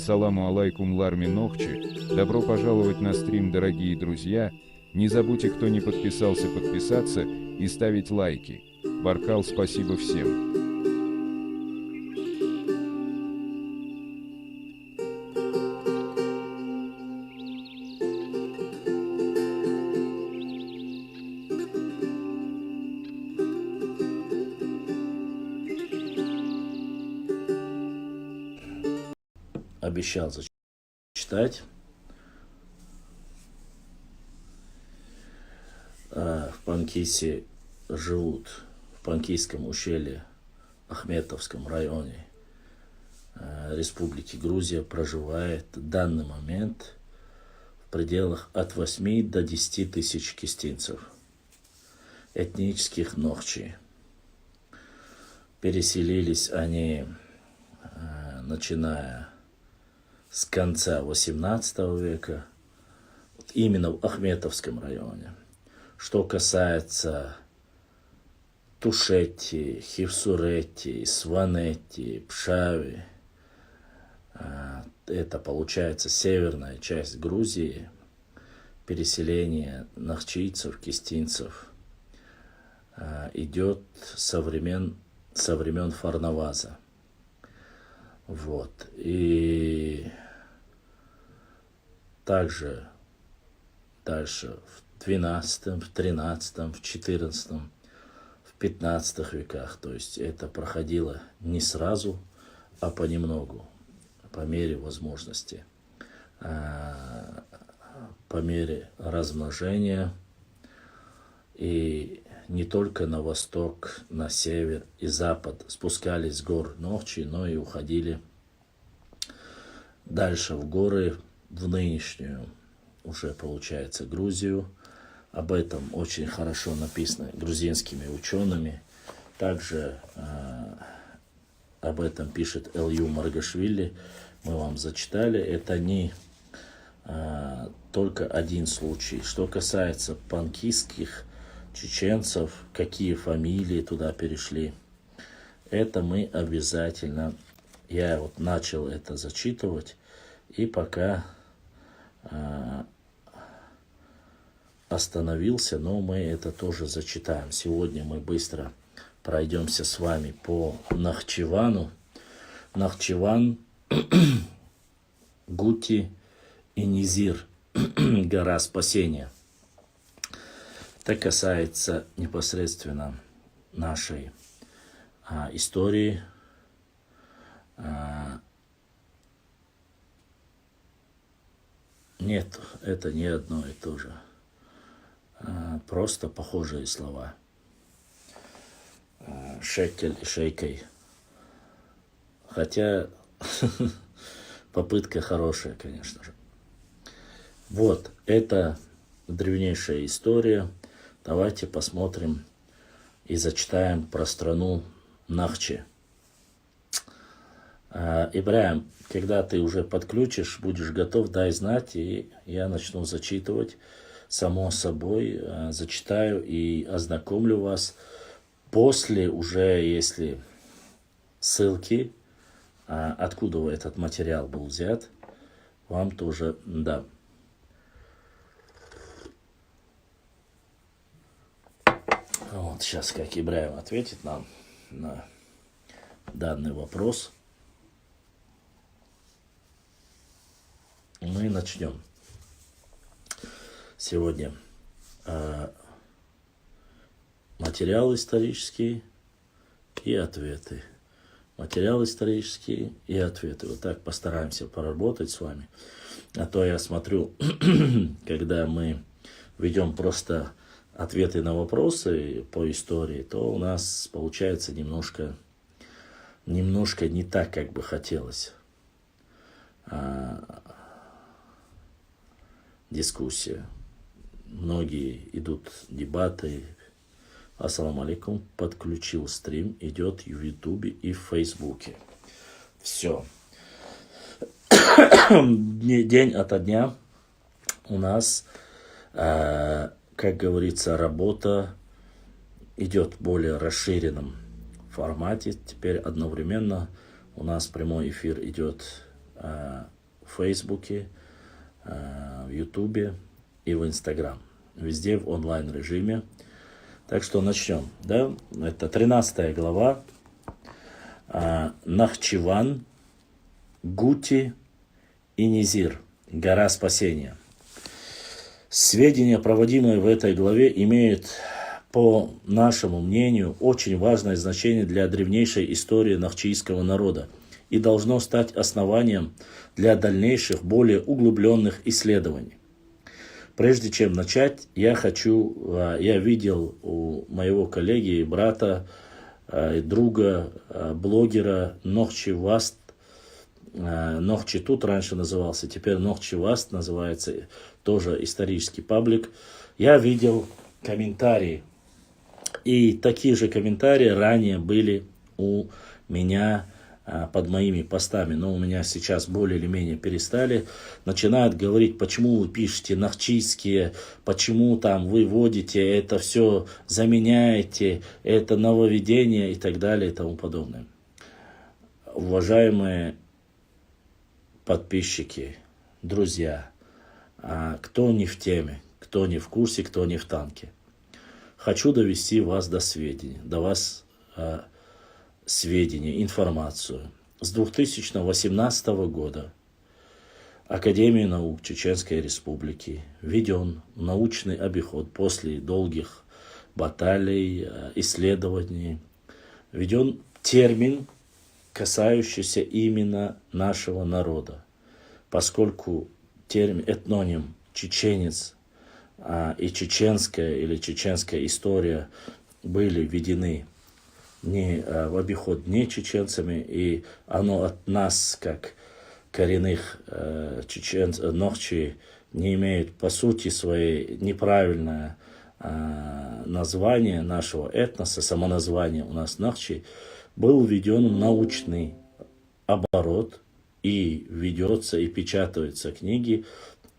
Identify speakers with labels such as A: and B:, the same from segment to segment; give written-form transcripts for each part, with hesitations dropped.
A: Ассаламу алейкум ларми нохчи. Добро пожаловать на стрим, дорогие друзья. Не забудьте, кто не подписался, подписаться и ставить лайки. Баркал, спасибо всем.
B: Обещал зачитать. В Панкисе живут, в Панкийском ущелье, Ахметовском районе Республики Грузия проживает в данный момент в пределах от 8 до 10 тысяч кистинцев, этнических нохчи. Переселились они, начиная с конца 18 века, именно в Ахметовском районе. Что касается Тушети, Хивсурети, Сванети, Пшави, это получается северная часть Грузии, переселение нахчийцев, кистинцев идет со времен Фарнаваза. Вот. И также дальше в 12, в 13, в 14, в 15 веках. То есть это проходило не сразу, а понемногу, по мере возможности, по мере размножения. И не только на восток, на север и запад спускались с гор ночи, но и уходили дальше в горы, в нынешнюю, уже получается, Грузию. Об этом очень хорошо написано грузинскими учеными. Также об этом пишет Элью Маргашвили. Мы вам зачитали. Это не только один случай. Что касается панкийских чеченцев, какие фамилии туда перешли, это мы обязательно, я вот начал это зачитывать, и пока остановился, но мы это тоже зачитаем. Сегодня мы быстро пройдемся с вами по Нахчивану. Нахчиван, Гути и Низир, гора спасения. Это касается непосредственно нашей истории. Нет, это не одно и то же. Просто похожие слова. Шекель и шейкей. Хотя попытка хорошая, конечно же. Вот, это древнейшая история. Давайте посмотрим и зачитаем про страну Нахчи. Ибраим, когда ты уже подключишь, будешь готов, дай знать, и я начну зачитывать. Само собой, зачитаю и ознакомлю вас. После уже, если ссылки, откуда этот материал был взят, вам тоже дам. Вот сейчас, как Ибраим ответит нам на данный вопрос, мы начнем. Сегодня материал исторический и ответы. Материал исторический и ответы. Вот так постараемся поработать с вами. А то я смотрю, когда мы ведем просто ответы на вопросы по истории, то у нас получается немножко не так, как бы хотелось. Дискуссия. Многие идут дебаты. Ассаламу алейкум. Подключил стрим. Идет в Ютубе и в Фейсбуке. Все. День ото дня у нас, как говорится, работа идет в более расширенном формате. Теперь одновременно у нас прямой эфир идет в Фейсбуке, в Ютубе и в Инстаграм. Везде в онлайн-режиме. Так что начнем. Да? Это 13 глава. Нахчиван, Гути и Низир. Гора спасения. Сведения, проводимые в этой главе, имеют, по нашему мнению, очень важное значение для древнейшей истории нахчийского народа и должно стать основанием для дальнейших, более углубленных исследований. Прежде чем начать, я видел у моего коллеги и брата, друга, блогера Нохчиваст, Нохчитут раньше назывался, теперь Нохчиваст называется, тоже исторический паблик. Я видел комментарии, и такие же комментарии ранее были у меня под моими постами, но у меня сейчас более или менее перестали. Начинают говорить, почему вы пишете нахчийские, почему там вы вводите, это все заменяете, это нововведение и так далее и тому подобное. Уважаемые подписчики, друзья, кто не в теме, кто не в курсе, кто не в танке, хочу довести вас до сведения, информацию. С 2018 года Академией наук Чеченской Республики введен научный обиход после долгих баталий, исследований, введен термин, касающийся именно нашего народа, поскольку термин, этноним чеченец и чеченская или чеченская история были введены в обиход не чеченцами, и оно от нас, как коренных чеченцев, нохчи, не имеет по сути своей неправильное название нашего этноса, самоназвание у нас нохчи, был введен научный оборот, и ведется и печатаются книги,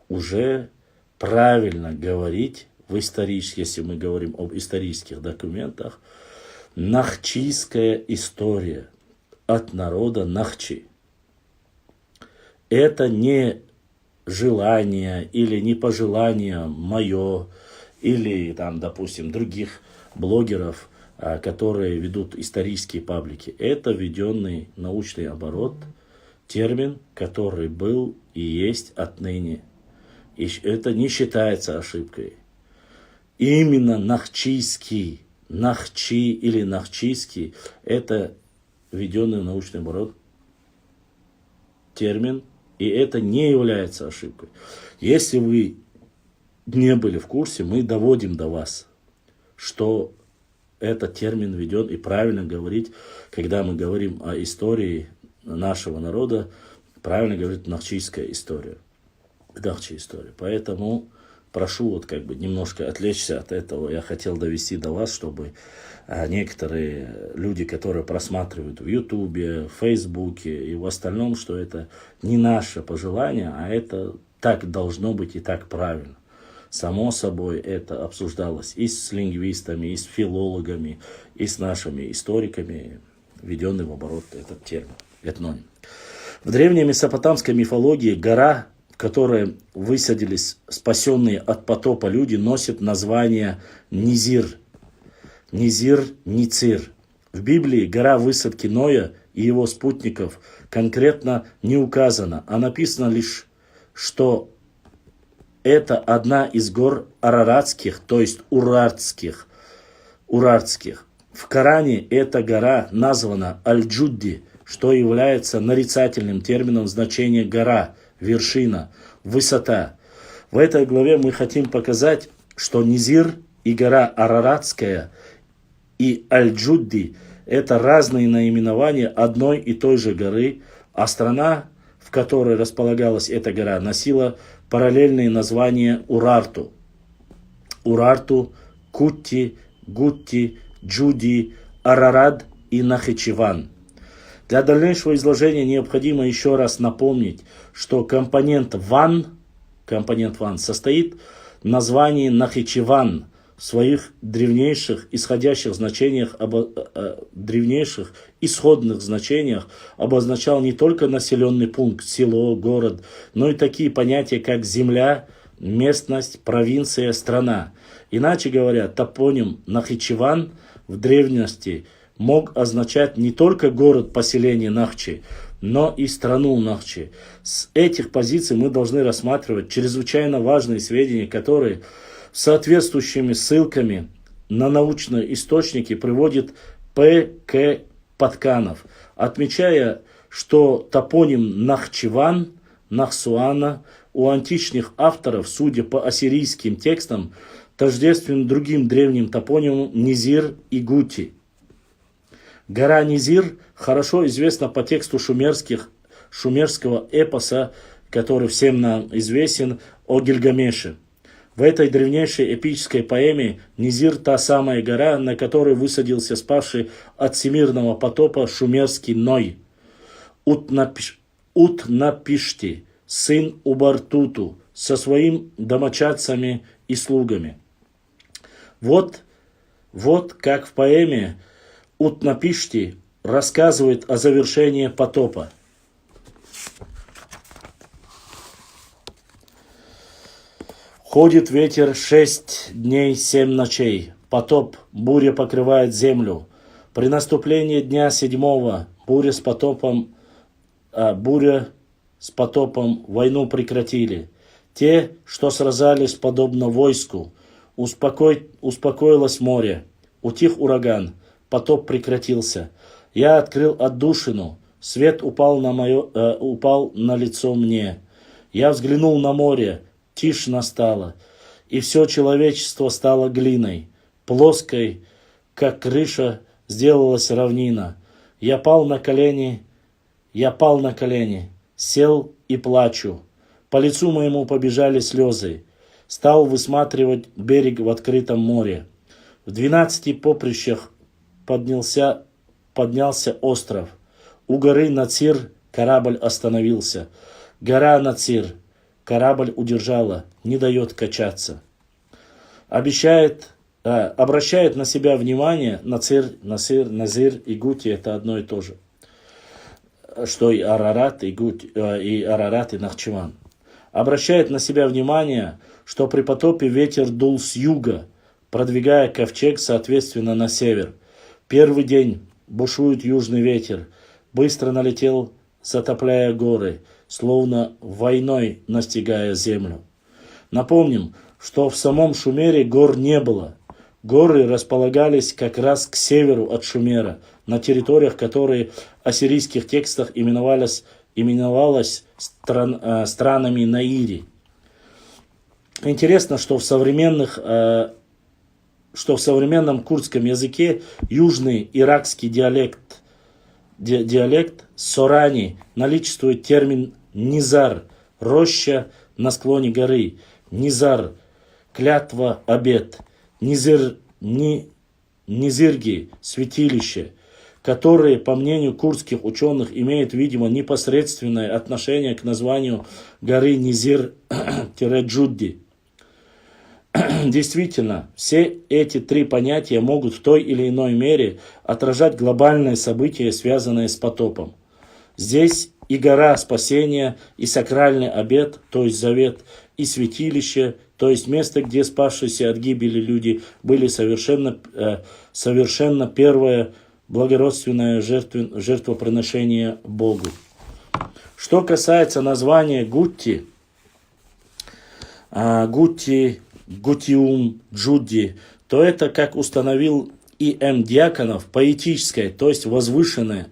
B: уже правильно говорить в исторических, если мы говорим об исторических документах, нахчийская история от народа Нахчи. Это не желание или не пожелание мое или там, допустим, других блогеров, которые ведут исторические паблики. Это введенный научный оборот, термин, который был и есть отныне. И это не считается ошибкой. Именно нахчийский, нахчи или нахчийский, это введенный в научный оборот термин, и это не является ошибкой. Если вы не были в курсе, мы доводим до вас, что этот термин введен, и правильно говорить, когда мы говорим о истории нашего народа, правильно говорить нахчийская история. Нахчи история. Поэтому прошу немножко отвлечься от этого. Я хотел довести до вас, чтобы некоторые люди, которые просматривают в Ютубе, в Фейсбуке и в остальном, что это не наше пожелание, а это так должно быть и так правильно. Само собой, это обсуждалось и с лингвистами, и с филологами, и с нашими историками, введенный в оборот этот термин, этноним. В древней месопотамской мифологии гора, в которой высадились спасенные от потопа люди, носит название Низир. Низир, Ницир. В Библии гора высадки Ноя и его спутников конкретно не указана, а написано лишь, что это одна из гор араратских, то есть урартских. В Коране эта гора названа Аль-Джудди, что является нарицательным термином значения гора, вершина, высота. В этой главе мы хотим показать, что Низир и гора Араратская и Аль-Джудди – это разные наименования одной и той же горы, а страна, в которой располагалась эта гора, носила параллельные названия Урарту. Урарту, Кутти, Гутти, Джуди, Арарат и Нахичеван. Для дальнейшего изложения необходимо еще раз напомнить, что компонент ван состоит в названии Нахичеван, своих древнейших исходящих значениях, древнейших исходных значениях обозначал не только населенный пункт, село, город, но и такие понятия, как земля, местность, провинция, страна. Иначе говоря, топоним Нахичеван в древности мог означать не только город-поселение Нахчи, но и страну Нахчи. С этих позиций мы должны рассматривать чрезвычайно важные сведения, которые соответствующими ссылками на научные источники приводит П.К. Патканов, отмечая, что топоним Нахчеван, Нахсуана у античных авторов, судя по ассирийским текстам, тождествен другим древним топонимам Низир и Гути. Гора Низир хорошо известна по тексту шумерского эпоса, который всем нам известен, о Гильгамеше. В этой древнейшей эпической поэме Низир – та самая гора, на которой высадился спавший от всемирного потопа шумерский Ной. Утнапишти, сын Убартуту, со своими домочадцами и слугами. Вот как в поэме Утнапишти рассказывает о завершении потопа. Ходит ветер 6 дней 7 ночей, потоп, буря покрывает землю. При наступлении дня 7 буря с потопом войну прекратили. Те, что сражались подобно войску, успокоилось море, утих ураган, потоп прекратился. Я открыл отдушину, свет упал на лицо мне. Я взглянул на море, тишь настала, и все человечество стало глиной, плоской, как крыша, сделалась равнина. Я пал на колени, сел и плачу. По лицу моему побежали слезы. Стал высматривать берег в открытом море. В 12 поприщах поднялся остров. У горы Нацир корабль остановился. Гора Нацир. Корабль удержала, не дает качаться. Обращает на себя внимание Назир и Гути, это одно и то же. Что и Арарат, и Арарат, и Нахчеван. Обращает на себя внимание, что при потопе ветер дул с юга, продвигая ковчег, соответственно, на север. Первый день бушует южный ветер, быстро налетел, затопляя горы, словно войной настигая землю. Напомним, что в самом Шумере гор не было. Горы располагались как раз к северу от Шумера, на территориях, которые в ассирийских текстах именовалась странами Наири. Интересно, что в современном курдском языке южный иракский диалект Сорани наличествует термин «низар», роща на склоне горы, «низар», клятва, обет, «низирги», святилище, которые, по мнению курдских ученых, имеют, видимо, непосредственное отношение к названию горы Низир-Джудди. Действительно, все эти три понятия могут в той или иной мере отражать глобальные события, связанные с потопом. Здесь и гора спасения, и сакральный обет, то есть завет, и святилище, то есть место, где спасшиеся от гибели люди были совершенно первое благородственное жертвоприношение Богу. Что касается названия Гутти, Гутиум, Джудди, то это, как установил И.М. Дьяконов, поэтическое, то есть возвышенное,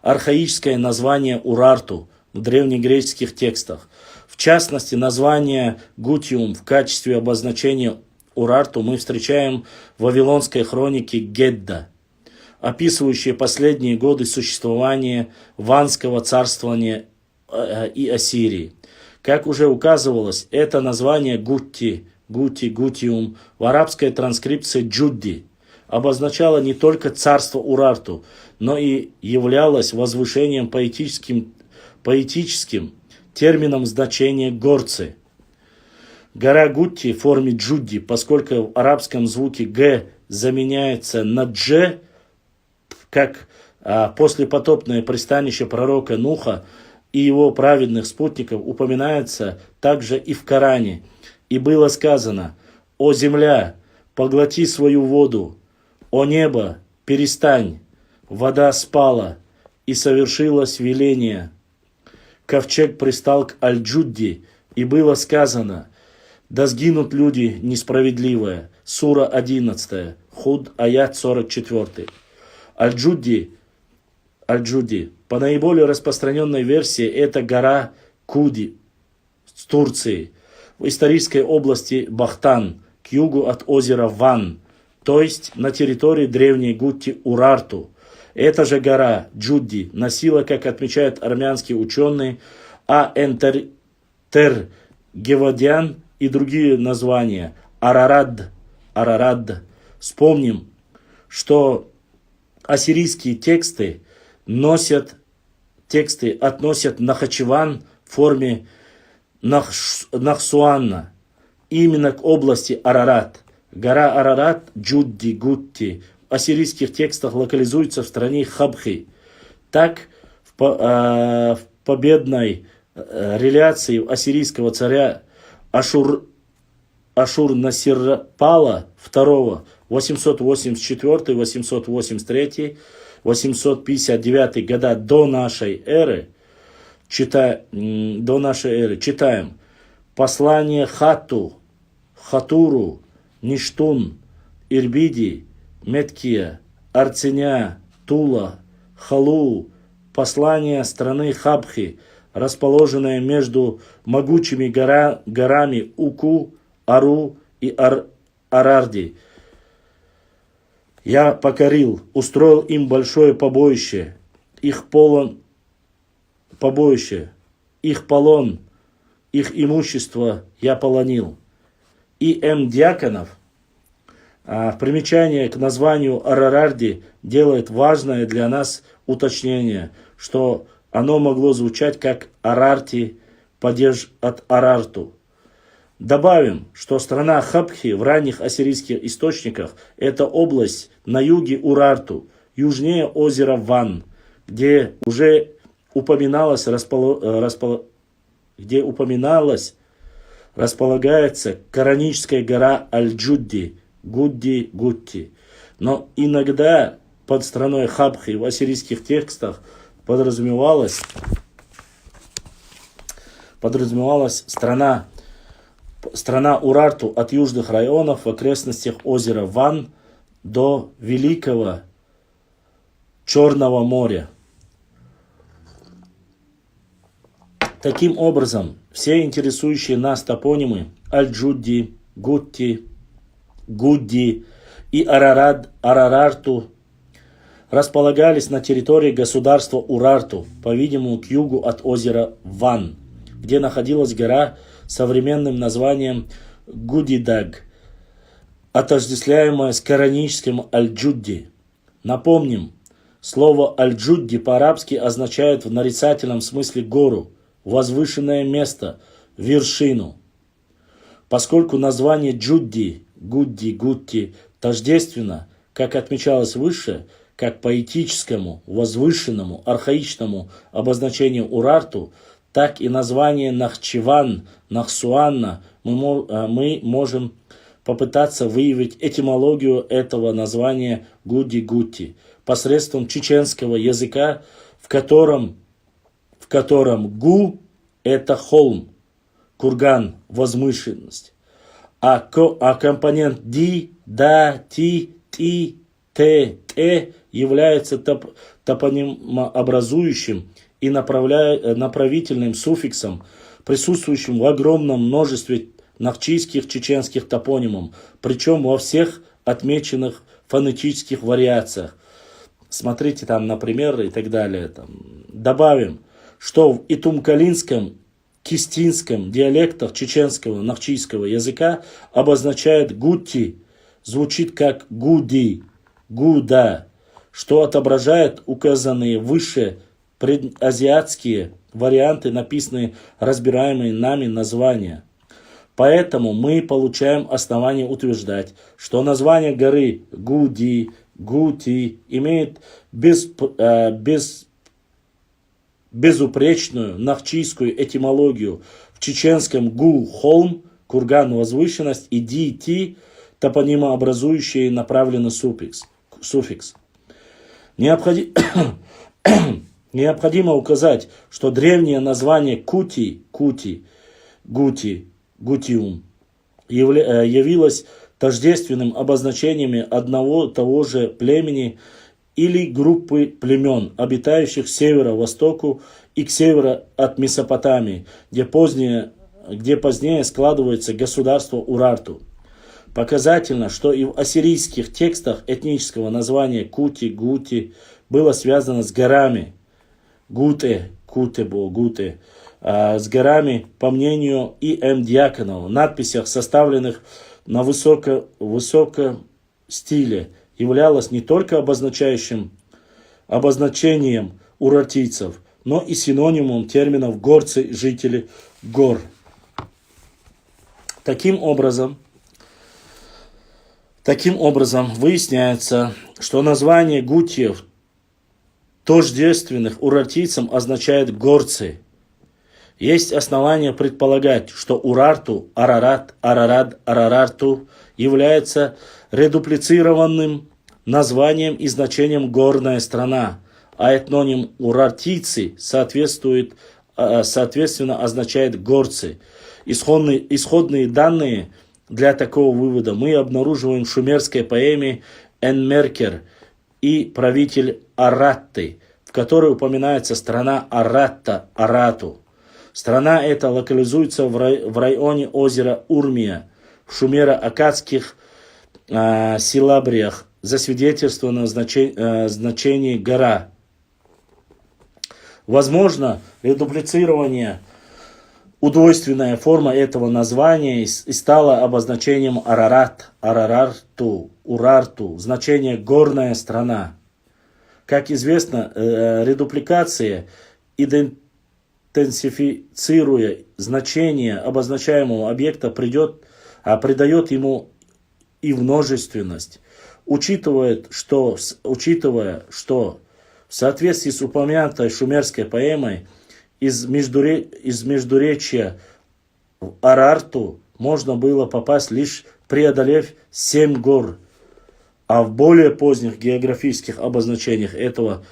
B: архаическое название Урарту в древнегреческих текстах. В частности, название Гутиум в качестве обозначения Урарту мы встречаем в вавилонской хронике Гедда, описывающей последние годы существования Ванского царствования и Ассирии. Как уже указывалось, это название Гутиум в арабской транскрипции Джудди обозначало не только царство Урарту, но и являлось возвышением поэтическим термином значения горцы. Гора Гутти в форме Джудди, поскольку в арабском звуке Г заменяется на Дж, как послепотопное пристанище пророка Нуха и его праведных спутников упоминается также и в Коране. И было сказано: «О земля, поглоти свою воду, о небо, перестань, вода спала, и совершилось веление. Ковчег пристал к Аль-Джудди, и было сказано: да сгинут люди несправедливые». Сура 11, Худ, аят 44. Аль-Джудди, по наиболее распространенной версии, это гора Куди в Турции, в исторической области Бахтан, к югу от озера Ван, то есть на территории древней Гутти Урарту. Эта же гора Джудди носила, как отмечают армянские ученые, Гевадян и другие названия. Арарад. Вспомним, что ассирийские тексты относят Нахачеван в форме Нахсуанна именно к области Арарат. Гора Арарат, Джудди, Гутти, в ассирийских текстах локализуется в стране Хабхи. Так, в победной реляции ассирийского царя Ашур-Насирпала II 884-883, 859 года до нашей эры, читаем: послание Хатуру, Ништун, Ирбиди, Меткия, Арценя, Тула, Халу, послание страны Хабхи, расположенное между могучими горами Уку, Ару и Арарди. Я покорил, устроил им большое побоище, их полон, их имущество я полонил. И М. Дьяконов в примечании к названию Арарарди делает важное для нас уточнение, что оно могло звучать как Арарти, падеж от Арарту. Добавим, что страна Хабхи в ранних ассирийских источниках – это область на юге Урарту, южнее озера Ван, где уже упоминалась, располагается кораническая гора Аль-Джудди, Гутти. Но иногда под страной Хабхи в ассирийских текстах подразумевалась страна Урарту от южных районов в окрестностях озера Ван до Великого Черного моря. Таким образом, все интересующие нас топонимы Аль-Джудди, Гутти, Гудди и Арарарту располагались на территории государства Урарту, по-видимому, к югу от озера Ван, где находилась гора с современным названием Гудидаг, отождествляемая с кораническим Аль-Джудди. Напомним, слово Аль-Джудди по-арабски означает в нарицательном смысле гору, возвышенное место, вершину. Поскольку название Джудди, Гудди, Гутти тождественно, как отмечалось выше, как поэтическому, возвышенному, архаичному обозначению Урарту, так и название Нахчеван, Нахсуанна мы можем попытаться выявить этимологию этого названия Гудди-Гутти посредством чеченского языка, в котором гу – это холм, курган, возвышенность, а компонент ди, да, ти, те является топонимообразующим и направительным суффиксом, присутствующим в огромном множестве нахчийских чеченских топонимов, причем во всех отмеченных фонетических вариациях. Смотрите там на примеры и так далее. Добавим, что в итумкалинском, кистинском диалектах чеченского нахчийского языка обозначает гутти, звучит как гуди, гуда, что отображает указанные выше предазиатские варианты, написанные разбираемые нами названия. Поэтому мы получаем основание утверждать, что название горы Гуди, Гути имеет безупречную нахчийскую этимологию. В чеченском Гу – холм, курган – возвышенность, и Ди – Ти – топонимообразующий направленный суффикс. Необходимо указать, что древнее название Гутиум явилось тождественным обозначением одного того же племени или группы племен, обитающих к северо-востоку и к северу от Месопотамии, где позднее складывается государство Урарту. Показательно, что и в ассирийских текстах этнического названия Кути, Гути было связано с горами. Гуте, с горами, по мнению И.М. Дьяконова, в надписях, составленных на высоком стиле, являлось не только обозначением урартийцев, но и синонимом терминов горцы, жители гор. Таким образом, выясняется, что название гутьев, тождественных урартийцам, означает горцы. Есть основания предполагать, что Урарту, Арарарту является редуплицированным названием и значением горная страна, а этноним урартийцы соответственно означает горцы. Исходные данные для такого вывода мы обнаруживаем в шумерской поэме Энмеркер и правитель Аратты, в которой упоминается страна Аратта, Арату. Страна эта локализуется в районе озера Урмия, в шумеро-аккадских силабриях, засвидетельствовано значение гора. Возможно, редуплицирование, удвойственная форма этого названия и стала обозначением Арарарту, Урарту, значение горная страна. Как известно, редупликация, интенсифицируя значение обозначаемого объекта, придает ему и множественность. Учитывая, что в соответствии с упомянутой шумерской поэмой из междуречья в Арарту можно было попасть, лишь преодолев 7 гор, а в более поздних географических обозначениях этого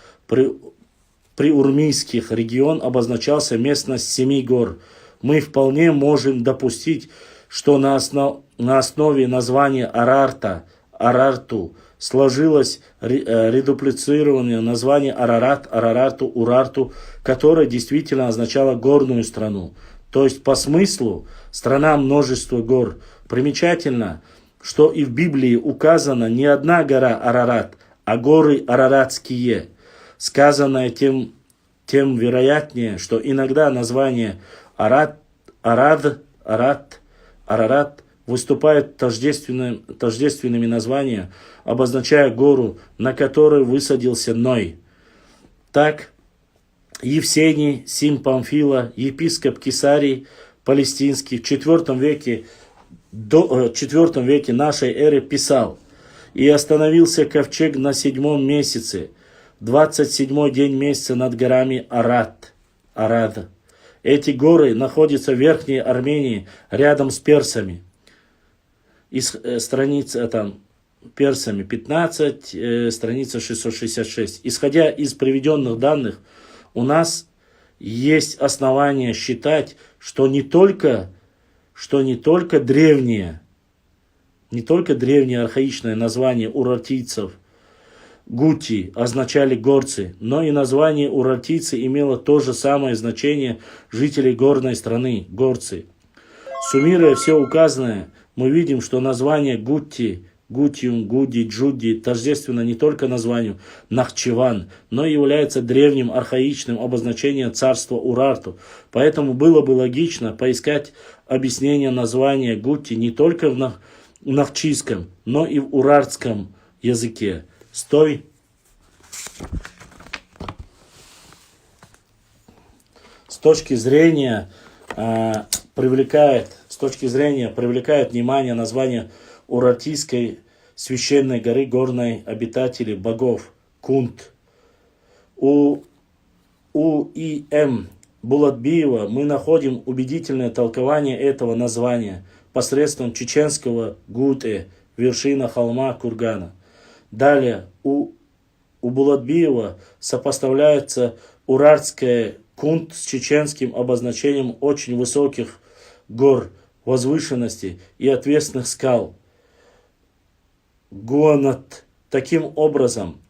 B: приурмийских регион обозначался местность 7 гор. Мы вполне можем допустить, что на основе названия Арарту сложилось редуплицированное название Арарарту, Урарту, которое действительно означало горную страну. То есть по смыслу страна множества гор. Примечательно, что и в Библии указана не одна гора Арарат, а горы араратские. Сказанное тем вероятнее, что иногда название Арарат выступают тождественными названиями, обозначая гору, на которой высадился Ной. Так, Евсений, син Памфила, епископ Кесарий Палестинский в IV веке нашей эры писал: «И остановился ковчег на 7-м месяце, 27-й день месяца над горами Арад». Эти горы находятся в Верхней Армении, рядом с персами. Страница персами 15, страница 666. Исходя из приведенных данных, у нас есть основания считать, что не только древнее архаичное название урартийцев Гути означали горцы, но и название урартийцы имело то же самое значение жителей горной страны, горцы. Суммируя все указанное, мы видим, что название Гути, Гутиум, Гуди, Джуди тождественно не только названию Нахчеван, но и является древним архаичным обозначением царства Урарту. Поэтому было бы логично поискать объяснение названия Гути не только в нахчийском, но и в урартском языке. С точки зрения точки зрения привлекает внимание название Урартийской священной горы горной обитателей богов Кунт. У И.М. Булатбиева мы находим убедительное толкование этого названия посредством чеченского Гуте, вершина холма Кургана. Далее у Булатбиева сопоставляется урартская Кунт с чеченским обозначением очень высоких гор, возвышенностей и отвесных скал. Гуанат. Таким образом,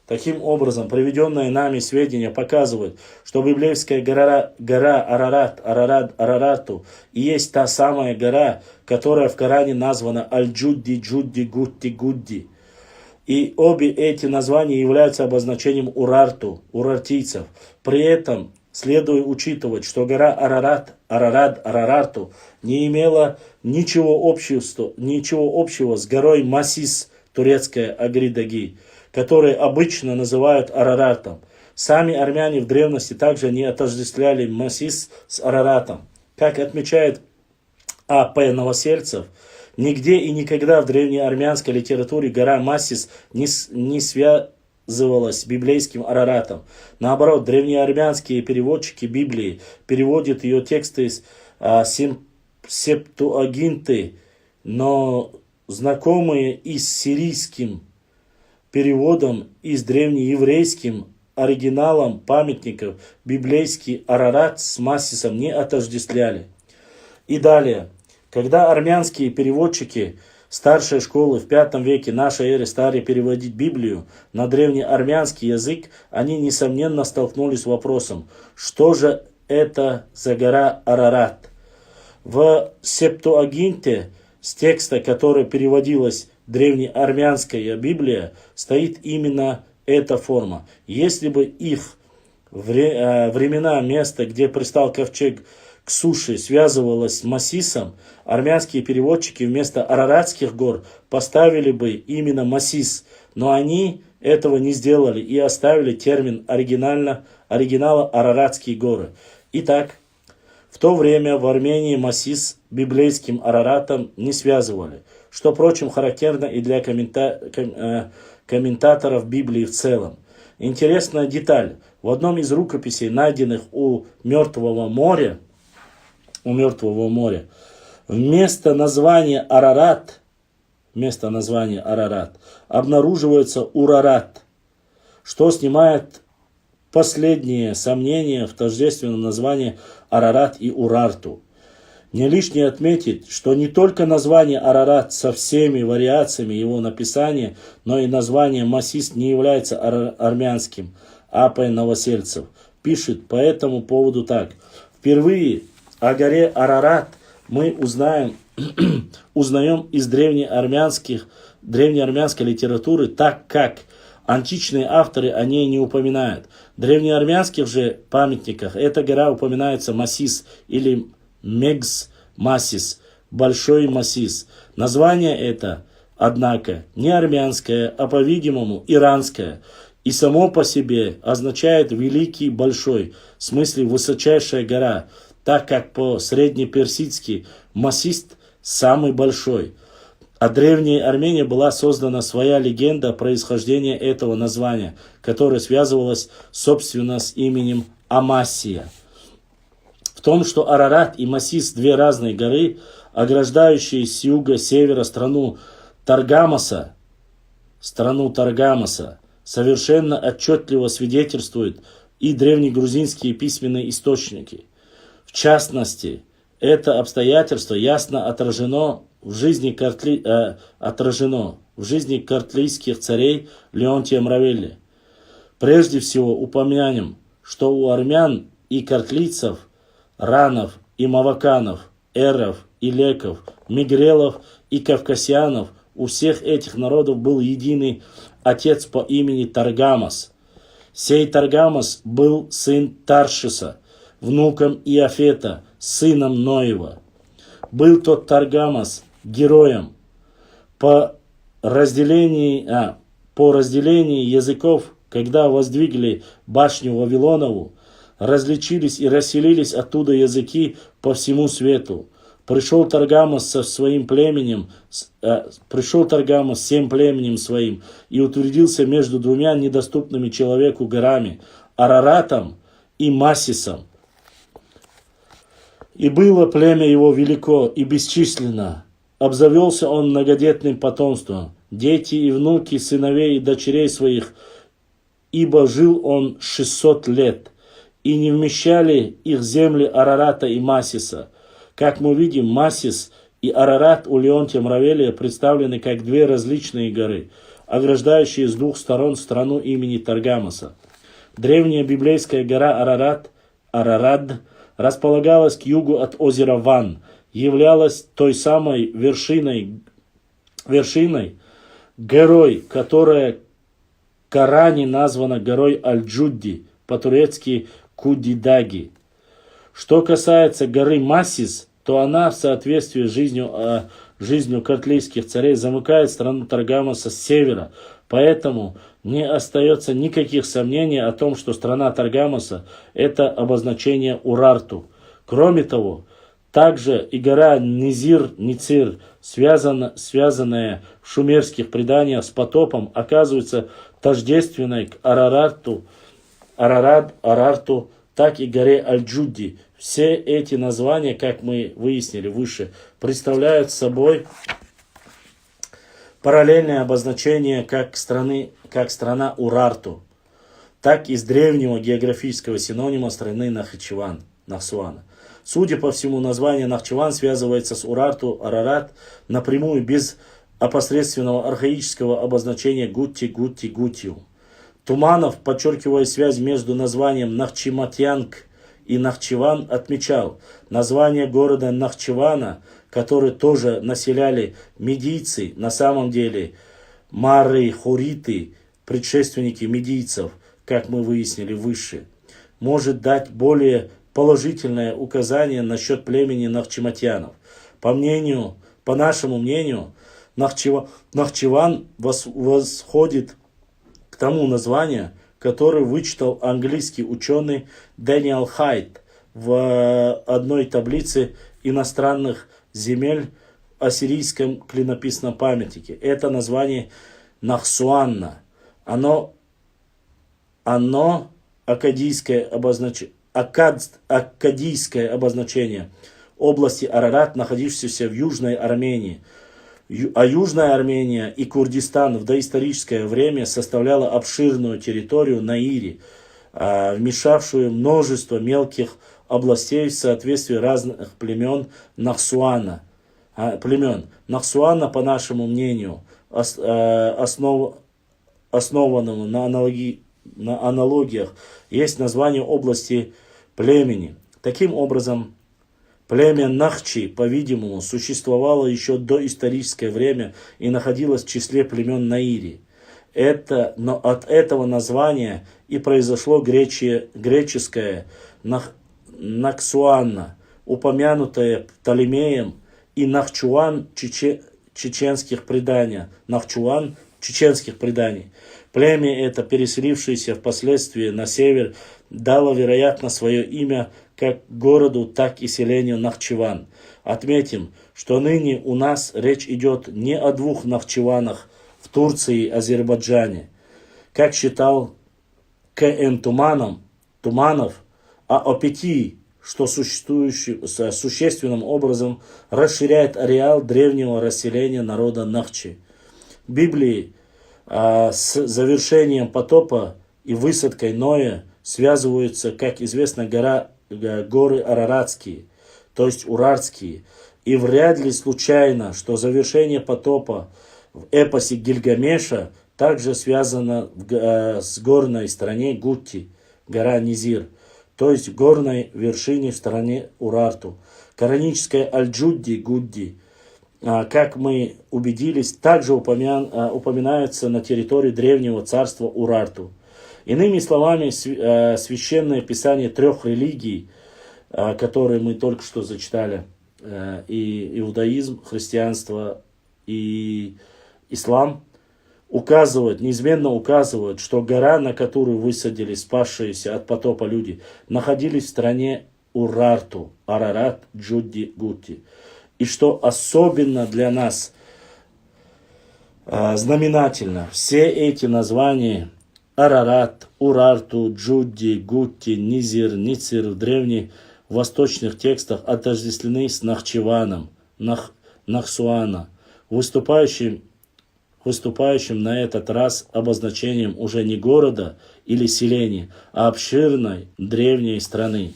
B: Таким образом, приведенные нами сведения показывают, что библейская гора Арарату и есть та самая гора, которая в Коране названа Аль-Джудди, Джудди, Гутти, Гудди. И обе эти названия являются обозначением урартийцев. При этом следует учитывать, что гора Арарату не имела ничего общего с горой Масис, турецкая Агридаги, которые обычно называют Араратом. Сами армяне в древности также не отождествляли Масис с Араратом. Как отмечает А.П. Новосельцев, нигде и никогда в древнеармянской литературе гора Масис не связывалась с библейским Араратом. Наоборот, древнеармянские переводчики Библии переводят ее тексты из Септуагинты, но знакомые и с сирийским переводом и с древнееврейским оригиналом памятников библейский Арарат с Масисом не отождествляли. И далее, когда армянские переводчики старшей школы в V веке нашей эры стали переводить Библию на древнеармянский язык, они, несомненно, столкнулись с вопросом, что же это за гора Арарат. В Септуагинте с текста, который переводилась древнеармянская Библия, стоит именно эта форма. Если бы их времена, место, где пристал ковчег к суше, связывалось с Масисом, армянские переводчики вместо араратских гор поставили бы именно Масис, но они этого не сделали и оставили термин оригинала Араратские горы. Итак, в то время в Армении Масис библейским Араратом не связывали, что, впрочем, характерно и для комментаторов Библии в целом. Интересная деталь. В одном из рукописей, найденных у Мертвого моря, вместо названия Арарат обнаруживается Урарат, что снимает последние сомнения в тождественном названии Арарат и Урарту. Не лишнее отметить, что не только название Арарат со всеми вариациями его написания, но и название Масис не является армянским. А.П. Новосельцев пишет по этому поводу так. Впервые о горе Арарат мы узнаем из древнеармянской литературы, так как античные авторы о ней не упоминают. В древнеармянских же памятниках эта гора упоминается Масис или Мегс Масис, Большой Масис. Название это, однако, не армянское, а, по-видимому, иранское, и само по себе означает «великий, большой», в смысле «высочайшая гора», так как по-среднеперсидски «масист» – «самый большой». О древней Армении была создана своя легенда происхождения этого названия, которое связывалось, собственно, с именем Амасия. В том, что Арарат и Масис – две разные горы, ограждающие с юга-севера страну Таргамаса, совершенно отчетливо свидетельствуют и древнегрузинские письменные источники. В частности, это обстоятельство ясно отражено в жизни картлийских царей Леонтия Мравелли. Прежде всего упомянем, что у армян и картлийцев, ранов и маваканов, эров и леков, мигрелов и кавкасианов, у всех этих народов был единый отец по имени Таргамас. Сей Таргамас был сын Таршиса, внуком Иофета, сыном Ноева. Был тот Таргамас героем. По разделении языков, когда воздвигли башню Вавилонову, различились и расселились оттуда языки по всему свету. Пришел Таргамас со своим племенем, пришел Таргамас всем племенем своим и утвердился между двумя недоступными человеку горами, Араратом и Масисом. И было племя его велико и бесчисленно. Обзавелся он многодетным потомством, дети и внуки, сыновей и дочерей своих, ибо жил он 600 лет, и не вмещали их земли Арарата и Масиса. Как мы видим, Масис и Арарат у Леонтия Мравелия представлены как две различные горы, ограждающие с двух сторон страну имени Таргамаса. Древняя библейская гора Арарат, располагалась к югу от озера Ван, являлась той самой вершиной, горой, которая в Коране названа горой Аль-Джудди, по-турецки Кудидаги. Что касается горы Масис, то она в соответствии с жизнью картлийских царей замыкает страну Таргамаса с севера, поэтому не остается никаких сомнений о том, что страна Таргамаса – это обозначение Урарту. Кроме того, также и гора Ницир, связанная в шумерских преданиях с потопом, оказывается тождественной к Арарту, так и горе Аль-Джудди. Все эти названия, как мы выяснили выше, представляют собой параллельное обозначение как страна Урарту, так и с древнего географического синонима страны Нахчевана. Судя по всему, название Нахчеван связывается с Урарту, Арарат напрямую, без опосредственного архаического обозначения Гутти. Туманов, подчеркивая связь между названием Нахчиматьянг и Нахчеван, отмечал название города Нахчевана, который тоже населяли медийцы, на самом деле мары, хуриты, предшественники медийцев, как мы выяснили выше, может дать более положительное указание насчет племени нахчиматьянов. По нашему мнению, Нахчеван восходит к тому названию, которое вычитал английский ученый Дэниел Хайт в одной таблице иностранных земель в ассирийском клинописном памятнике. Это название Нахсуанна. Оно аккадийское обозначение области Арарат, находившейся в Южной Армении. А Южная Армения и Курдистан в доисторическое время составляла обширную территорию Наири, вмешавшую множество мелких областей в соответствии разных племен Нахсуана. Нахсуана, по нашему мнению, основанному на аналогиях, есть название области племени. Таким образом, племя Нахчи, по-видимому, существовало еще доисторическое время и находилось в числе племен Наири. Но от этого названия и произошло греческое Нахсуанна, упомянутое Птолемеем, и Нахчуан чеченских преданий. Племя это, переселившееся впоследствии на север, дало, вероятно, свое имя как городу, так и селению Нахчеван. Отметим, что ныне у нас речь идет не о двух Нахчеванах в Турции и Азербайджане, как считал К.Н. Туманов, а о 5, что существенным образом расширяет ареал древнего расселения народа Нахчи. В Библии с завершением потопа и высадкой Ноя связываются, как известно, горы Араратские, то есть Урартские, и вряд ли случайно, что завершение потопа в эпосе Гильгамеша также связано с горной стране Гутти, гора Низир, то есть горной вершине в стране Урарту. Кораническая Аль-Джудди, Гудди, как мы убедились, также упоминается на территории древнего царства Урарту. Иными словами, священное писание 3 религий, которые мы только что зачитали, и иудаизм, христианство и ислам, неизменно указывают, что гора, на которую высадились спасшиеся от потопа люди, находились в стране Урарту, Арарат, Джудди, Гутти. И что особенно для нас знаменательно, все эти названия Арарат, Урарту, Джудди, Гутти, Низир, Ницир в древних восточных текстах отождествлены с Нахчиваном, Нахсуана, выступающим на этот раз обозначением уже не города или селения, а обширной древней страны.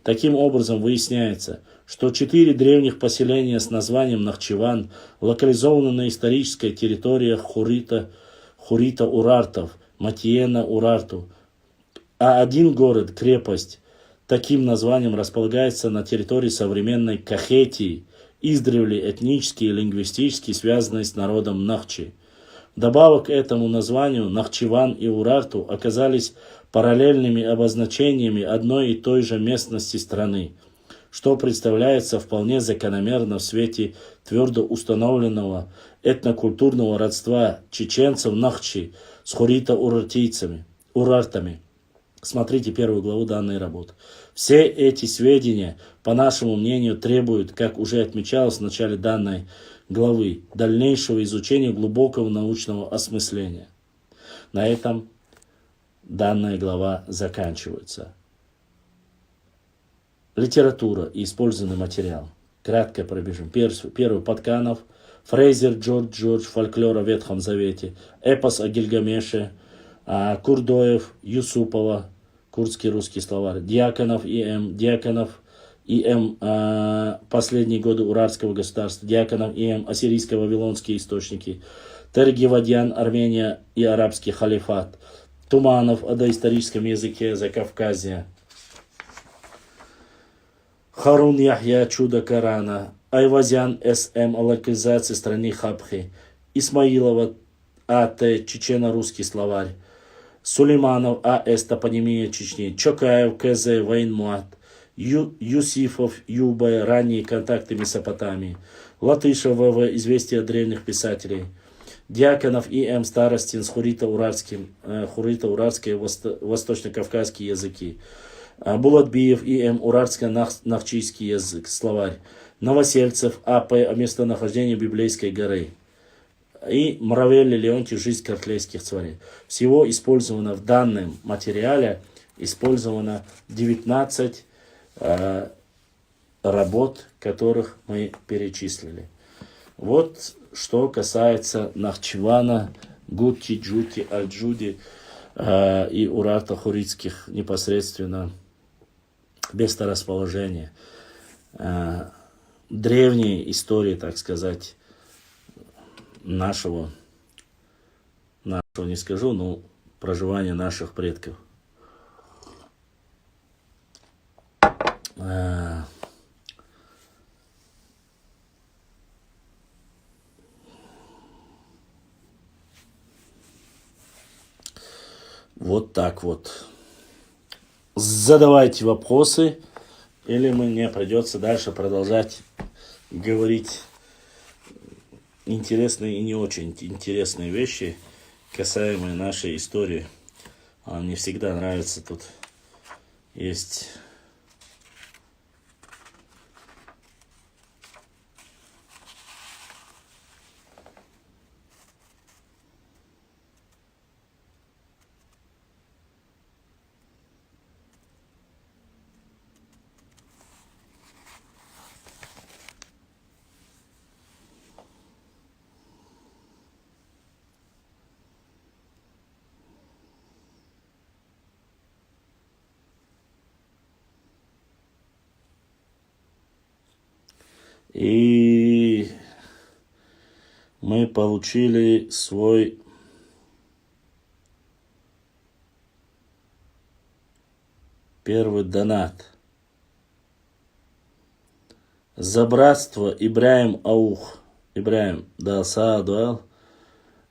B: Таким образом выясняется, что 4 древних поселения с названием Нахчиван локализованы на исторической территории Хурита-Урартов, Матиена-Урарту, а один город, крепость, таким названием располагается на территории современной Кахетии, издревле этнически и лингвистически связанной с народом Нахчи. Вдобавок к этому названию Нахчиван и Урарту оказались параллельными обозначениями одной и той же местности страны, что представляется вполне закономерно в свете твердо установленного этнокультурного родства чеченцев Нахчи с урартами. Смотрите первую главу данной работы. Все эти сведения, по нашему мнению, требуют, как уже отмечалось в начале данной главы, дальнейшего изучения глубокого научного осмысления. На этом данная глава заканчивается. Литература и использованный материал. Кратко пробежим. Первый Патканов, Фрейзер Джордж, фольклор о Ветхом Завете, эпос о Гильгамеше, Курдоев, Юсупова, курдский русский словарь, Дьяконов И.М. Последние годы Урартского государства, Дьяконов И.М. Ассирийско-вавилонские источники, Тергивадьян, Армения и арабский халифат, Туманов о доисторическом языке Закавказья, Харун Яхья, чудо Корана, Айвазян С.М. о локализации страны Хабхи, Исмаилова А.Т. Чечено-русский словарь, Сулейманов А.С. Топонимия Чечни, Чокаев К.З. Вейнмуат, Юсифов Юба, ранние контакты Месопотамии, Латышев В.В. Известия древних писателей, Дьяконов И.М. Старостин с хурита-урартские восточно-кавказские языки, Булатбиев И.М. Урартско-нахчийский язык, словарь, Новосельцев А.П. о местонахождении Библейской горы и Мравелли Леонтий «Жизнь картлейских царей». Всего использовано в данном материале 19 работ, которых мы перечислили. Вот что касается Нахчивана, Гутти, Джути, Аль-Джуди и Урарта-Хуритских непосредственно месторасположения. Древние истории, так сказать, нашего не скажу, но проживания наших предков. Вот так вот. Задавайте вопросы, или мне придется дальше продолжать говорить интересные и не очень интересные вещи, касаемые нашей истории. Мне всегда нравится, тут есть и мы получили свой первый донат. За братство Ибраим Аух. Ибраим дал Саадуал,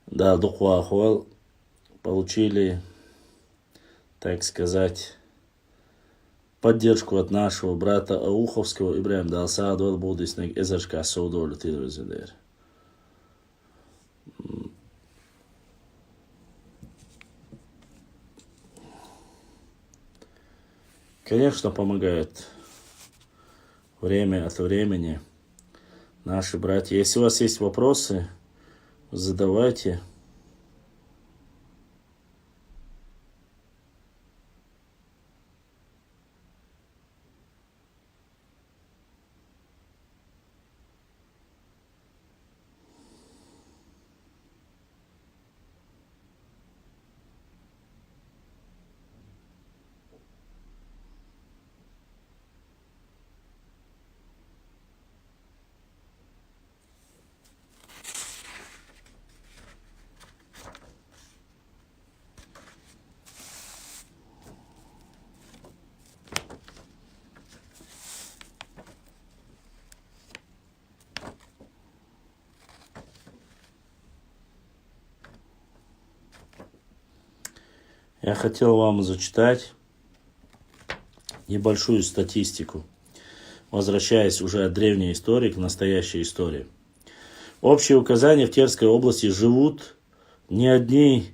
B: дал Духуахуал. Получили, так сказать, поддержку от нашего брата Ауховского. Ибраим дал Саадуал Будиснек Эзашка Соудолю Тилвизидер. Конечно, помогают время от времени наши братья. Если у вас есть вопросы, задавайте. Я хотел вам зачитать небольшую статистику, возвращаясь уже от древней истории к настоящей истории. Общие указания в Терской области живут не одни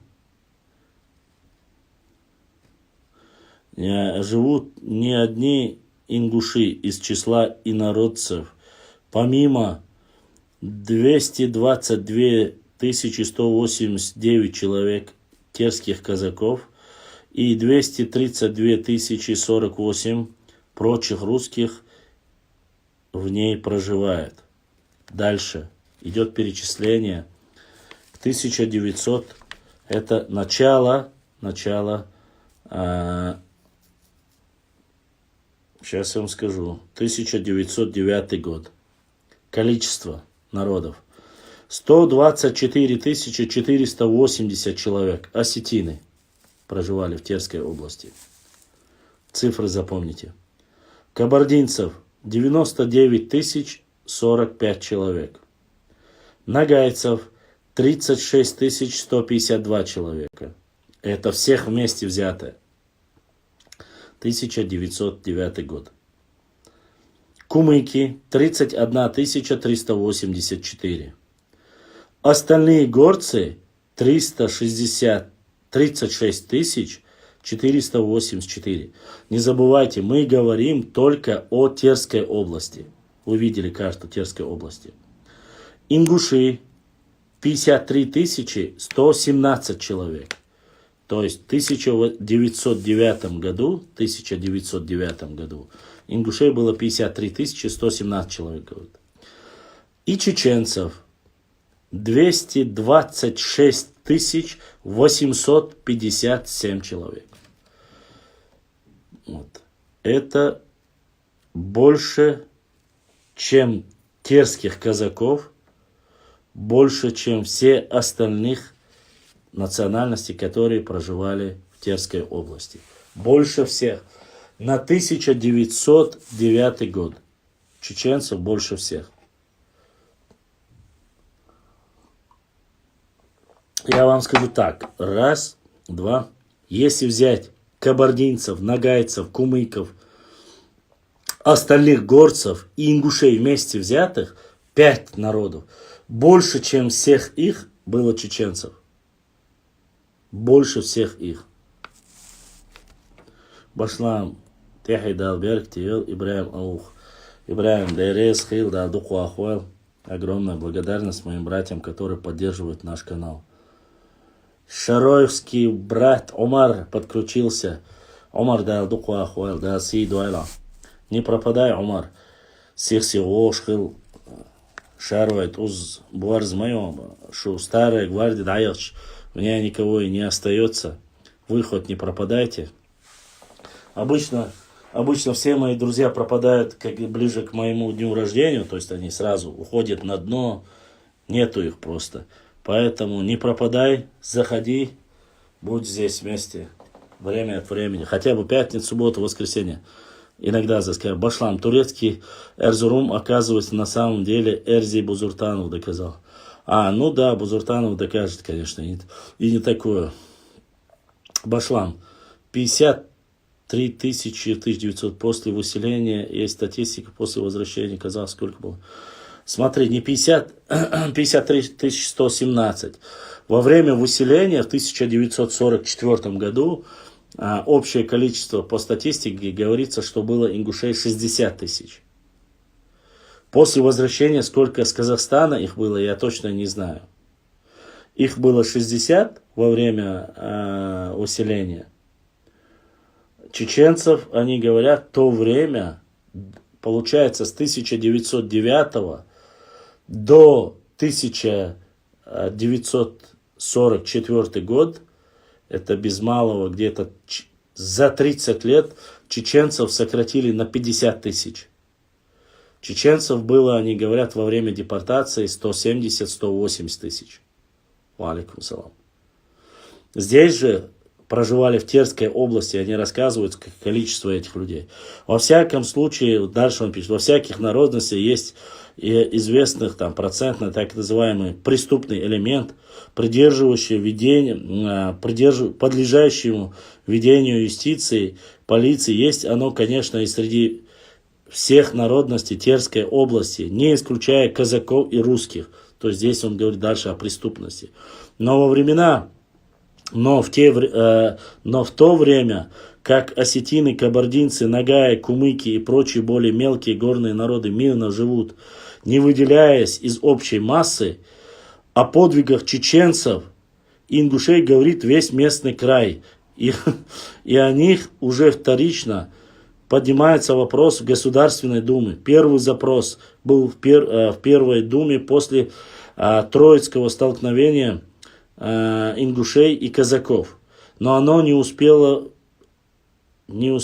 B: ингуши из числа инородцев, помимо 222 189 человек терских казаков и 232 048 прочих русских в ней проживает. Дальше идет перечисление. 1900 это начало, сейчас я вам скажу, 1909 год. Количество народов. 124 480 человек, осетины, проживали в Терской области. Цифры запомните. Кабардинцев 99 045 человек. Нагайцев 36 152 человека. Это всех вместе взятое. 1909 год. Кумыки 31 384. Остальные горцы 36 484. Не забывайте, мы говорим только о Терской области. Вы видели карту Терской области. Ингуши 53 117 человек. То есть в 1909 году ингушей было 53 117 человек. И чеченцев 226 857 человек. Вот. Это больше, чем терских казаков, больше, чем все остальных национальностей, которые проживали в Терской области. Больше всех. На 1909 год. Чеченцев больше всех. Я вам скажу так. Раз, два. Если взять кабардинцев, нагайцев, кумыков, остальных горцев и ингушей вместе взятых, 5 народов, больше, чем всех их, было чеченцев. Больше всех их. Башлам Техи дал Берг, Тиел, Ибраим Аух. Ибраим Дерес, Хил, Дадуку Ахуэл. Огромная благодарность моим братьям, которые поддерживают наш канал. Шароевский брат Омар подключился. Омар Дадуку Ахуэл, да Си Дуайла. Не пропадай, Омар. Сихсиго Шхил. Шарует уз буарз моем, что старая гвардия даешь. У меня никого и не остается. Вы хоть не пропадайте. Обычно все мои друзья пропадают как ближе к моему дню рождения. То есть они сразу уходят на дно. Нету их просто. Поэтому не пропадай, заходи. Будь здесь вместе. Время от времени. Хотя бы пятницу, субботу, воскресенье. Иногда заскажу. Башлам. Турецкий Эрзурум, оказывается, на самом деле Эрзи Бузуртанов доказал. Ну да, Бузуртанов докажет, конечно, и не такое. Башлам. 53 1900 после выселения, есть статистика, после возвращения казахов сколько было. Смотри, не 53 117. Во время выселения в 1944 году общее количество по статистике говорится, что было ингушей 60 тысяч. После возвращения, сколько с Казахстана их было, я точно не знаю. Их было 60 во время усиления. Чеченцев, они говорят, в то время, получается, с 1909 до 1944 год, это без малого где-то за 30 лет, чеченцев сократили на 50 тысяч. Чеченцев было, они говорят, во время депортации 170-180 тысяч. Валикум салам. Здесь же проживали в Терской области, они рассказывают количество этих людей. Во всяком случае, дальше он пишет, во всяких народностях есть известных там процентный, так называемый преступный элемент, подлежащему ведению юстиции, полиции. Есть оно, конечно, и среди всех народностей Терской области, не исключая казаков и русских. То есть здесь он говорит дальше о преступности. Но в то время, как осетины, кабардинцы, нагаи, кумыки и прочие более мелкие горные народы мирно живут, не выделяясь из общей массы, о подвигах чеченцев и ингушей говорит весь местный край. И о них уже вторично поднимается вопрос в Государственной Думе. Первый запрос был в Первой Думе после Троицкого столкновения ингушей и казаков. Но оно не успело, но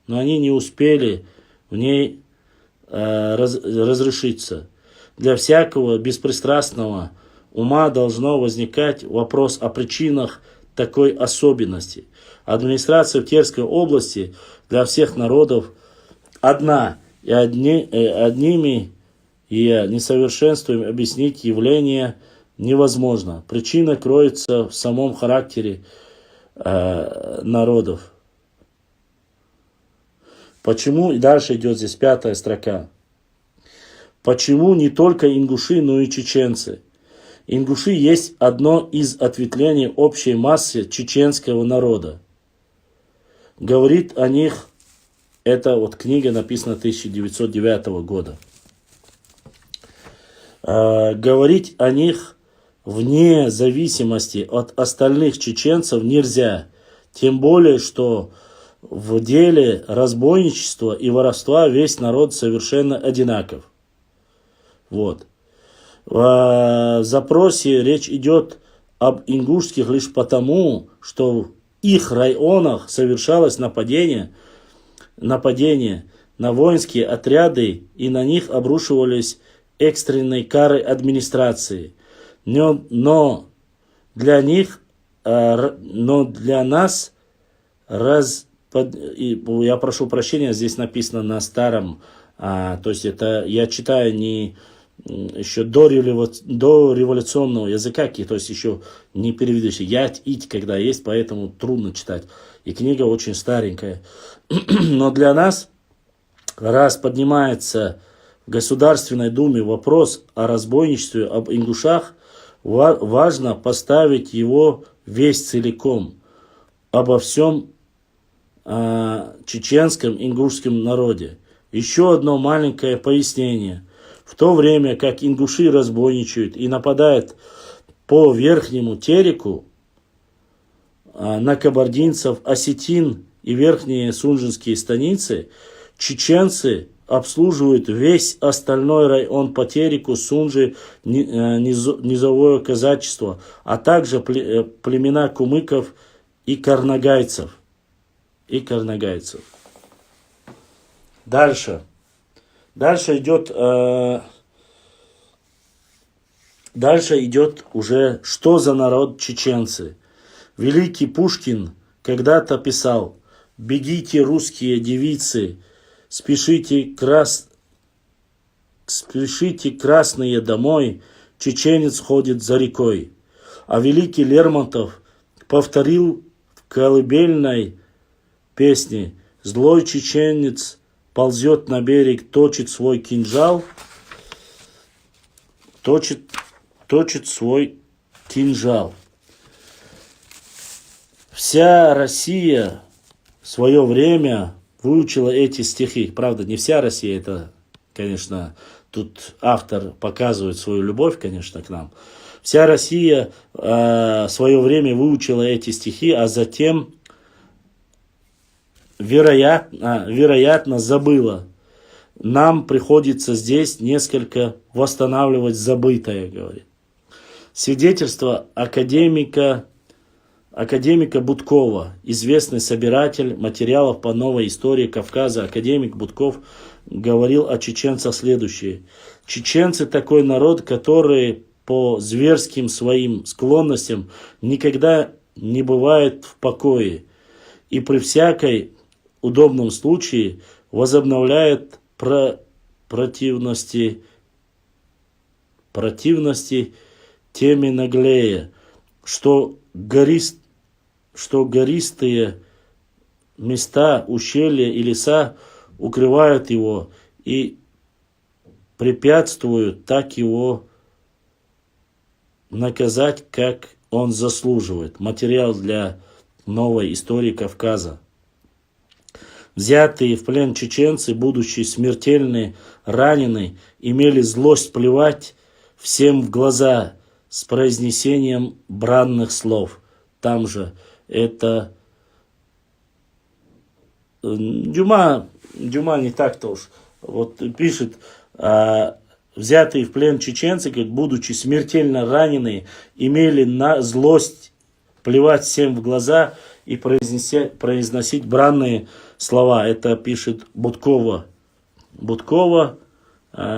B: они не успели в ней разрешиться. Для всякого беспристрастного ума должно возникать вопрос о причинах такой особенности. Администрация в Терской области для всех народов одна, и одними ее несовершенством объяснить явление невозможно. Причина кроется в самом характере народов. Почему, и дальше идет здесь 5-я строка. Почему не только ингуши, но и чеченцы? Ингуши есть одно из ответвлений общей массы чеченского народа. Говорит о них, это вот книга написана 1909 года. Говорить о них вне зависимости от остальных чеченцев нельзя. Тем более, что в деле разбойничества и воровства весь народ совершенно одинаков. Вот. В запросе речь идет об ингушских лишь потому, что в их районах совершалось нападение на воинские отряды, и на них обрушивались экстренные кары администрации. Но для нас, я прошу прощения, здесь написано на старом, то есть это я читаю не еще до революционного языка, то есть еще не переведущий. Ять, когда есть, поэтому трудно читать. И книга очень старенькая. Но для нас, раз поднимается в Государственной Думе вопрос о разбойничестве, об ингушах, важно поставить его весь целиком, обо всем чеченском ингушском народе. Еще одно маленькое пояснение. В то время как ингуши разбойничают и нападают по Верхнему Тереку на кабардинцев, осетин и верхние сунжинские станицы, чеченцы обслуживают весь остальной район по Тереку, Сунжи, низовое казачество, а также племена кумыков и карнагайцев. Дальше идет уже, что за народ чеченцы. Великий Пушкин когда-то писал: «Бегите, русские девицы, спешите красные домой, чеченец ходит за рекой». А великий Лермонтов повторил в колыбельной песне: «Злой чеченец ползет на берег, точит свой кинжал, точит свой кинжал». Вся Россия в свое время выучила эти стихи. Правда, не вся Россия, это, конечно, тут автор показывает свою любовь, конечно, к нам. Вся Россия в свое время выучила эти стихи, а затем, вероятно, забыла. Нам приходится здесь несколько восстанавливать забытое, говорит. Свидетельство академика Будкова, известный собиратель материалов по новой истории Кавказа, академик Будков говорил о чеченцах следующее. Чеченцы такой народ, который по зверским своим склонностям никогда не бывает в покое и при всякой удобном случае возобновляет противности теми наглее, что гористые места, ущелья и леса укрывают его и препятствуют так его наказать, как он заслуживает. Материал для новой истории Кавказа. Взятые в плен чеченцы, будучи смертельно ранены, имели злость плевать всем в глаза с произнесением бранных слов. Там же это Дюма не так-то уж. Вот пишет, взятые в плен чеченцы, как будучи смертельно ранены, имели злость плевать всем в глаза и произносить бранные слова. Это пишет Будкова,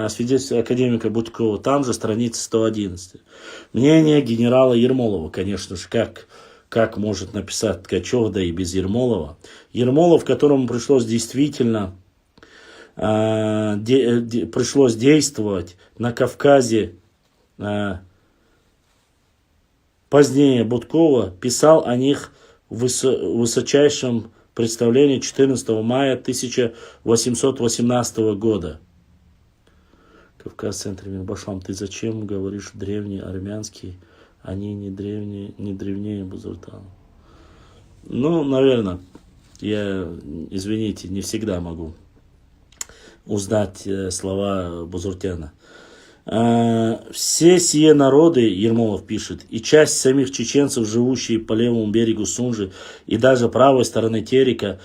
B: свидетельство академика Будкова, там же страница 111. Мнение генерала Ермолова, конечно же, как может написать Ткачев, да и без Ермолова. Ермолов, которому пришлось действительно пришлось действовать на Кавказе позднее Будкова, писал о них в высочайшем представлении 14 мая 1818 года. Кавказ, центр Мирбашлам, ты зачем говоришь древний армянский, они не древнее Бузуртана? Ну, наверное, я, извините, не всегда могу узнать слова Бузуртяна. Все сие народы, Ермолов пишет, и часть самих чеченцев, живущие по левому берегу Сунжи и даже правой стороны Терека,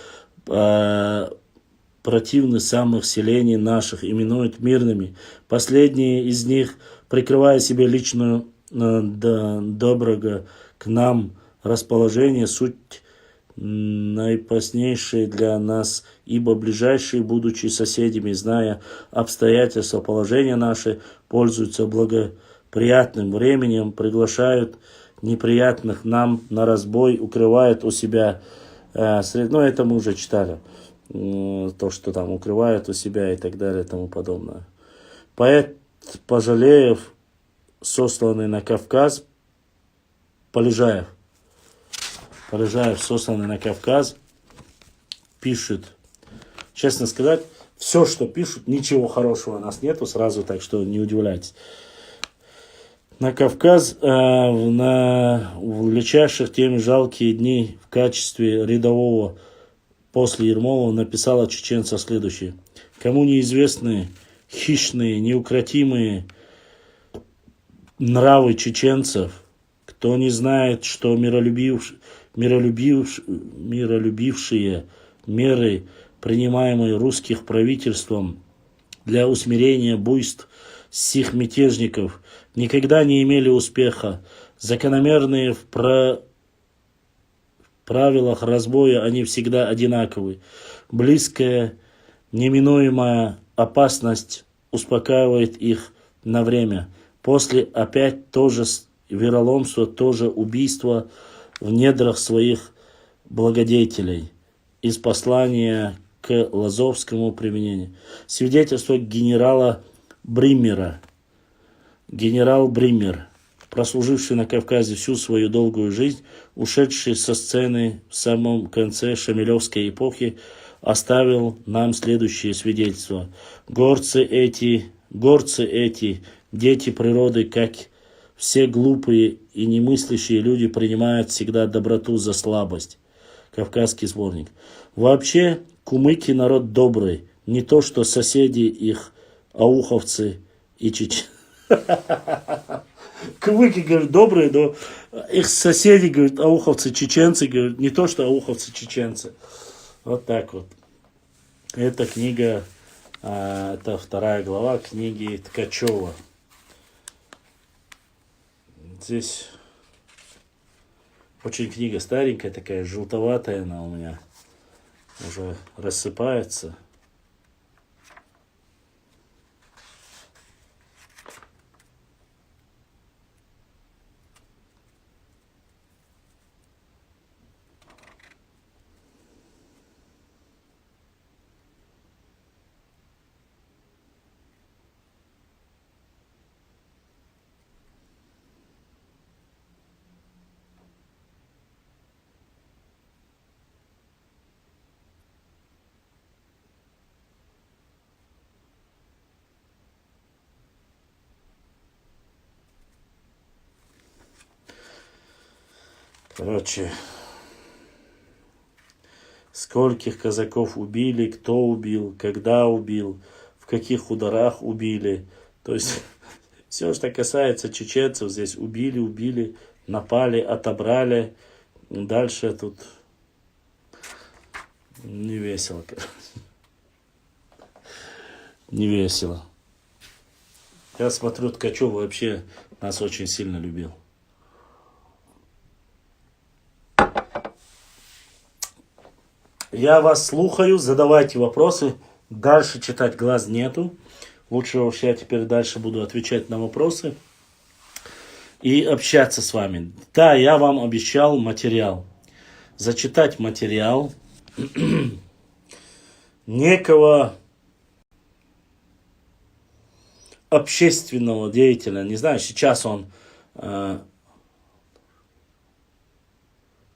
B: противны самых селений наших, именуют мирными. Последние из них, прикрывая себе личную доброго к нам расположение, суть наипоснейшие для нас, ибо ближайшие, будучи соседями, зная обстоятельства положения наши, пользуются благоприятным временем, приглашают неприятных нам на разбой, укрывают у себя, ну это мы уже читали, то, что там укрывают у себя и так далее и тому подобное. Поэт Пожалеев, сосланный на Кавказ, Полежаев, сосланный на Кавказ, пишет, честно сказать, все, что пишут, ничего хорошего у нас нету, сразу, так что не удивляйтесь. На Кавказ на величайших теми жалкие дни в качестве рядового после Ермолова написал о чеченцах следующее. Кому неизвестны хищные, неукротимые нравы чеченцев, кто не знает, что миролюбившие меры, принимаемые русских правительством для усмирения буйств сих мятежников, никогда не имели успеха. Закономерные в правилах разбоя они всегда одинаковы. Близкая, неминуемая опасность успокаивает их на время. После опять тоже вероломство, тоже убийство в недрах своих благодетелей. Из послания к Лазовскому применению. Свидетельство генерала Бриммера. Генерал Бриммер, прослуживший на Кавказе всю свою долгую жизнь, ушедший со сцены в самом конце Шамилевской эпохи, оставил нам следующее свидетельство. Горцы эти, дети природы, как все глупые и немыслящие люди принимают всегда доброту за слабость. Кавказский сборник. Вообще, кумыки народ добрый. Не то, что соседи их, ауховцы и чеченцы. Кумыки, говорят, добрые, но их соседи, говорят, ауховцы, чеченцы, говорят, не то, что ауховцы, чеченцы. Вот так вот. Эта книга, это 2 глава книги Ткачева. Здесь очень книга старенькая, такая желтоватая она у меня. Уже рассыпается. Короче, скольких казаков убили, кто убил, когда убил, в каких ударах убили. То есть все, что касается чеченцев, здесь убили, напали, отобрали. Дальше тут не весело. Не весело. Я смотрю, Ткачев вообще нас очень сильно любил. Я вас слухаю, задавайте вопросы. Дальше читать глаз нету. Лучше уж я теперь дальше буду отвечать на вопросы и общаться с вами. Да, я вам обещал материал. Зачитать материал. Некого общественного деятеля. Не знаю, сейчас он...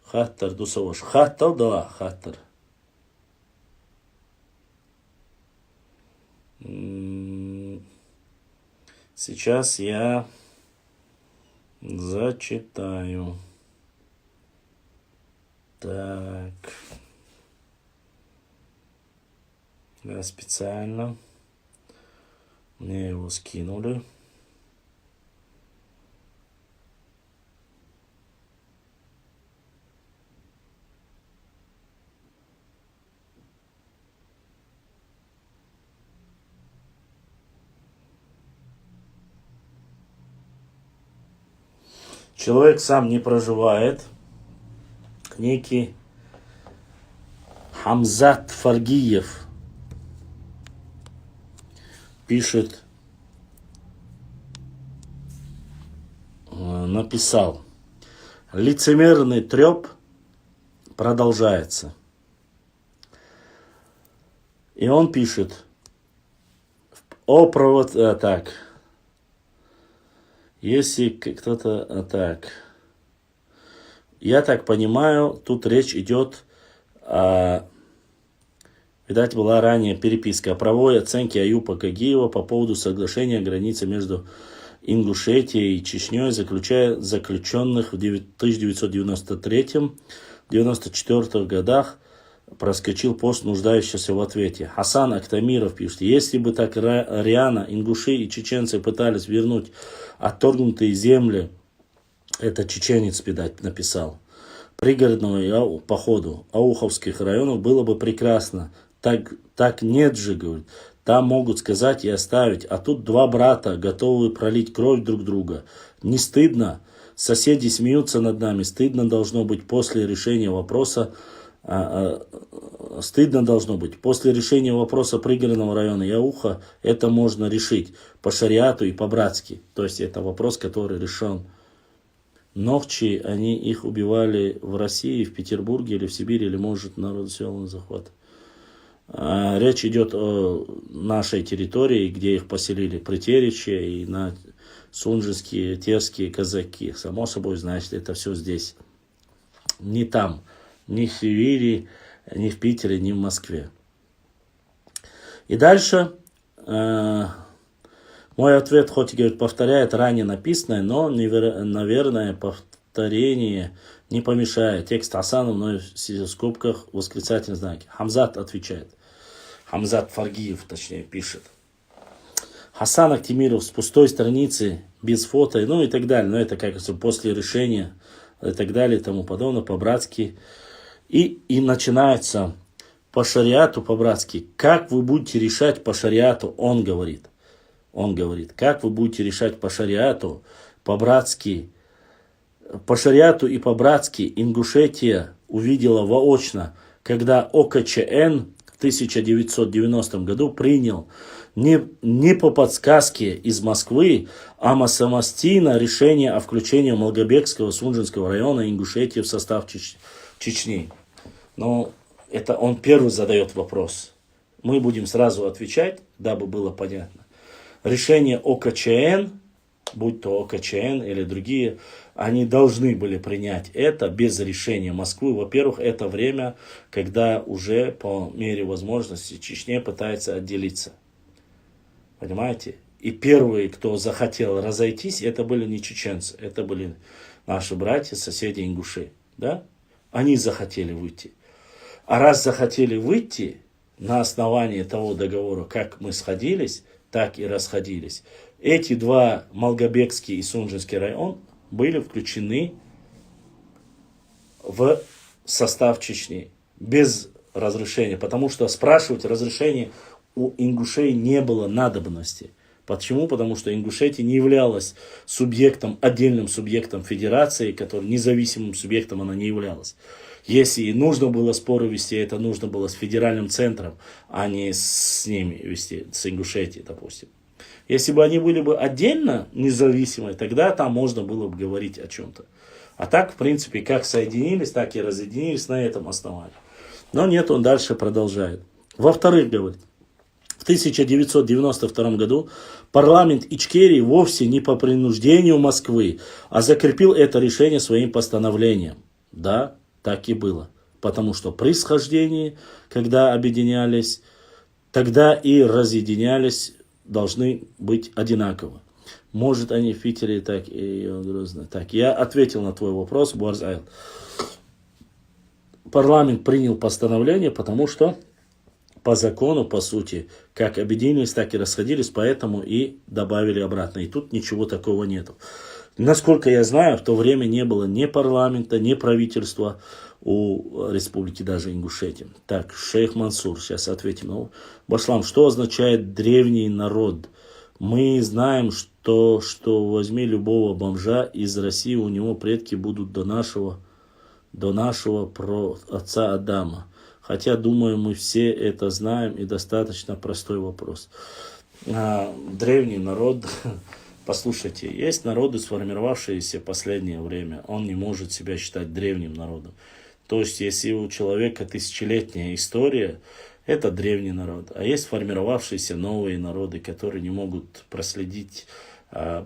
B: Хаттар Дусовош. Хаттар, да, Хаттар. Сейчас я зачитаю. Так. Я специально. Мне его скинули. Человек сам не проживает. Некий Хамзат Фаргиев пишет, написал: лицемерный треп продолжается. И он пишет так. Если кто-то так, я так понимаю, тут речь идет о, видать, была ранее переписка о правовой оценке Аюпа Кагиева по поводу соглашения о границе между Ингушетией и Чечней, заключенных в 1993-1994 годах. Проскочил пост, нуждающийся в ответе. Хасан Актамиров пишет: если бы так рьяно ингуши и чеченцы пытались вернуть отторгнутые земли, это чеченец, видать, написал, пригородного походу ауховских районов, было бы прекрасно. Так нет же, говорит. Там могут сказать и оставить, а тут 2 брата, готовые пролить кровь друг друга. Не стыдно? Соседи смеются над нами. Стыдно должно быть после решения вопроса. Стыдно должно быть. После решения вопроса пригородного района Яуха это можно решить по шариату и по-братски. То есть это вопрос, который решен. Ногчи, они их убивали в России, в Петербурге или в Сибири, или может народу захват. Речь идет о нашей территории, где их поселили Притеричи и на сунжские, терские казаки. Само собой, значит, это все здесь. Не там. Ни в Сибири, ни в Питере, ни в Москве. И дальше Мой ответ, хоть и говорит, повторяет ранее написанное, но, наверное, повторение не помешает. Текст Хасана мной в скобках восклицательные знаки. Хамзат отвечает. Хамзат Фаргиев, точнее, пишет. Хасан Актимиров с пустой страницы, без фото, ну и так далее. Но это как после решения и так далее и тому подобное, по-братски. И начинается по шариату, по-братски. Как вы будете решать по шариату, он говорит. Он говорит, как вы будете решать по шариату, по-братски. По шариату и по-братски Ингушетия увидела воочно, когда ОКЧН в 1990 году принял не по подсказке из Москвы, а самостоятельно решение о включении Малгобекского, Сунжинского района Ингушетии в состав Чечни. Но это он первый задает вопрос. Мы будем сразу отвечать, дабы было понятно. Решение ОКЧН, будь то ОКЧН или другие, они должны были принять это без решения Москвы. Во-первых, это время, когда уже по мере возможности Чечня пытается отделиться. Понимаете? И первые, кто захотел разойтись, это были не чеченцы, это были наши братья, соседи ингуши. Да? Они захотели выйти. А раз захотели выйти, на основании того договора, как мы сходились, так и расходились, эти два, Малгобекский и Сунжинский район, были включены в состав Чечни без разрешения. Потому что спрашивать разрешение у ингушей не было надобности. Почему? Потому что Ингушетия не являлась субъектом, отдельным субъектом федерации, который независимым субъектом она не являлась. Если нужно было споры вести, это нужно было с федеральным центром, а не с ними вести, с Ингушетией, допустим. Если бы они были бы отдельно независимые, тогда там можно было бы говорить о чем-то. А так, в принципе, как соединились, так и разъединились на этом основании. Но нет, он дальше продолжает. Во-вторых, говорит, в 1992 году парламент Ичкерии вовсе не по принуждению Москвы, а закрепил это решение своим постановлением. Да, так и было. Потому что при схождении, когда объединялись, тогда и разъединялись, должны быть одинаково. Может, они в Питере так и в Грозном. Так, я ответил на твой вопрос, Буарзайл. Парламент принял постановление, потому что по закону, по сути, как объединились, так и расходились, поэтому и добавили обратно. И тут ничего такого нету. Насколько я знаю, в то время не было ни парламента, ни правительства у республики даже Ингушетии. Так, шейх Мансур, сейчас ответим. Ну, Башлам, что означает древний народ? Мы знаем, что возьми любого бомжа из России, у него предки будут до нашего отца Адама. Хотя, думаю, мы все это знаем, и достаточно простой вопрос. Древний народ, послушайте, есть народы, сформировавшиеся в последнее время. Он не может себя считать древним народом. То есть, если у человека тысячелетняя история, это древний народ. А есть сформировавшиеся новые народы, которые не могут проследить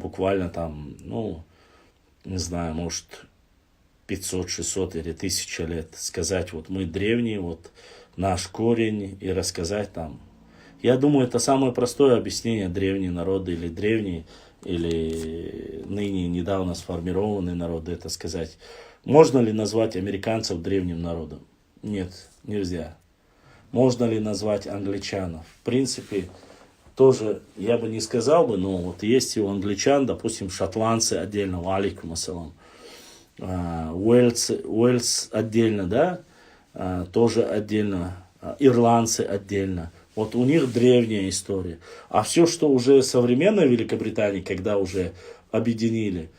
B: буквально там, ну, не знаю, может, 500, 600 или 1000 лет. Сказать, вот мы древние, вот наш корень, и рассказать там. Я думаю, это самое простое объяснение древние народы или древние, или ныне недавно сформированные народы, это сказать. Можно ли назвать американцев древним народом? Нет, нельзя. Можно ли назвать англичанов? В принципе, тоже я бы не сказал бы, но вот есть и у англичан, допустим, шотландцы отдельно, алейкум ассалам. Уэльс отдельно, да, тоже отдельно, ирландцы отдельно. Вот у них древняя история. А все, что уже современная Великобритания, когда уже объединили,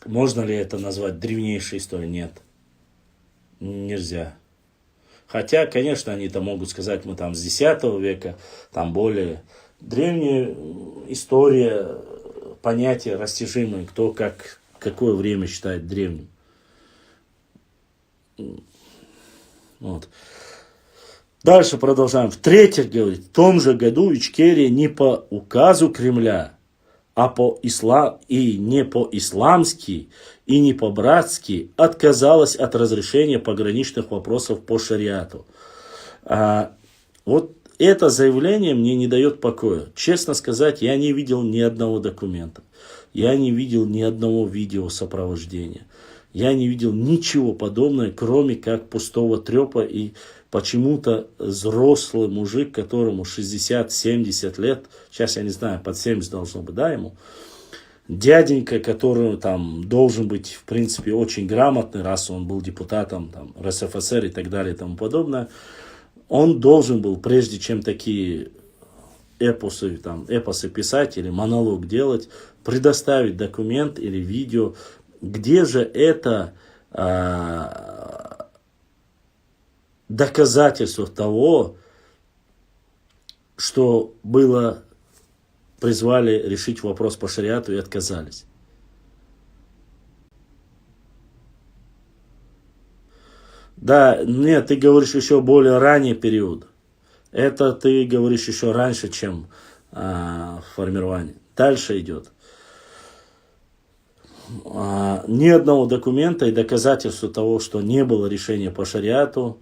B: можно ли это назвать древнейшей историей? Нет, нельзя. Хотя, конечно, они там могут сказать, мы там с X века, там более древняя история, понятия растяжимые, кто как, какое время считает древним. Вот. Дальше продолжаем. В-третьих, говорит, в том же году Ичкерия не по указу Кремля, а не по-исламски и не по-братски отказалась от разрешения пограничных вопросов по шариату. Вот это заявление мне не дает покоя. Честно сказать, я не видел ни одного документа. Я не видел ни одного видеосопровождения. Я не видел ничего подобного, кроме как пустого трепа и почему-то взрослый мужик, которому 60-70 лет, сейчас я не знаю, под 70 должно быть, да, ему, дяденька, который там должен быть, в принципе, очень грамотный, раз он был депутатом там, РСФСР и так далее и тому подобное, он должен был, прежде чем такие эпосы писать или монолог делать, предоставить документ или видео, где же это доказательство того, что было, призвали решить вопрос по шариату и отказались. Да, нет, ты говоришь еще более ранний период. Это ты говоришь еще раньше, чем формирование. Дальше идет. Ни одного документа и доказательства того, что не было решения по шариату.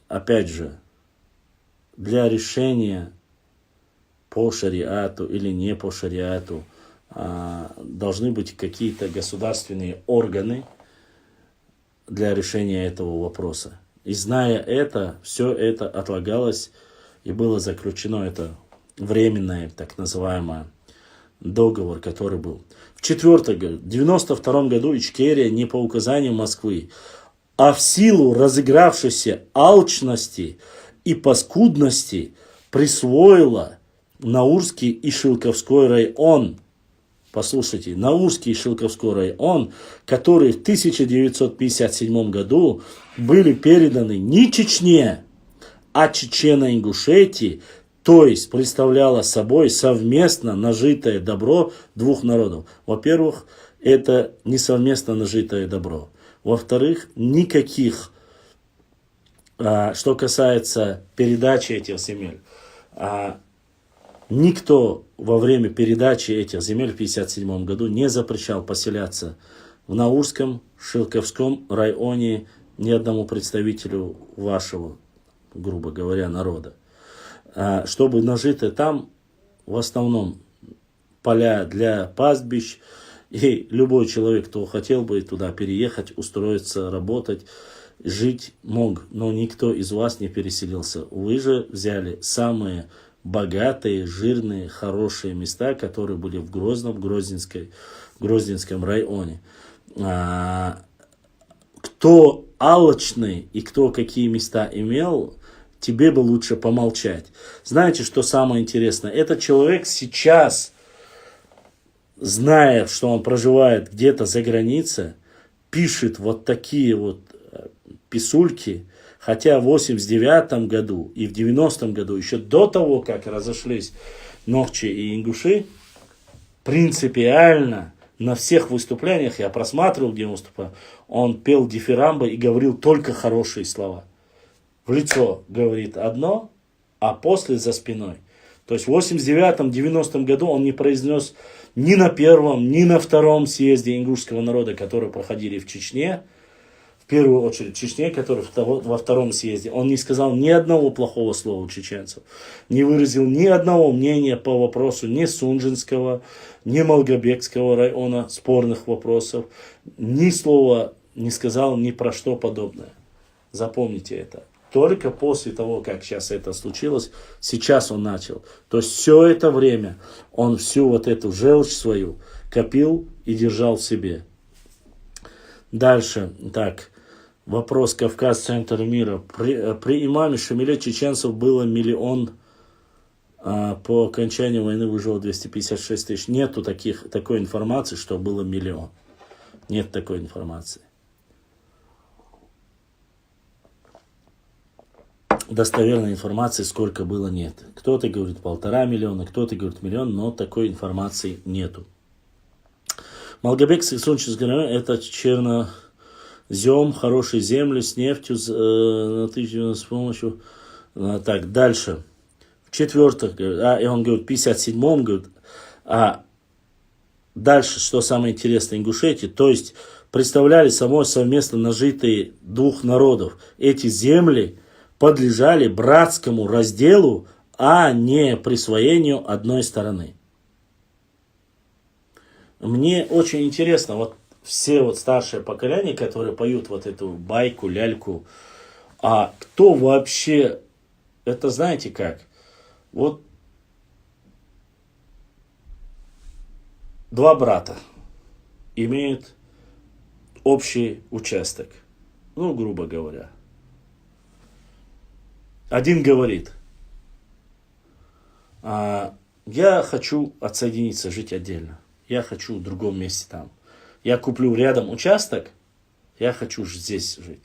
B: Опять же, для решения по шариату или не по шариату должны быть какие-то государственные органы для решения этого вопроса. И зная это, все это отлагалось и было заключено это временное, так называемое, договор, который был. В 1992 году Ичкерия не по указанию Москвы, а в силу разыгравшейся алчности и паскудности присвоила Наурский и Шилковской район. Послушайте, Наурский и Шилковской район, которые в 1957 году были переданы не Чечне, а Чечено-Ингушетии, то есть представляла собой совместно нажитое добро двух народов. Во-первых, это не совместно нажитое добро. Во-вторых, никаких, что касается передачи этих земель, никто во время передачи этих земель в 1957 году не запрещал поселяться в Наурском, Шилковском районе ни одному представителю вашего, грубо говоря, народа. Чтобы нажито там в основном поля для пастбищ, и любой человек, кто хотел бы туда переехать, устроиться, работать, жить мог, но никто из вас не переселился. Вы же взяли самые богатые, жирные, хорошие места, которые были в Грозном, Грозненском районе. Кто алчный и кто какие места имел, тебе бы лучше помолчать. Знаете, что самое интересное? Этот человек сейчас, зная, что он проживает где-то за границей, пишет вот такие вот писульки, хотя в 89 году и в 90-м году, еще до того, как разошлись Нохчи и Ингуши, принципиально на всех выступлениях, я просматривал, где он выступал, он пел дифирамбы и говорил только хорошие слова. В лицо говорит одно, а после за спиной. То есть в 89-90 году он не произнес ни на первом, ни на втором съезде ингушского народа, которые проходили в Чечне, в первую очередь в Чечне, который во втором съезде, он не сказал ни одного плохого слова у чеченцев, не выразил ни одного мнения по вопросу ни Сунжинского, ни Малгобекского района, спорных вопросов, ни слова не сказал ни про что подобное. Запомните это. Только после того, как сейчас это случилось, сейчас он начал. То есть все это время он всю вот эту желчь свою копил и держал в себе. Дальше, так, вопрос Кавказ, центр мира. При имаме Шамиле чеченцев было 1 миллион, по окончанию войны выжило 256 тысяч. Нету такой информации, что было 1 миллион. Нет такой информации. Достоверной информации, сколько было, нет. Кто-то говорит 1,5 миллиона, кто-то говорит 1 миллион, но такой информации нету. Малгобекский Сунчинский район — это чернозем, хорошие земли с нефтью с помощью. Так, дальше. В-четвертых, и он говорит, в 57-м, говорит, дальше, что самое интересное, Ингушетии, то есть представляли собой совместно нажитые двух народов. Эти земли подлежали братскому разделу, а не присвоению одной стороны. Мне очень интересно, вот все вот старшее поколение, которые поют вот эту байку, ляльку, а кто вообще, это знаете как? Вот два брата имеют общий участок, ну, грубо говоря. Один говорит, я хочу отсоединиться, жить отдельно. Я хочу в другом месте там. Я куплю рядом участок, я хочу здесь жить.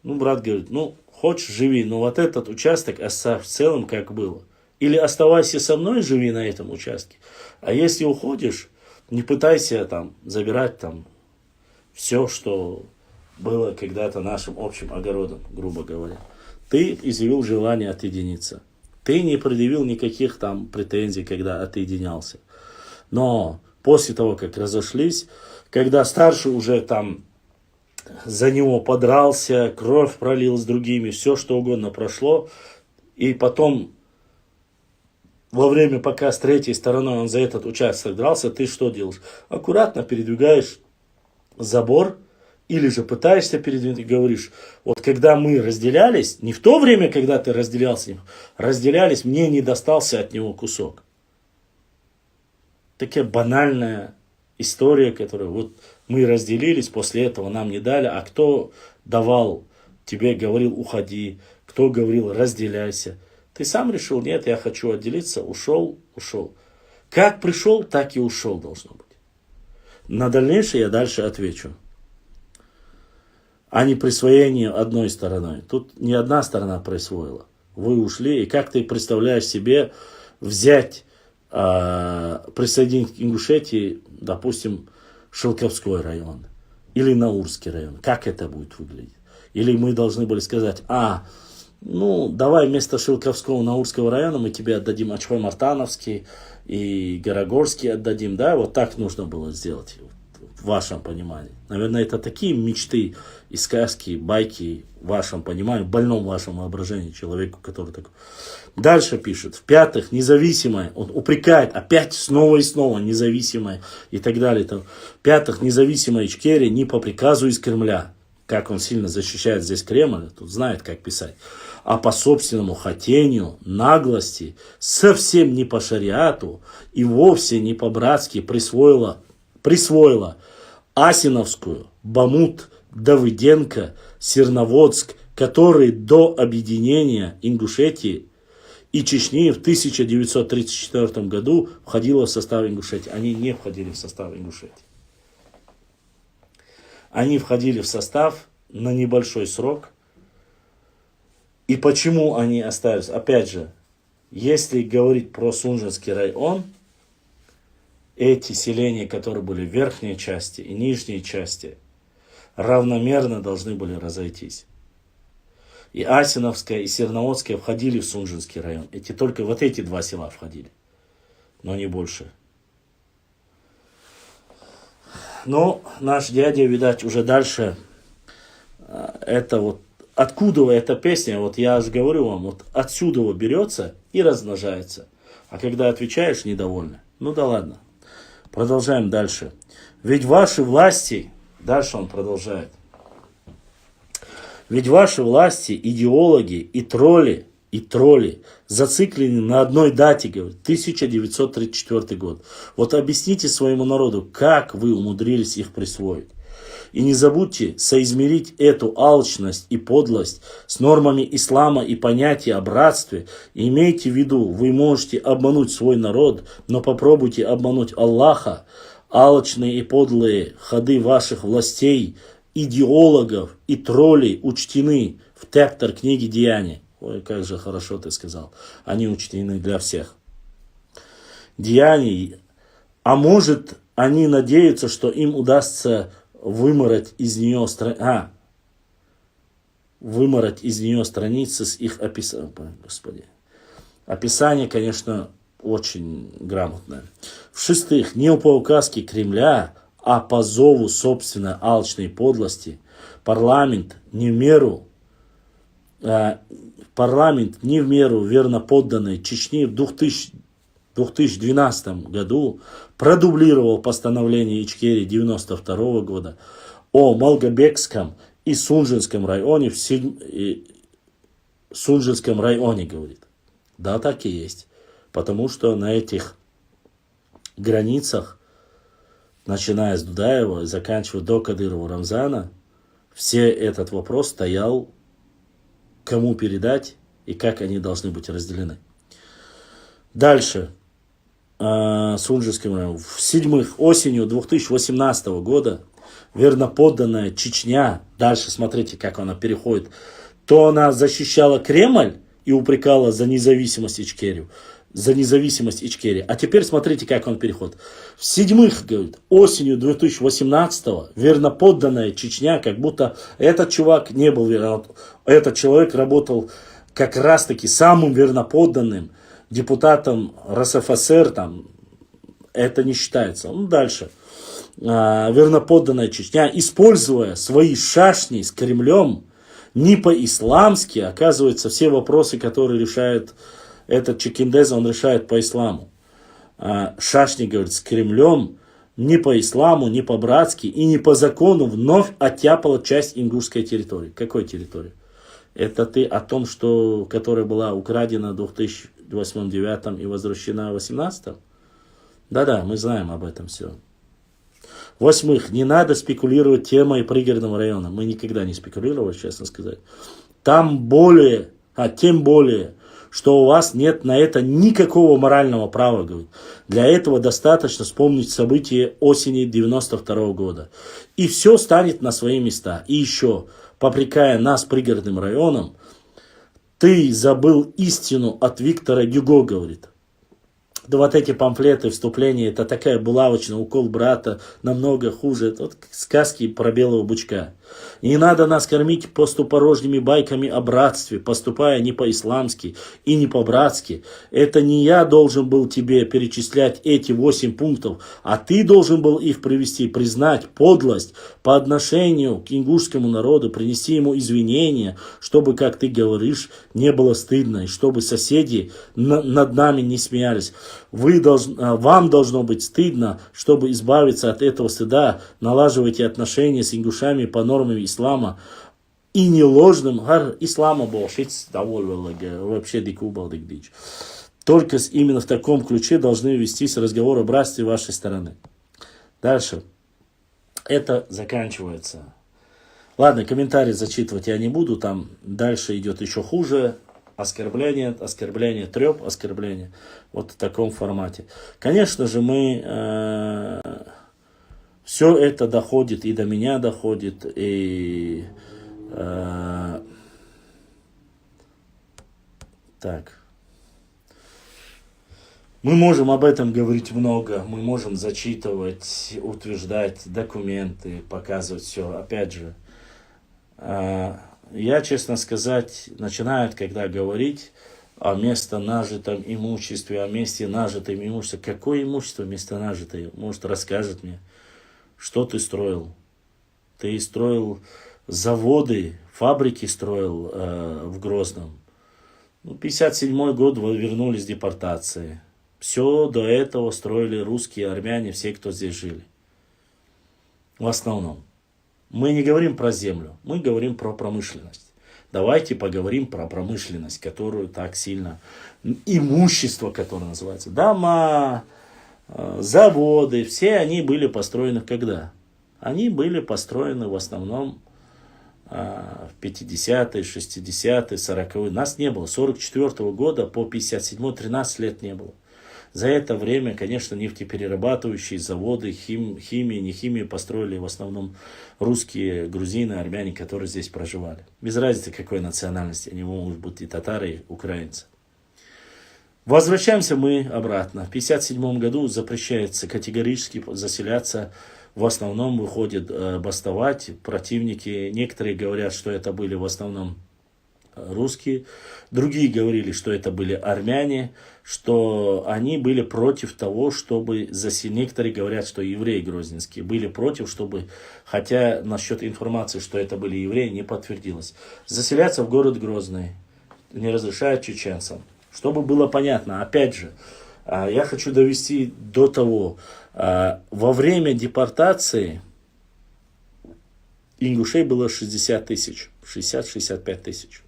B: Ну, брат говорит, ну, хочешь, живи, но вот этот участок оставь в целом, как было. Или оставайся со мной, живи на этом участке. А если уходишь, не пытайся там забирать там все, что было когда-то нашим общим огородом, грубо говоря. Ты изъявил желание отъединиться. Ты не предъявил никаких там претензий, когда отъединялся. Но после того, как разошлись, когда старший уже там за него подрался, кровь пролил с другими, все что угодно прошло, и потом во время, пока с третьей стороной он за этот участок дрался, ты что делаешь? Аккуратно передвигаешь забор, или же пытаешься передвинуть, говоришь, вот когда мы разделялись, не в то время, когда ты разделялся с ним, разделялись, мне не достался от него кусок. Такая банальная история, которая вот мы разделились, после этого нам не дали, а кто давал тебе, говорил, уходи, кто говорил, разделяйся. Ты сам решил, нет, я хочу отделиться, ушел. Как пришел, так и ушел должно быть. На дальнейшее я дальше отвечу. А не присвоение одной стороной. Тут не одна сторона присвоила. Вы ушли, и как ты представляешь себе взять, присоединить к Ингушетии, допустим, Шелковской район или Наурский район. Как это будет выглядеть? Или мы должны были сказать, ну, давай вместо Шелковского Наурского района мы тебе отдадим Ачхой-Мартановский и Горогорский отдадим, да? Вот так нужно было сделать в вашем понимании. Наверное, это такие мечты и сказки, байки в вашем понимании, в больном вашем воображении человеку, который такой. Дальше пишет, в-пятых, независимое, он упрекает опять снова и снова независимое и так далее. В-пятых, независимая Ичкерия не по приказу из Кремля, как он сильно защищает здесь Кремль, тут знает, как писать, а по собственному хотению, наглости, совсем не по шариату и вовсе не по-братски присвоила Асиновскую, Бамут, Давыденко, Серноводск, которые до объединения Ингушетии и Чечни в 1934 году входила в состав Ингушетии. Они не входили в состав Ингушетии. Они входили в состав на небольшой срок. И почему они остались? Опять же, если говорить про Сунжинский район, эти селения, которые были в верхней части и нижней части, равномерно должны были разойтись. И Асиновская, и Серноводская входили в Сунжинский район. Только вот эти два села входили, но не больше. Но наш дядя, видать, уже дальше, это вот, откуда эта песня, вот я же говорю вам, вот отсюда берется и размножается. А когда отвечаешь, недовольны. Ну да ладно. Продолжаем дальше. Ведь ваши власти, дальше он продолжает. Ведь ваши власти, идеологи и тролли зациклены на одной дате, говорит, 1934 год. Вот объясните своему народу, как вы умудрились их присвоить. И не забудьте соизмерить эту алчность и подлость с нормами ислама и понятия о братстве. И имейте в виду, вы можете обмануть свой народ, но попробуйте обмануть Аллаха. Алчные и подлые ходы ваших властей, идеологов и троллей учтены в тектор книги Деяний. Ой, как же хорошо ты сказал. Они учтены для всех. Деяний. А может, они надеются, что им удастся вымороть из нее страницы с их описанием. Господи. Описание, конечно, очень грамотное. В-шестых, не по указке Кремля, а по зову собственной алчной подлости, парламент не в меру парламент не в меру верно подданной Чечни в 2012 году продублировал постановление Ичкерии 92 года о Малгобекском и Сунжинском районе Сунжинском районе, говорит. Да, так и есть. Потому что на этих границах, начиная с Дудаева и заканчивая до Кадырова Рамзана, все этот вопрос стоял, кому передать и как они должны быть разделены. Дальше. Сунжинским районом. В-седьмых, осенью 2018 года верноподданная Чечня, дальше смотрите, как она переходит, то она защищала Кремль и упрекала за независимость Ичкерию, а теперь смотрите, как он переходит. В-седьмых, говорит, осенью 2018-го верноподданная Чечня, как будто этот чувак не был верноподданным, этот человек работал как раз-таки самым верноподданным депутатом РСФСР, там, это не считается. Ну, дальше. Верноподданная Чечня, используя свои шашни с Кремлем, не по-исламски, оказывается, все вопросы, которые решает этот Чекиндеза, он решает по исламу. Шашни, говорит, с Кремлем не по исламу, не по-братски и не по закону вновь оттяпала часть ингушской территории. Какой территории? Это ты о том, что, которая была украдена в 2008-2009 и возвращена в 2018? Да-да, мы знаем об этом все. Восьмых, не надо спекулировать темой пригородного района. Мы никогда не спекулировали, честно сказать. Тем более, что у вас нет на это никакого морального права, говорит. Для этого достаточно вспомнить события осени 92 года. И все станет на свои места. И еще, попрекая нас пригородным районом, ты забыл истину от Виктора Гюго, говорит. Да вот эти памфлеты, вступления, это такая булавочная, укол брата, намного хуже. Это вот сказки про белого бычка. Не надо нас кормить пустопорожними байками о братстве, поступая не по-исламски и не по-братски. Это не я должен был тебе перечислять эти 8 пунктов, а ты должен был их привести, признать подлость по отношению к ингушскому народу, принести ему извинения, чтобы, как ты говоришь, не было стыдно, и чтобы соседи над нами не смеялись. Вам должно быть стыдно, чтобы избавиться от этого стыда, налаживайте отношения с ингушами по нормам ислама и не ложным ислама вообще дичь. Только именно в таком ключе должны вестись разговоры о братстве вашей стороны. Дальше. Это заканчивается. Ладно, комментарии зачитывать я не буду, там дальше идет еще хуже. Оскорбление, треп, оскорбление. Вот в таком формате. Конечно же, мы... все это доходит, и до меня доходит, и... так. Мы можем об этом говорить много, мы можем зачитывать, утверждать документы, показывать все. Опять же, я, честно сказать, начинают, когда говорить о место нажитом имуществе, о месте нажитом имуществе. Какое имущество место нажитое? Может, расскажет мне, что ты строил? Ты строил заводы, фабрики строил в Грозном. 57-й год вы вернулись с депортации. Все до этого строили русские, армяне, все, кто здесь жили. В основном. Мы не говорим про землю, мы говорим про промышленность. Давайте поговорим про промышленность, которую так сильно... Имущество, которое называется. Дома, заводы, все они были построены когда? Они были построены в основном в 50-е, 60-е, 40-е. Нас не было. С 44 года по 57-й 13 лет не было. За это время, конечно, нефтеперерабатывающие заводы, химии, не химии построили в основном русские, грузины, армяне, которые здесь проживали. Без разницы, какой национальности. Они могут быть и татары, и украинцы. Возвращаемся мы обратно. В 1957 году запрещается категорически заселяться. В основном выходят бастовать противники. Некоторые говорят, что это были в основном русские. Другие говорили, что это были армяне, что они были против того, чтобы некоторые говорят, что евреи грозненские были против, чтобы, хотя насчет информации, что это были евреи, не подтвердилось. Заселяться в город Грозный не разрешают чеченцам. Чтобы было понятно, опять же, я хочу довести до того, во время депортации ингушей было 60 тысяч, 60-65 тысяч.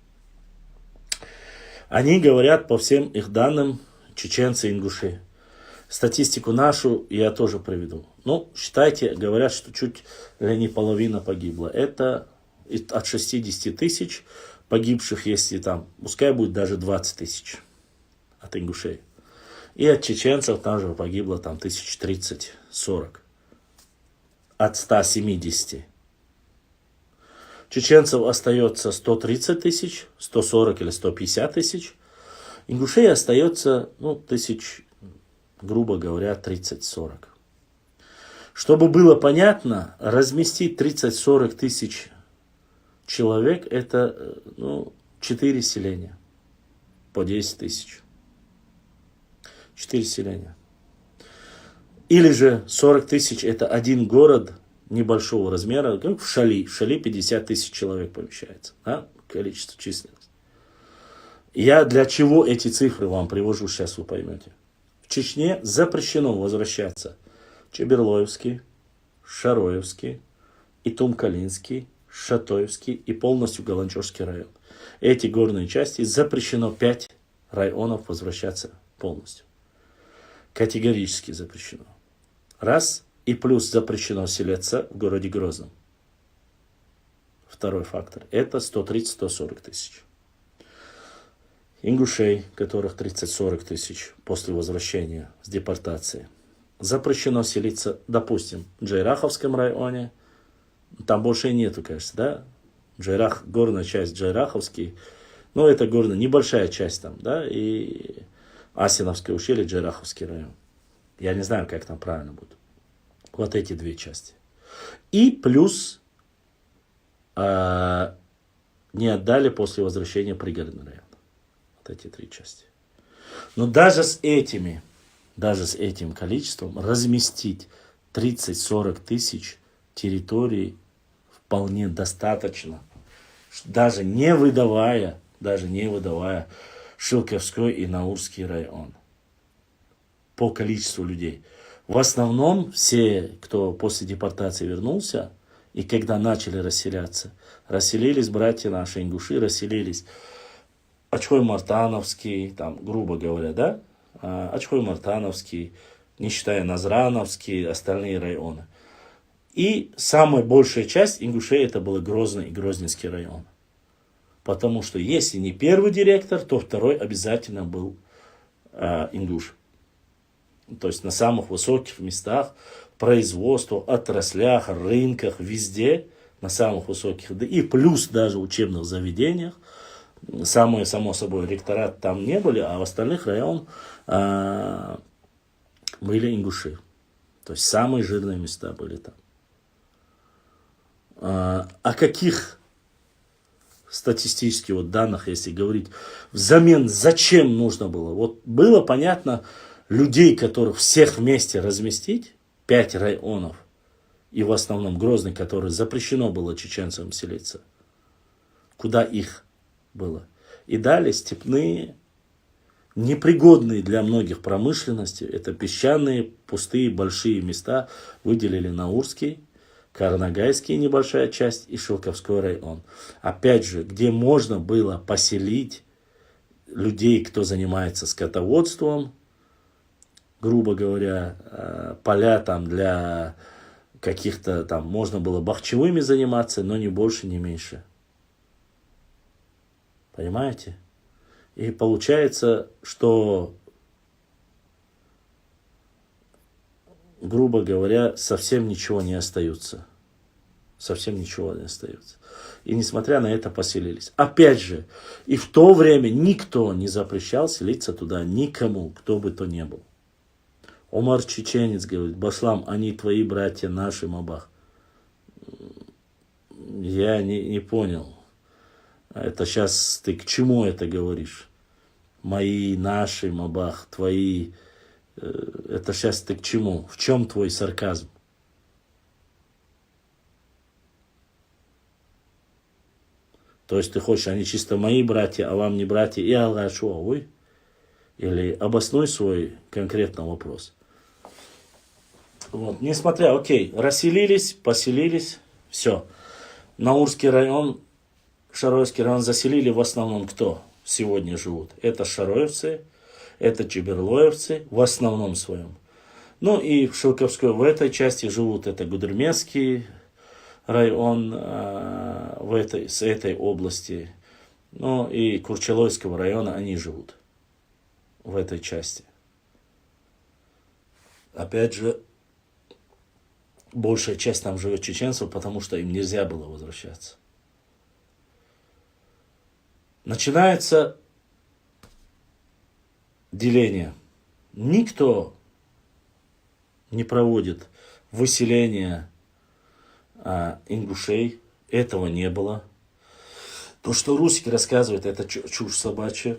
B: Они говорят, по всем их данным, чеченцы и ингуши. Статистику нашу я тоже приведу. Ну, считайте, говорят, что чуть ли не половина погибла. Это от 60 тысяч погибших, если там, пускай будет даже 20 тысяч от ингушей. И от чеченцев там же погибло там 1030-40. От 170. Чеченцев остается 130 тысяч, 140 или 150 тысяч. Ингушей остается, тысяч, грубо говоря, 30-40. Чтобы было понятно, разместить 30-40 тысяч человек, это 4 селения по 10 тысяч. 4 селения. Или же 40 тысяч это один город небольшого размера, как в Шали. В Шали 50 тысяч человек помещается. Да? Количество численности. Я для чего эти цифры вам привожу, сейчас вы поймете. В Чечне запрещено возвращаться Чеберлоевский, Шароевский, Итум-Калинский, Шатоевский и полностью Галанчожский район. Эти горные части запрещено 5 районов возвращаться полностью. Категорически запрещено. Раз. И плюс запрещено селиться в городе Грозном. Второй фактор. Это 130-140 тысяч. Ингушей, которых 30-40 тысяч после возвращения с депортации. Запрещено селиться, допустим, в Джайраховском районе. Там больше нету, кажется, да? Джайрах, горная часть Джайраховский. Это горная, небольшая часть там, да? И Асиновское ущелье, Джайраховский район. Я не знаю, как там правильно будет. Вот эти две части. И плюс не отдали после возвращения пригородный район. Вот эти 3 части. Но даже с этим количеством разместить 30-40 тысяч территорий вполне достаточно. Даже не выдавая Шилковской и Наурский район. По количеству людей. В основном все, кто после депортации вернулся, и когда начали расселяться, расселились братья наши, ингуши, расселились Очхой-Мартановский, там, грубо говоря, да? Очхой-Мартановский, не считая Назрановский, остальные районы. И самая большая часть ингушей это было Грозный и Грозненский район. Потому что если не первый директор, то второй обязательно был ингуш. То есть на самых высоких местах производства, отраслях, рынках, везде, на самых высоких, и плюс даже в учебных заведениях, само собой, ректорат там не были, а в остальных районах были ингуши. То есть самые жирные места были там. О каких статистических данных, если говорить, взамен зачем нужно было? Вот было понятно, людей, которых всех вместе разместить, 5 районов, и в основном Грозный, который запрещено было чеченцам селиться, куда их было. И дали степные, непригодные для многих промышленности, это песчаные, пустые, большие места, выделили Наурский, Карнагайский небольшая часть и Шилковской район. Опять же, где можно было поселить людей, кто занимается скотоводством, грубо говоря, поля там для каких-то там, можно было бахчевыми заниматься, но не больше, не меньше. Понимаете? И получается, что, грубо говоря, совсем ничего не остается. Совсем ничего не остается. И несмотря на это поселились. Опять же, и в то время никто не запрещал селиться туда никому, кто бы то ни был. Омар Чеченец говорит: Башлам, они твои братья, наши, Мабах. Я не понял. Это сейчас ты к чему это говоришь? Мои, наши, Мабах, твои. Это сейчас ты к чему? В чем твой сарказм? То есть ты хочешь, они чисто мои братья, а вам не братья, и Аллах что, ой? Или обоснуй свой конкретный вопрос. Вот, несмотря, окей, расселились, поселились, все. Наурский район, Шароевский район заселили в основном кто сегодня живут? Это шароевцы, это чеберлоевцы в основном своем. Ну и в Шелковской, в этой части живут это Гудермесский район с этой области. Ну и Курчалойского района они живут в этой части. Опять же, большая часть там живет чеченцев, потому что им нельзя было возвращаться. Начинается деление. Никто не проводит выселение ингушей. Этого не было. То, что русские рассказывают, это чушь собачья.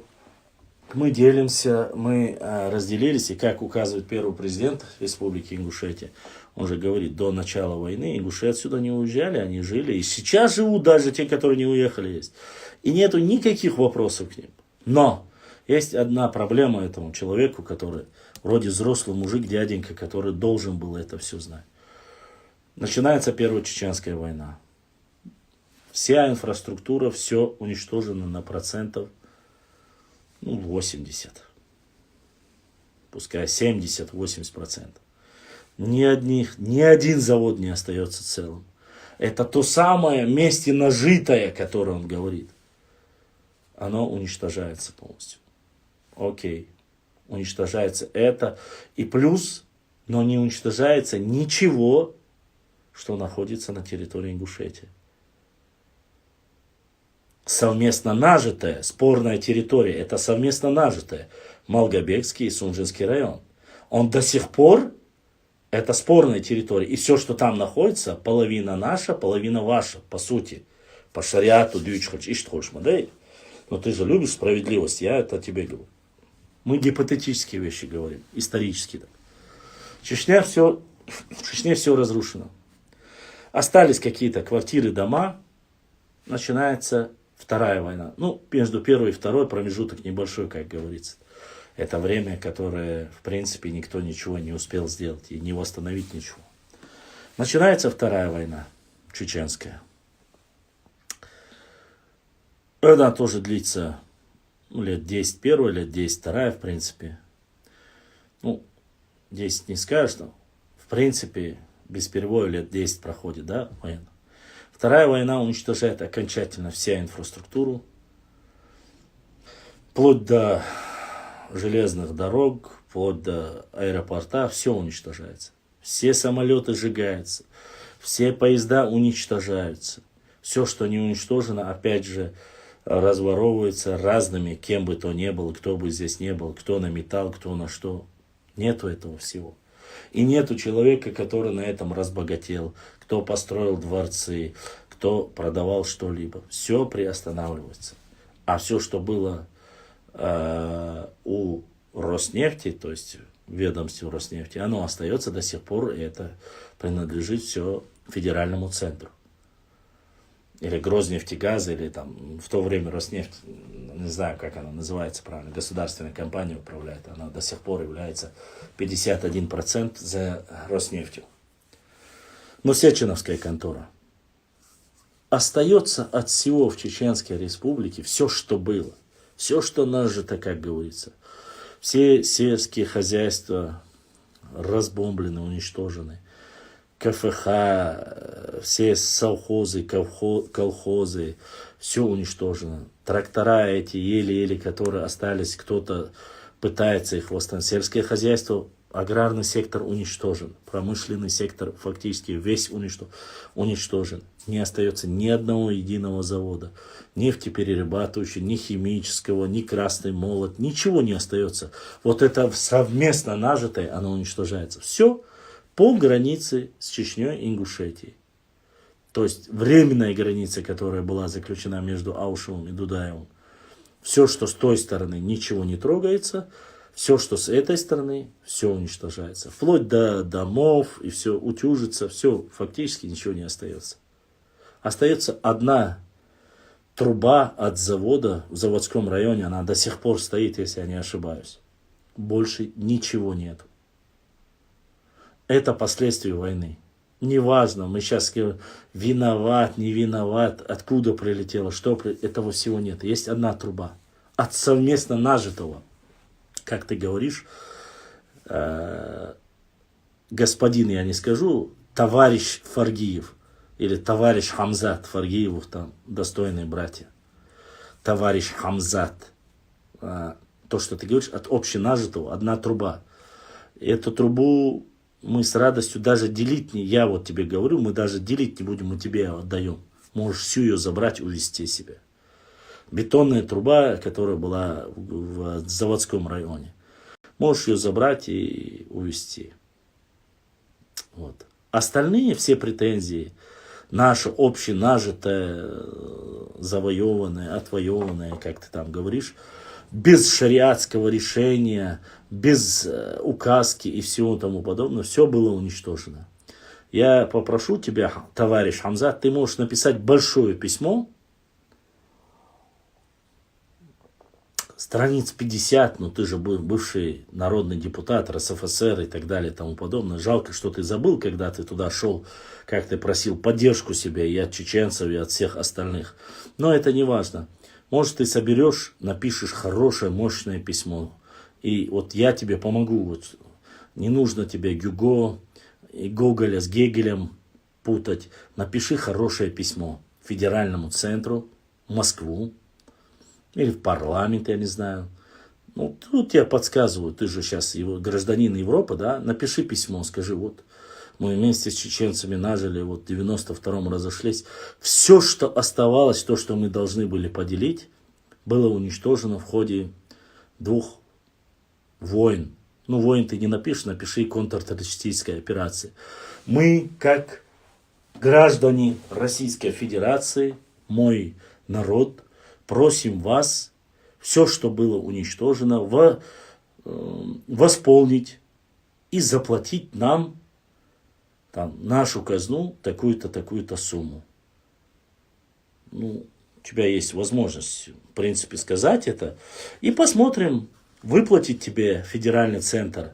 B: Мы делимся, мы разделились, и как указывает первый президент Республики Ингушетия, он же говорит, до начала войны ингуши отсюда не уезжали, они жили, и сейчас живут даже те, которые не уехали, есть. И нету никаких вопросов к ним. Но есть одна проблема этому человеку, который вроде взрослый мужик, дяденька, который должен был это все знать. Начинается Первая Чеченская война. Вся инфраструктура, все уничтожено на процентов 80. Пускай 70-80%. Ни один завод не остается целым. Это то самое вместе нажитое, которое он говорит. Оно уничтожается полностью. Окей. Уничтожается это. И плюс, но не уничтожается ничего, что находится на территории Ингушетии. Совместно нажитая, спорная территория, это совместно нажитая. Малгобекский и Сунжинский район. Он до сих пор, это спорная территория. И все, что там находится, половина наша, половина ваша, по сути. По шариату, дючхач, иштхош, модель. Но ты же любишь справедливость, я это тебе говорю. Мы гипотетические вещи говорим, исторически так. В Чечне все разрушено. Остались какие-то квартиры, дома. Начинается Вторая война. Между первой и второй промежуток небольшой, как говорится. Это время, которое, в принципе, никто ничего не успел сделать и не восстановить ничего. Начинается Вторая война, чеченская. Она тоже длится лет 10 первая, лет 10 вторая, в принципе. 10 не скажешь, но, в принципе, без перевода лет 10 проходит, да, война. Вторая война уничтожает окончательно вся инфраструктуру, вплоть до железных дорог, вплоть до аэропорта, все уничтожается. Все самолеты сжигаются, все поезда уничтожаются. Все, что не уничтожено, опять же, разворовывается разными, кем бы то ни было, кто бы здесь не был, кто на металл, кто на что. Нету этого всего. И нету человека, который на этом разбогател, кто построил дворцы, кто продавал что-либо. Все приостанавливается. А все, что было у Роснефти, то есть в ведомстве Роснефти, оно остается до сих пор, и это принадлежит все федеральному центру. Или Грознефтегаз, или там в то время Роснефть, не знаю, как она называется правильно, государственная компания управляет, она до сих пор является 51% за Роснефтью. Но Сеченовская контора. Остается от всего в Чеченской республике все, что было. Все, что нажито, как говорится. Все сельские хозяйства разбомблены, уничтожены. КФХ, все совхозы, колхозы, все уничтожено. Трактора эти еле-еле, которые остались, кто-то пытается их восстановить. Сельское хозяйство, аграрный сектор уничтожен. Промышленный сектор фактически весь уничтожен. Не остается ни одного единого завода. Нефтеперерабатывающего, ни химического, ни красный молот. Ничего не остается. Вот это совместно нажитое, оно уничтожается. Все по границе с Чечней и Ингушетией. То есть временная граница, которая была заключена между Аушевым и Дудаевым. Все, что с той стороны, ничего не трогается. Все, что с этой стороны, все уничтожается. Вплоть до домов, и все утюжится, все, фактически ничего не остается. Остается одна труба от завода в заводском районе, она до сих пор стоит, если я не ошибаюсь. Больше ничего нет. Это последствия войны. Неважно, мы сейчас говорим, виноват, не виноват, откуда прилетело, этого всего нет. Есть одна труба от совместно нажитого. Как ты говоришь, господин, я не скажу, товарищ Фаргиев или товарищ Хамзат Фаргиевых, там достойные братья. Товарищ Хамзат. То, что ты говоришь, от общенажитого одна труба. Эту трубу мы с радостью даже делить не, я вот тебе говорю, мы даже делить не будем, мы тебе отдаем. Можешь всю ее забрать, увезти себе. Бетонная труба, которая была в заводском районе. Можешь ее забрать и увезти. Вот. Остальные все претензии, наше общенажитое, завоеванное, отвоеванное, как ты там говоришь, без шариатского решения, без указки и всего тому подобного, все было уничтожено. Я попрошу тебя, товарищ Хамзат, ты можешь написать большое письмо, страниц 50, но ты же бывший народный депутат РСФСР и так далее и тому подобное. Жалко, что ты забыл, когда ты туда шел, как ты просил поддержку себе и от чеченцев, и от всех остальных. Но это не важно. Может, ты соберешь, напишешь хорошее, мощное письмо. И вот я тебе помогу. Вот. Не нужно тебе Гюго и Гоголя с Гегелем путать. Напиши хорошее письмо федеральному центру, в Москву. Или в парламент, я не знаю. Ну, тут я подсказываю, ты же сейчас гражданин Европы, да? Напиши письмо, скажи, вот, мы вместе с чеченцами нажили, вот в 92-м разошлись. Все, что оставалось, то, что мы должны были поделить, было уничтожено в ходе 2 войн. Ну, войн ты не напишешь, напиши контртеррористическая операция. Мы, как граждане Российской Федерации, мой народ, просим вас все, что было уничтожено, восполнить и заплатить нам, там, нашу казну, такую-то, такую-то сумму. Ну, у тебя есть возможность, в принципе, сказать это. И посмотрим, выплатит тебе федеральный центр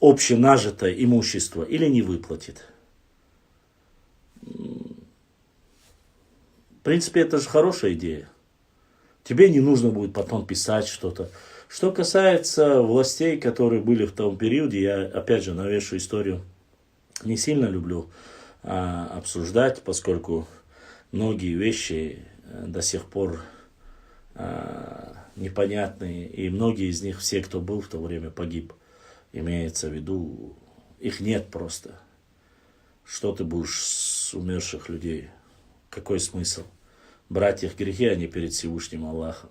B: общенажитое имущество или не выплатит. В принципе, это же хорошая идея. Тебе не нужно будет потом писать что-то. Что касается властей, которые были в том периоде, я опять же навешу историю, не сильно люблю обсуждать, поскольку многие вещи до сих пор непонятные, и многие из них, все, кто был в то время, погиб. Имеется в виду, их нет просто. Что ты будешь с умерших людей? Какой смысл? Брать их грехи, а не перед Всевышним Аллахом.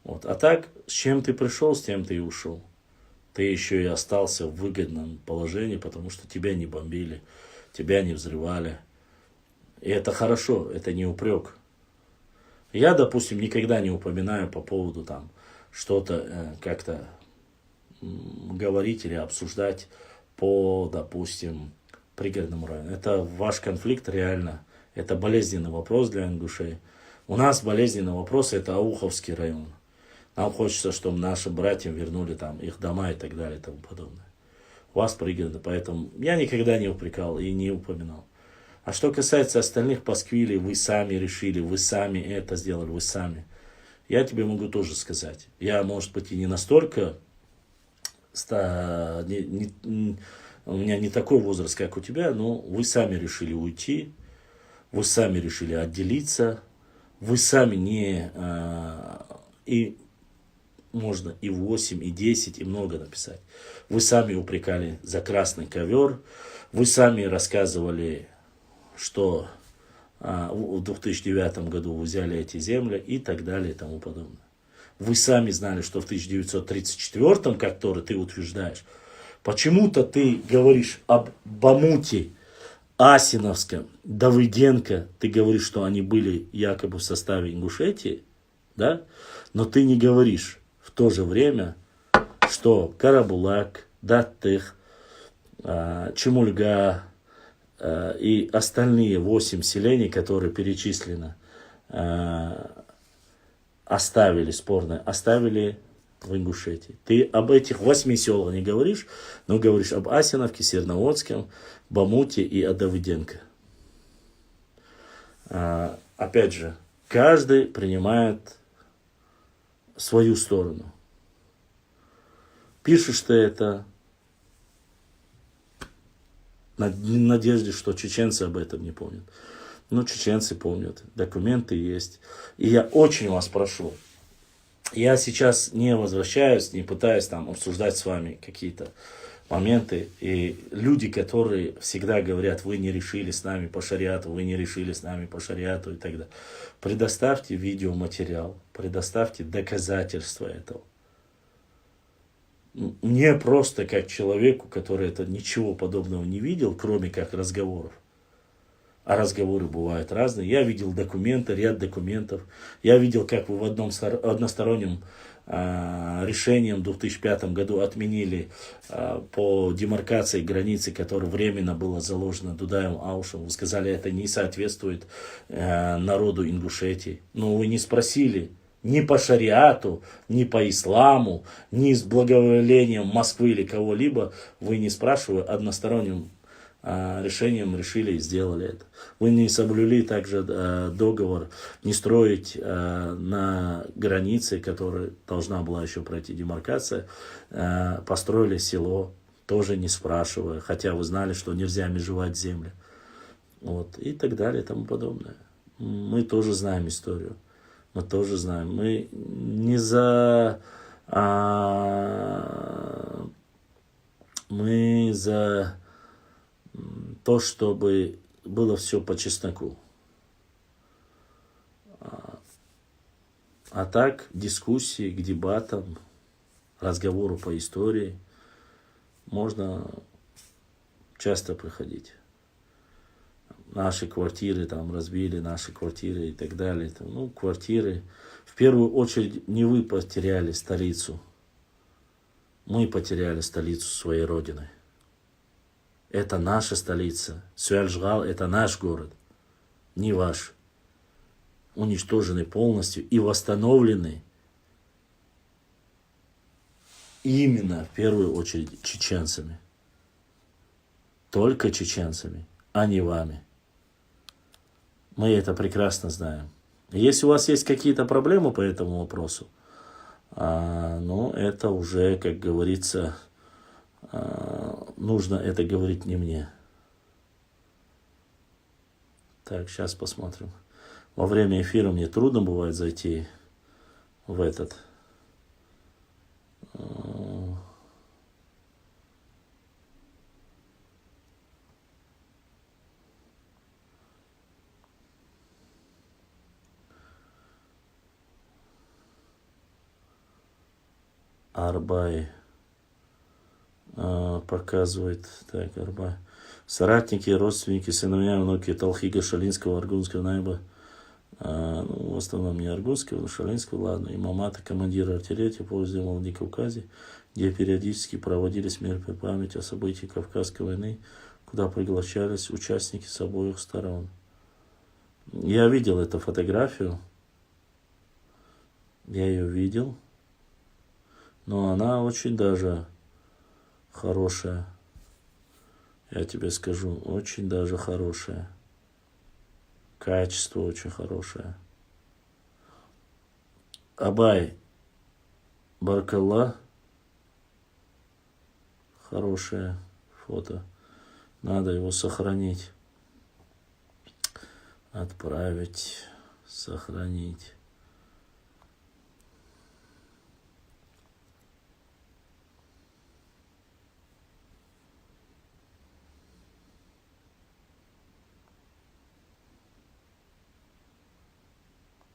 B: Вот. А так, с чем ты пришел, с тем ты и ушел. Ты еще и остался в выгодном положении, потому что тебя не бомбили, тебя не взрывали. И это хорошо, это не упрек. Я, допустим, никогда не упоминаю по поводу там что-то как-то говорить или обсуждать по, допустим, пригородному району. Это ваш конфликт реально. Это болезненный вопрос для ингушей. У нас болезненный вопрос — это Ауховский район. Нам хочется, чтобы нашим братьям вернули там их дома и так далее и тому подобное. У вас пригороды, поэтому я никогда не упрекал и не упоминал. А что касается остальных пасквилей, вы сами решили, вы сами это сделали, вы сами. Я тебе могу тоже сказать. Я, может быть, и не настолько... у меня не такой возраст, как у тебя, но вы сами решили уйти. Вы сами решили отделиться, вы сами не... и можно и 8, и 10, и много написать. Вы сами упрекали за красный ковер, вы сами рассказывали, что в 2009 году вы взяли эти земли и так далее и тому подобное. Вы сами знали, что в 1934, который ты утверждаешь, почему-то ты говоришь об Бамуте, Асиновском, Давыденко, ты говоришь, что они были якобы в составе Ингушетии, да? Но ты не говоришь в то же время, что Карабулак, Даттых, Чемульга и остальные 8 селений, которые перечислены, оставили в Ингушетии. Ты об этих 8 селах не говоришь, но говоришь об Асиновке, Серноводском, Бамуте и о Давыденко. Опять же, каждый принимает свою сторону. Пишешь ты это на надежде, что чеченцы об этом не помнят. Ну, чеченцы помнят, документы есть. И я очень вас прошу, я сейчас не возвращаюсь, не пытаюсь там обсуждать с вами какие-то моменты. И люди, которые всегда говорят, вы не решили с нами по шариату, вы не решили с нами по шариату и так далее. Предоставьте видеоматериал, предоставьте доказательства этого. Мне просто, как человеку, который это ничего подобного не видел, кроме как разговоров, а разговоры бывают разные. Я видел документы, ряд документов. Я видел, как вы в одностороннем решением в 2005 году отменили по демаркации границы, которая временно была заложена Дудаевым Аушем. Вы сказали, это не соответствует народу Ингушетии. Но вы не спросили ни по шариату, ни по исламу, ни с благоволением Москвы или кого-либо. Вы не спрашивая, односторонним решением решили и сделали это. Вы не соблюли также договор не строить на границе, которая должна была еще пройти демаркация, построили село, тоже не спрашивая, хотя вы знали, что нельзя межевать земли. Вот, и так далее и тому подобное. Мы тоже знаем историю. Мы тоже знаем. Мы не за... мы за то, чтобы было все по чесноку. А так, дискуссии, к дебатам, разговору по истории можно часто приходить. Наши квартиры там разбили, наши квартиры и так далее. Ну, квартиры. В первую очередь не вы потеряли столицу. Мы потеряли столицу своей родины. Это наша столица. Сюэльжгал – это наш город, не ваш. Уничтожены полностью и восстановлены именно в первую очередь чеченцами. Только чеченцами, а не вами. Мы это прекрасно знаем. Если у вас есть какие-то проблемы по этому вопросу, ну, это уже, как говорится, нужно это говорить не мне. Так, сейчас посмотрим. Во время эфира мне трудно бывает зайти в этот. Арбай показывает. Так, Арбай. Соратники, родственники, сыновья, внуки Талхига, Шалинского, Аргунского, Найба. Ну, в основном не Аргунского, но Шалинского, ладно. И Мамата, командира артиллерии, ползли в Владикавказе, где периодически проводились мероприятия памяти о событиях Кавказской войны, куда приглашались участники с обоих сторон. Я видел эту фотографию. Я ее видел. Но она очень даже хорошая. Я тебе скажу, очень даже хорошая. Качество очень хорошее. Абай Баркалла. Хорошее фото. Надо его сохранить. Отправить. Сохранить.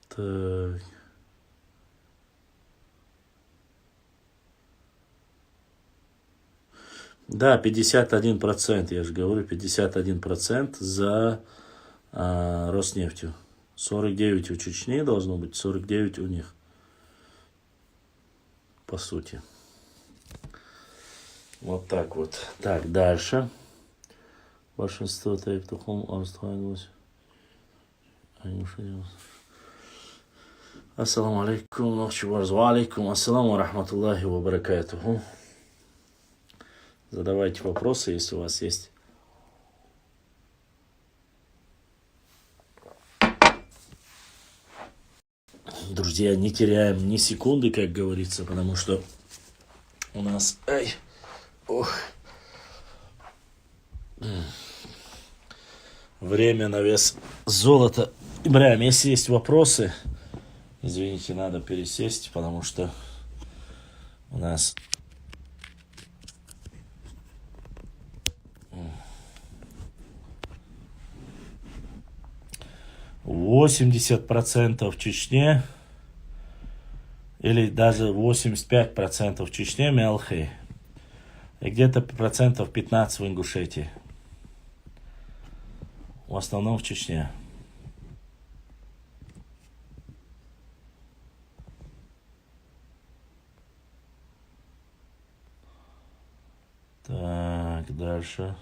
B: Так. Да, 51%, я же говорю, 51% за Роснефтью. 49 у Чечни должно быть, 49 у них, по сути. Вот так вот. Так, дальше. Большинство Тайптухом оставилось. Ассаламу алейкум, ночи ва алейкум, ассаламу рахматуллахи ва баракатуху. Задавайте вопросы, если у вас есть. Друзья, не теряем ни секунды, как говорится, потому что у нас... Время на вес золота. Ибраим, если есть вопросы, извините, надо пересесть, потому что у нас... 80% в Чечне, или даже 85% в Чечне мелхи, и где-то 15% в Ингушетии. В основном в Чечне. Так, дальше.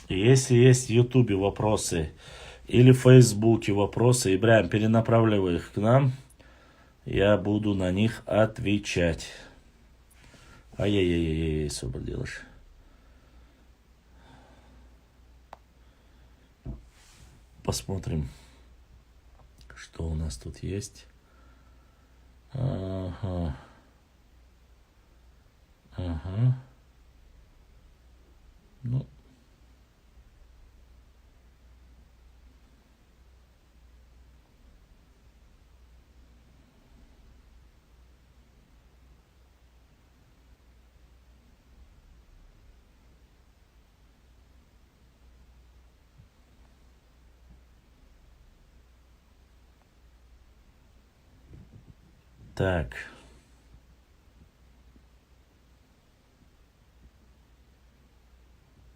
B: Если есть в Ютубе вопросы или в Фейсбуке вопросы, Ибраим, перенаправляй их к нам. Я буду на них отвечать. Ай-яй-яй-яй, собор делаешь. Посмотрим, что у нас тут есть. Ага. Ну. Так.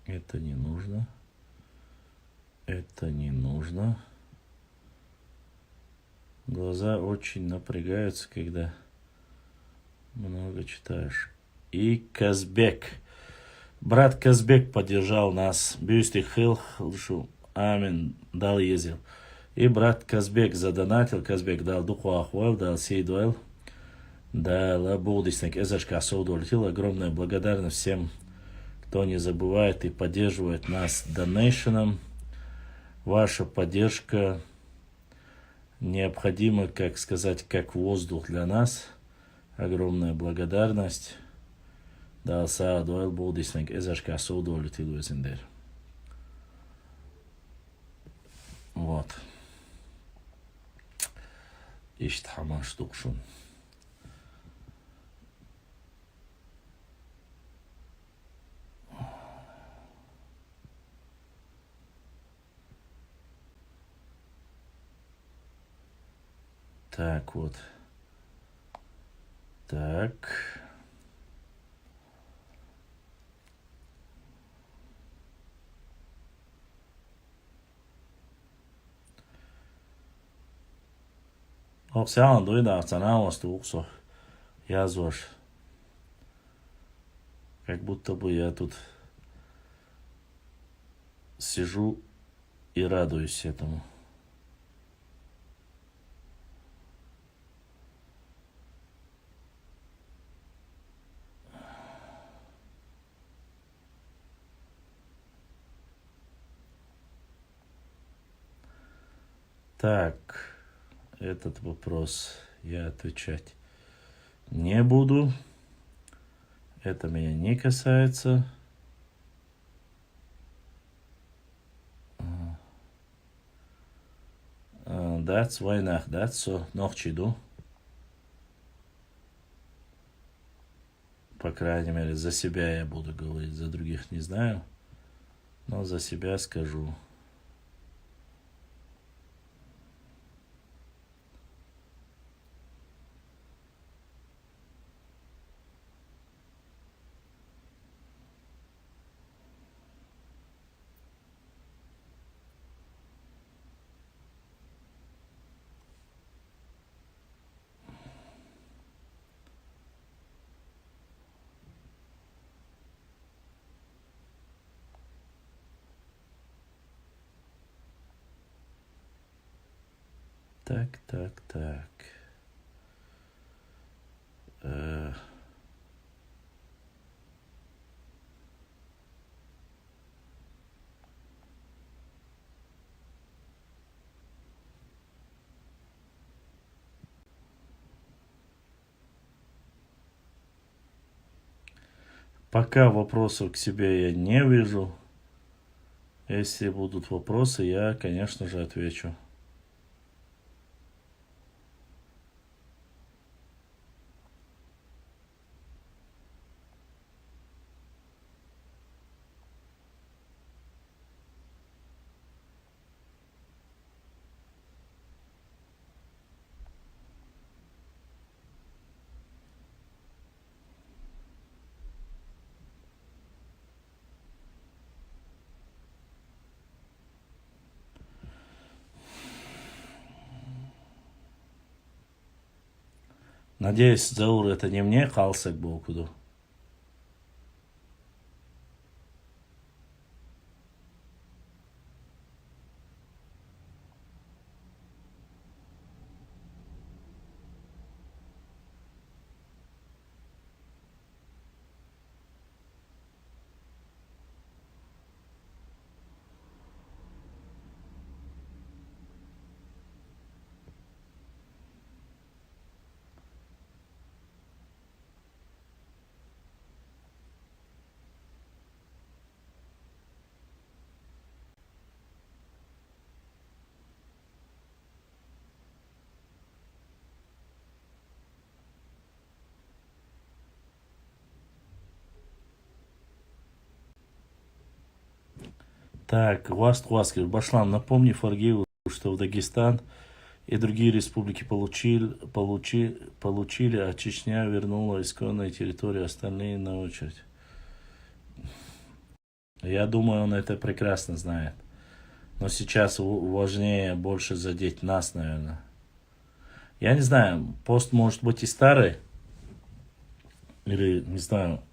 B: Это не нужно. Это не нужно. Глаза очень напрягаются, когда много читаешь. И Казбек. Брат Казбек поддержал нас. Бюсти хил, амин, дал ездил. И брат Казбек задонатил. Казбек дал духу ахвал, дал сейдуэл. Дал будисник эзашка соудолетил. Огромная благодарность всем, кто не забывает и поддерживает нас донейшеном. Ваша поддержка необходима, как сказать, как воздух для нас. Огромная благодарность. Да, саадуэл будисник эзашка соудолетил везендер. Вот. Ишт хамаш штукшун. Так, вот. Так. Оксана, дуйда, оценавалась туксо. Язваш. Как будто бы я тут сижу и радуюсь этому. Так, этот вопрос я отвечать не буду. Это меня не касается. That's why not. That's so нохчиду. По крайней мере, за себя я буду говорить, за других не знаю. Но за себя скажу. Так. Э, Пока вопросов к себе я не вижу. Если будут вопросы, я, конечно же, отвечу. Надеюсь, Заур, это не мне қалсак болкуду. Так, Васт, Башлам, напомни Фаргиву, что в Дагестан и другие республики получили, а Чечня вернула исконные территории, остальные на очередь. Я думаю, он это прекрасно знает. Но сейчас важнее больше задеть нас, наверное. Я не знаю, пост может быть и старый, или не знаю,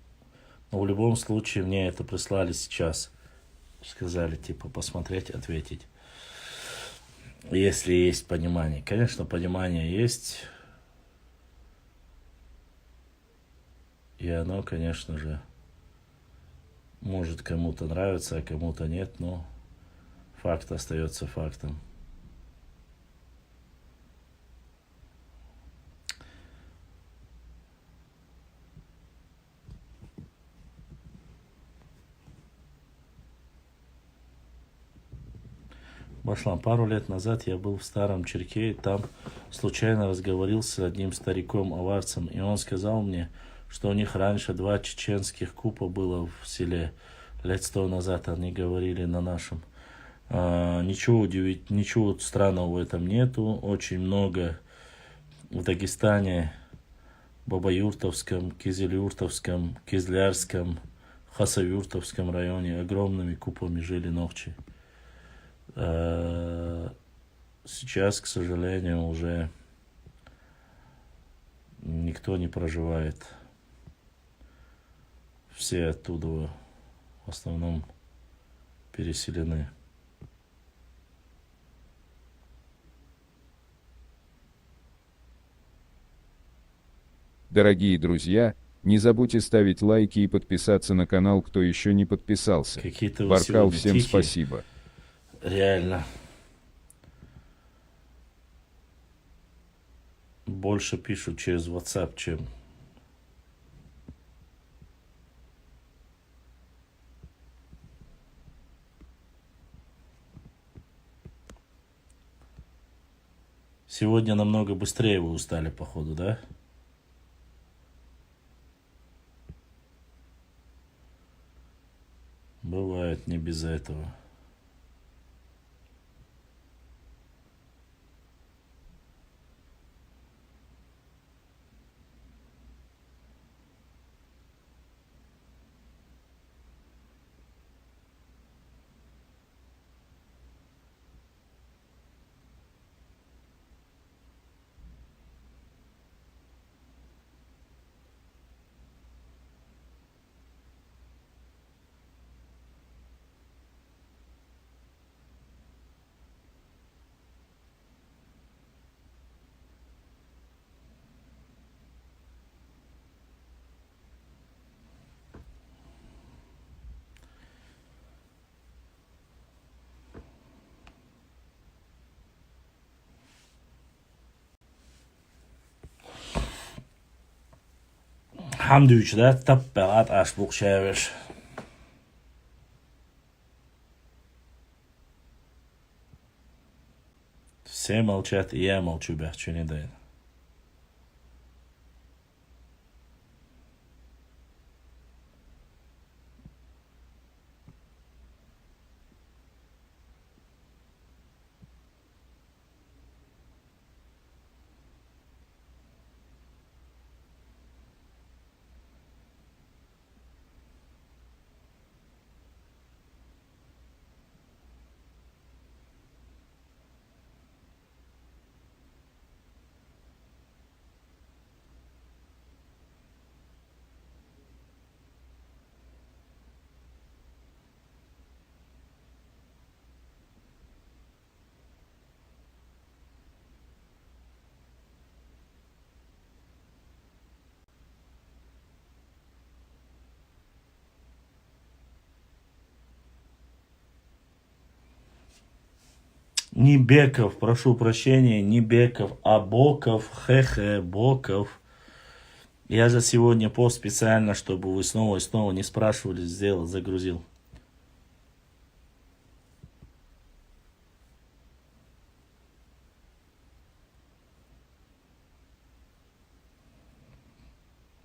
B: но в любом случае мне это прислали сейчас. Сказали, типа, посмотреть, ответить. Если есть понимание. Конечно, понимание есть. И оно, конечно же, может кому-то нравиться, а кому-то нет, но факт остается фактом. Башлам, пару лет назад я был в Старом Черке, и там случайно разговорился с одним стариком-аварцем, и он сказал мне, что у них раньше 2 чеченских купа было в селе. Лет 100 назад они говорили на нашем. Ничего странного в этом нету. Очень много в Дагестане, Бабаюртовском, Кизилюртовском, Кизлярском, Хасавюртовском районе огромными купами жили ногчи. Сейчас, к сожалению, уже никто не проживает. Все оттуда в основном переселены.
A: Дорогие друзья, не забудьте ставить лайки и подписаться на канал, кто еще не подписался.
B: Какие-то вы
A: Баркал,
B: сегодня
A: всем
B: тихие.
A: спасибо.
B: Реально. Больше пишут через WhatsApp, чем... Сегодня намного быстрее вы устали, походу, да? Бывает не без этого. Hamdüç da tappelat aşbuk şeviş. Все молчат, и я молчу, бях, что не дает. Не Беков, прошу прощения, не Беков, а Боков, хе-хе, Боков. Я же сегодня пост специально, чтобы вы снова и снова не спрашивали, сделал, загрузил.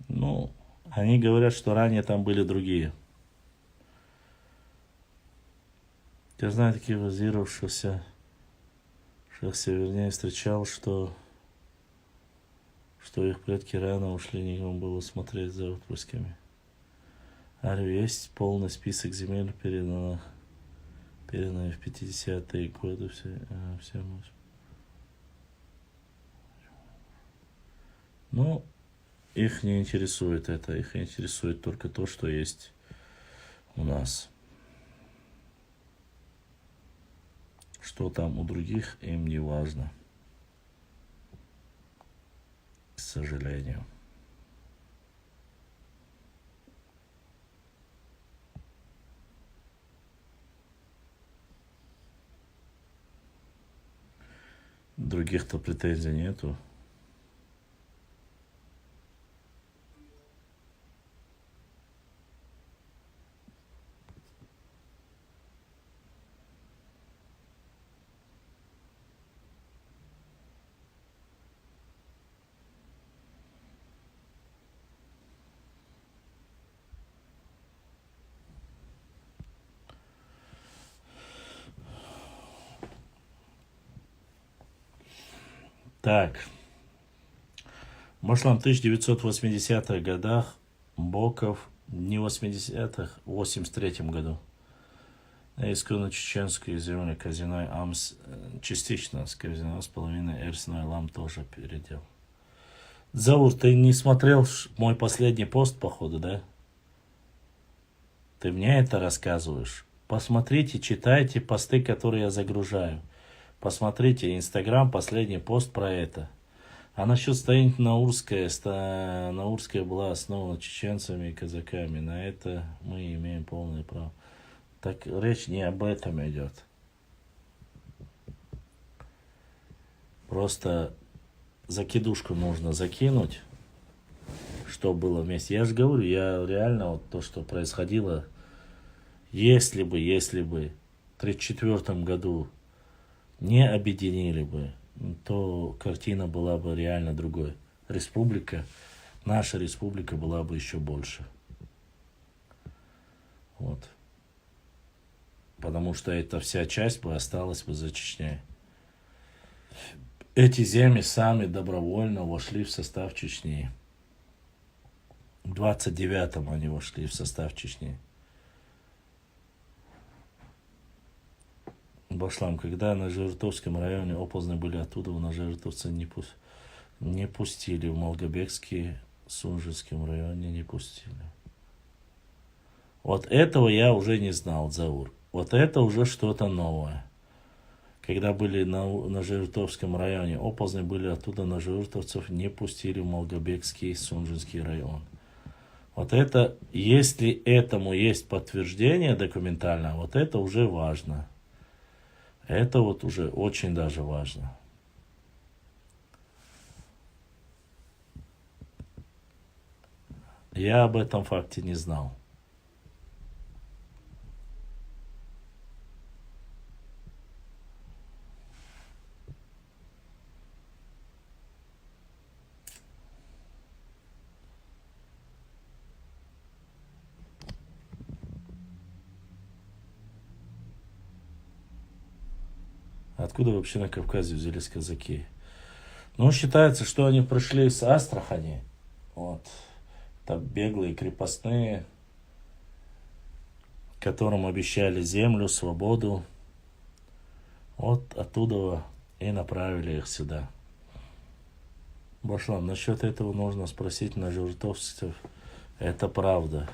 B: Ну, они говорят, что ранее там были другие. Я знаю таких базировавшихся, вернее, встречал, что их предки рано ушли, некому было смотреть за отпрысками. Говорю, есть полный список земель, переданных в 50-е годы. Все. Но их не интересует это, их интересует только то, что есть у нас. Что там у других, им не важно. К сожалению. Других-то претензий нету. Так, в прошлом 1980-х годах Боков, не 80-х, в 83-м году, на исконно-чеченскую землю Казиной Амс, частично с Казиной с половиной Эрсиной Лам тоже передел. Заур, ты не смотрел мой последний пост, походу, да? Ты мне это рассказываешь? Посмотрите, читайте посты, которые я загружаю. Посмотрите, Инстаграм, последний пост про это. А насчет Станица Наурская была основана чеченцами и казаками. На это мы имеем полное право. Так речь не об этом идет. Просто закидушку нужно закинуть, что было вместе. Я же говорю, я реально вот то, что происходило, если бы в 1934 году не объединили бы, то картина была бы реально другой. Наша республика была бы еще больше. Вот. Потому что эта вся часть бы осталась бы за Чечней. Эти земли сами добровольно вошли в состав Чечни. В 29-м они вошли в состав Чечни. Башлам, когда на Жиртовском районе оползни были оттуда, на Жиртовца не пустили. В Малгобекский, Сунжинском районе не пустили. Вот этого я уже не знал, Заур. Вот это уже что-то новое. Когда были на Жиртовском районе оползни были оттуда, на Жиртовцев не пустили в Малгобекский, Сунжинский район. Вот это, если этому есть подтверждение документально, вот это уже важно. Это вот уже очень даже важно. Я об этом факте не знал. Откуда вообще на Кавказе взялись казаки? Ну, считается, что они пришли с Астрахани. Вот. Там беглые крепостные, которым обещали землю, свободу. Вот оттуда и направили их сюда. Башлам, насчет этого нужно спросить на журтовцев. Это правда.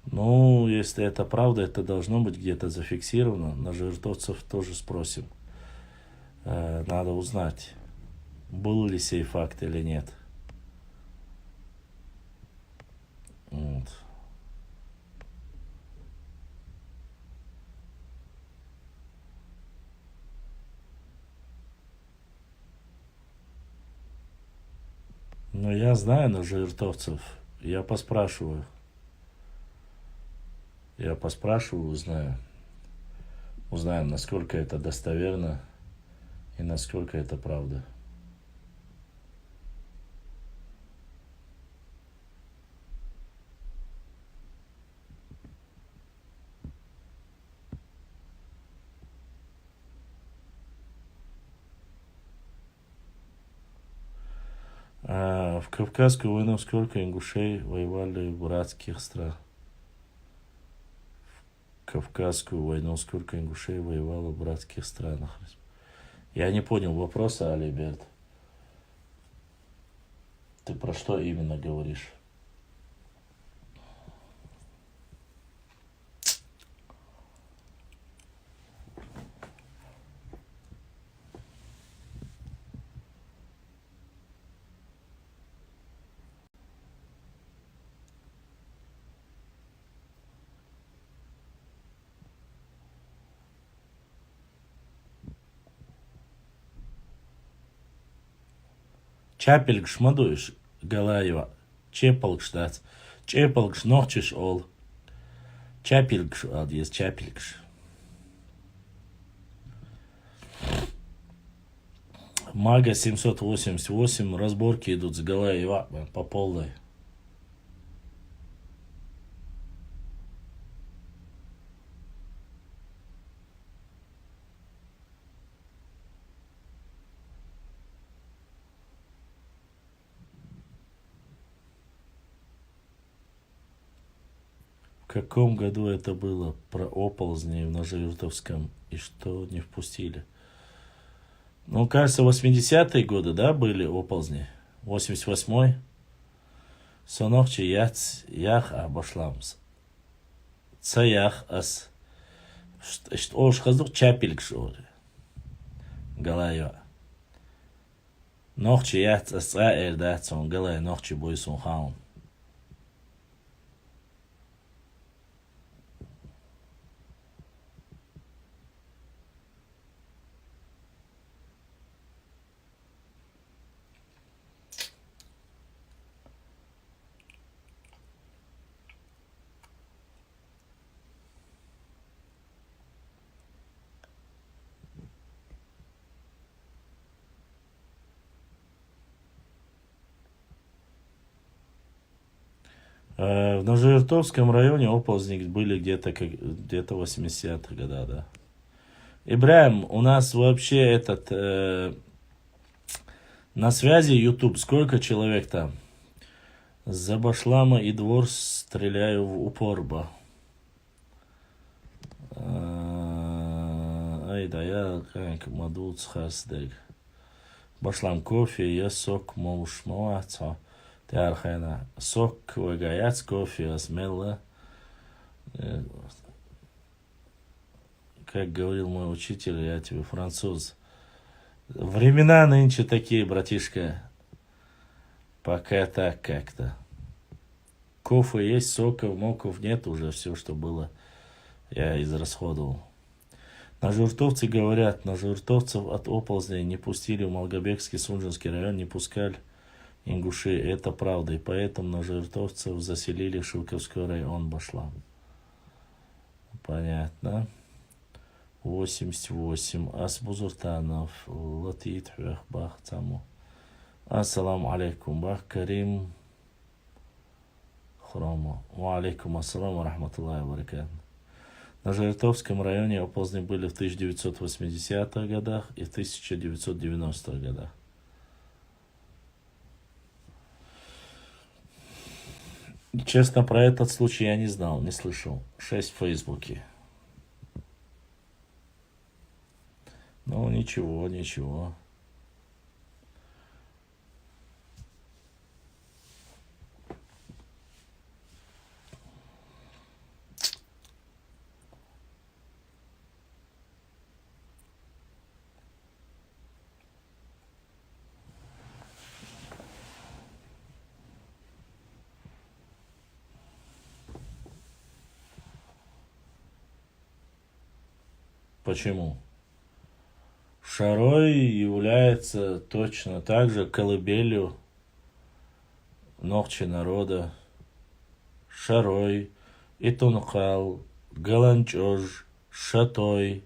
B: Ну, если это правда, это должно быть где-то зафиксировано. На журтовцев тоже спросим. Надо узнать, был ли сей факт или нет. Вот. Ну, я знаю на жиртовцев. Я поспрашиваю. Узнаю. Узнаем, насколько это достоверно и насколько это правда. В Кавказскую войну сколько ингушей воевали в братских странах? В Кавказскую войну сколько ингушей воевало в братских странах? Я не понял вопроса, Алиберт. Ты про что именно говоришь? Чапелгш мадуиш Галаева. Чепалгш дац. Чепалгш нохчиш ол. Чапелгш есть чапелгш. Мага 788. Разборки идут с Галаева по полной. В каком году это было? Про оползней в Ножеюртовском. И что не впустили? Ну, кажется, 80-е годы, да, были оползни? 88-й. Сонохчи ях башламс. Цаях ас. Ош хаздук чапилк шори. Галайо. Нохчи ях ас датсон галай нохчи бойсон хаун. В Ножеюртовском районе оползни были где-то 80-х годах, да. Ибраим, у нас вообще на связи YouTube. Сколько человек там? За башлама и двор стреляю в упорба. Ай, да я как мадуц хасдег. Башлам кофе, я сок моушмоаца. Тярхена. Сок, вагаяц, кофе, асмелла. Как говорил мой учитель, я тебе француз. Времена нынче такие, братишка. Пока так как-то. Кофе есть, соков, моков нет, уже все, что было, я израсходовал. Ножеюртовцы говорят, ножеюртовцев от оползней не пустили в Малгобекский, Сунжинский район, не пускали. ингуши. Это правда. И поэтому ножертовцев заселили в Шилковской район Башлан. Понятно. 88. Асбузуртанов. Латит Бах Таму. Ассаламу алейкум. Бах Карим Хрома. Ва алейкум ассалам ва рахматуллахи ва баракатух. На Жертовском районе оползни были в 1980-х годах и в 1990-х годах. Честно, про этот случай я не знал, не слышал. 6 в Фейсбуке. Ну, ничего, ничего. Почему? Шарой является точно так же колыбелью ногчи народа. Шарой, Итункал, Галанчож, Шатой,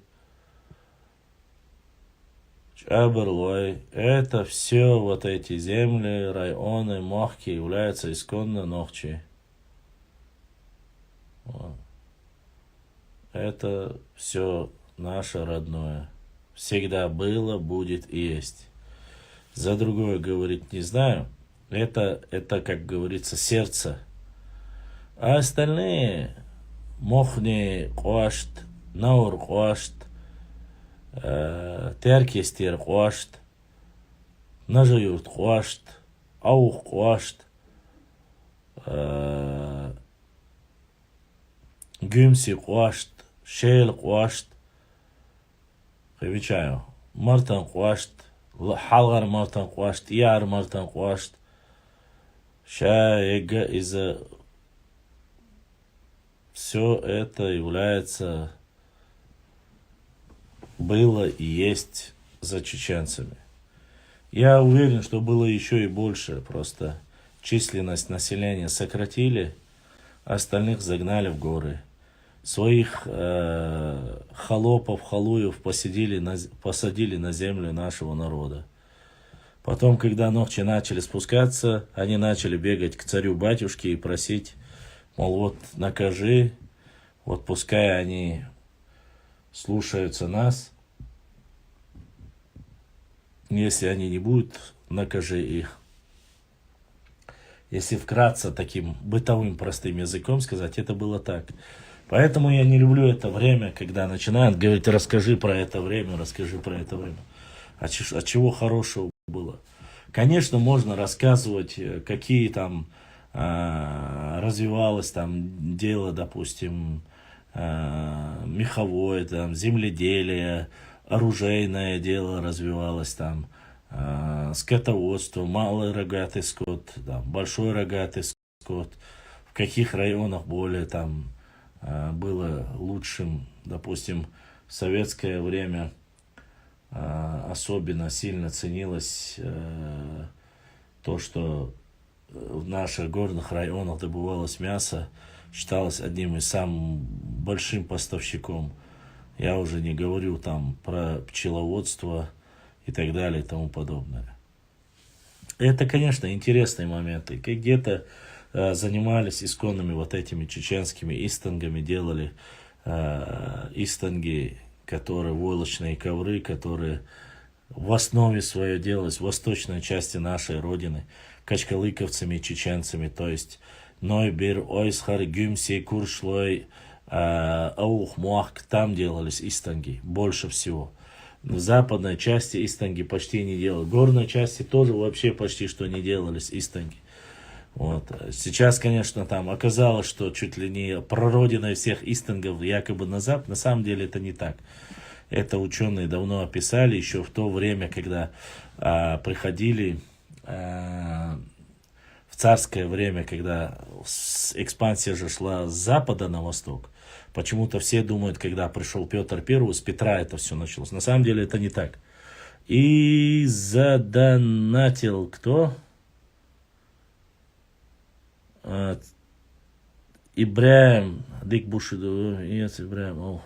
B: Чаберлой. Это все вот эти земли, районы, мохки являются исконно ногчи. Вот. Это все наше родное. Всегда было, будет и есть. За другое говорить не знаю. Это, как говорится, сердце. А остальные мохни куашт, наур куашт, теркестер куашт, нажаюрт куашт, аух куашт, гюмси куашт, шейл куашт. Отвечаю. Мартан куашт, халгар мартан куашт, яр мартан куашт. Ща эга из-за... Все это является, было и есть за чеченцами. Я уверен, что было еще и больше, просто численность населения сократили, остальных загнали в горы. Своих холопов, халуев посадили на землю нашего народа. Потом, когда ногчи начали спускаться, они начали бегать к царю-батюшке и просить, мол, вот накажи, вот пускай они слушаются нас. Если они не будут, накажи их. Если вкратце таким бытовым простым языком сказать, это было так. Поэтому я не люблю это время, когда начинают говорить, расскажи про это время, расскажи про это время. А чего хорошего было? Конечно, можно рассказывать, какие там развивалось там дело, допустим, меховое, там, земледелие, оружейное дело развивалось там, скотоводство, малый рогатый скот, там, большой рогатый скот, в каких районах более там было лучшим, допустим, в советское время особенно сильно ценилось то, что в наших горных районах добывалось мясо, считалось одним из самых большим поставщиком. Я уже не говорю там про пчеловодство и так далее и тому подобное. Это, конечно, интересные моменты. Где-то занимались исконными вот этими чеченскими истангами, делали истанги, которые войлочные ковры, которые в основе своей делались в восточной части нашей родины, качкалыковцами и чеченцами, то есть Нойбир, Ойсхар, Гюмси, Куршлой, Аух, Муах, там делались истанги больше всего. В западной части истанги почти не делали. В горной части тоже вообще почти что не делались истанги. Вот. Сейчас, конечно, там оказалось, что чуть ли не прародиной всех истангов якобы на Запад. На самом деле это не так. Это ученые давно описали, еще в то время, когда приходили в царское время, когда экспансия же шла с запада на восток. Почему-то все думают, когда пришел Петр I, с Петра это все началось. На самом деле это не так. И задонатил кто? Ибраим, дик бушиду, Ибраим,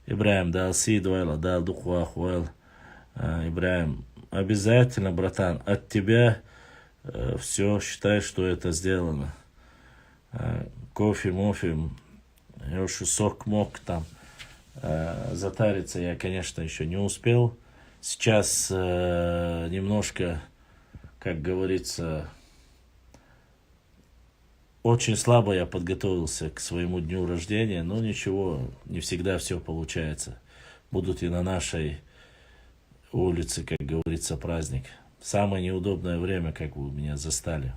B: Ибраим, да, си дуэла, да, духуа хуэл. Ибраим, обязательно, братан, от тебя все, считай, что это сделано. Кофе, мофе, я уж сок мог там затариться, я, конечно, еще не успел. Сейчас немножко, как говорится, очень слабо я подготовился к своему дню рождения, но ничего, не всегда все получается. Будут и на нашей улице, как говорится, праздник. Самое неудобное время, как вы меня застали.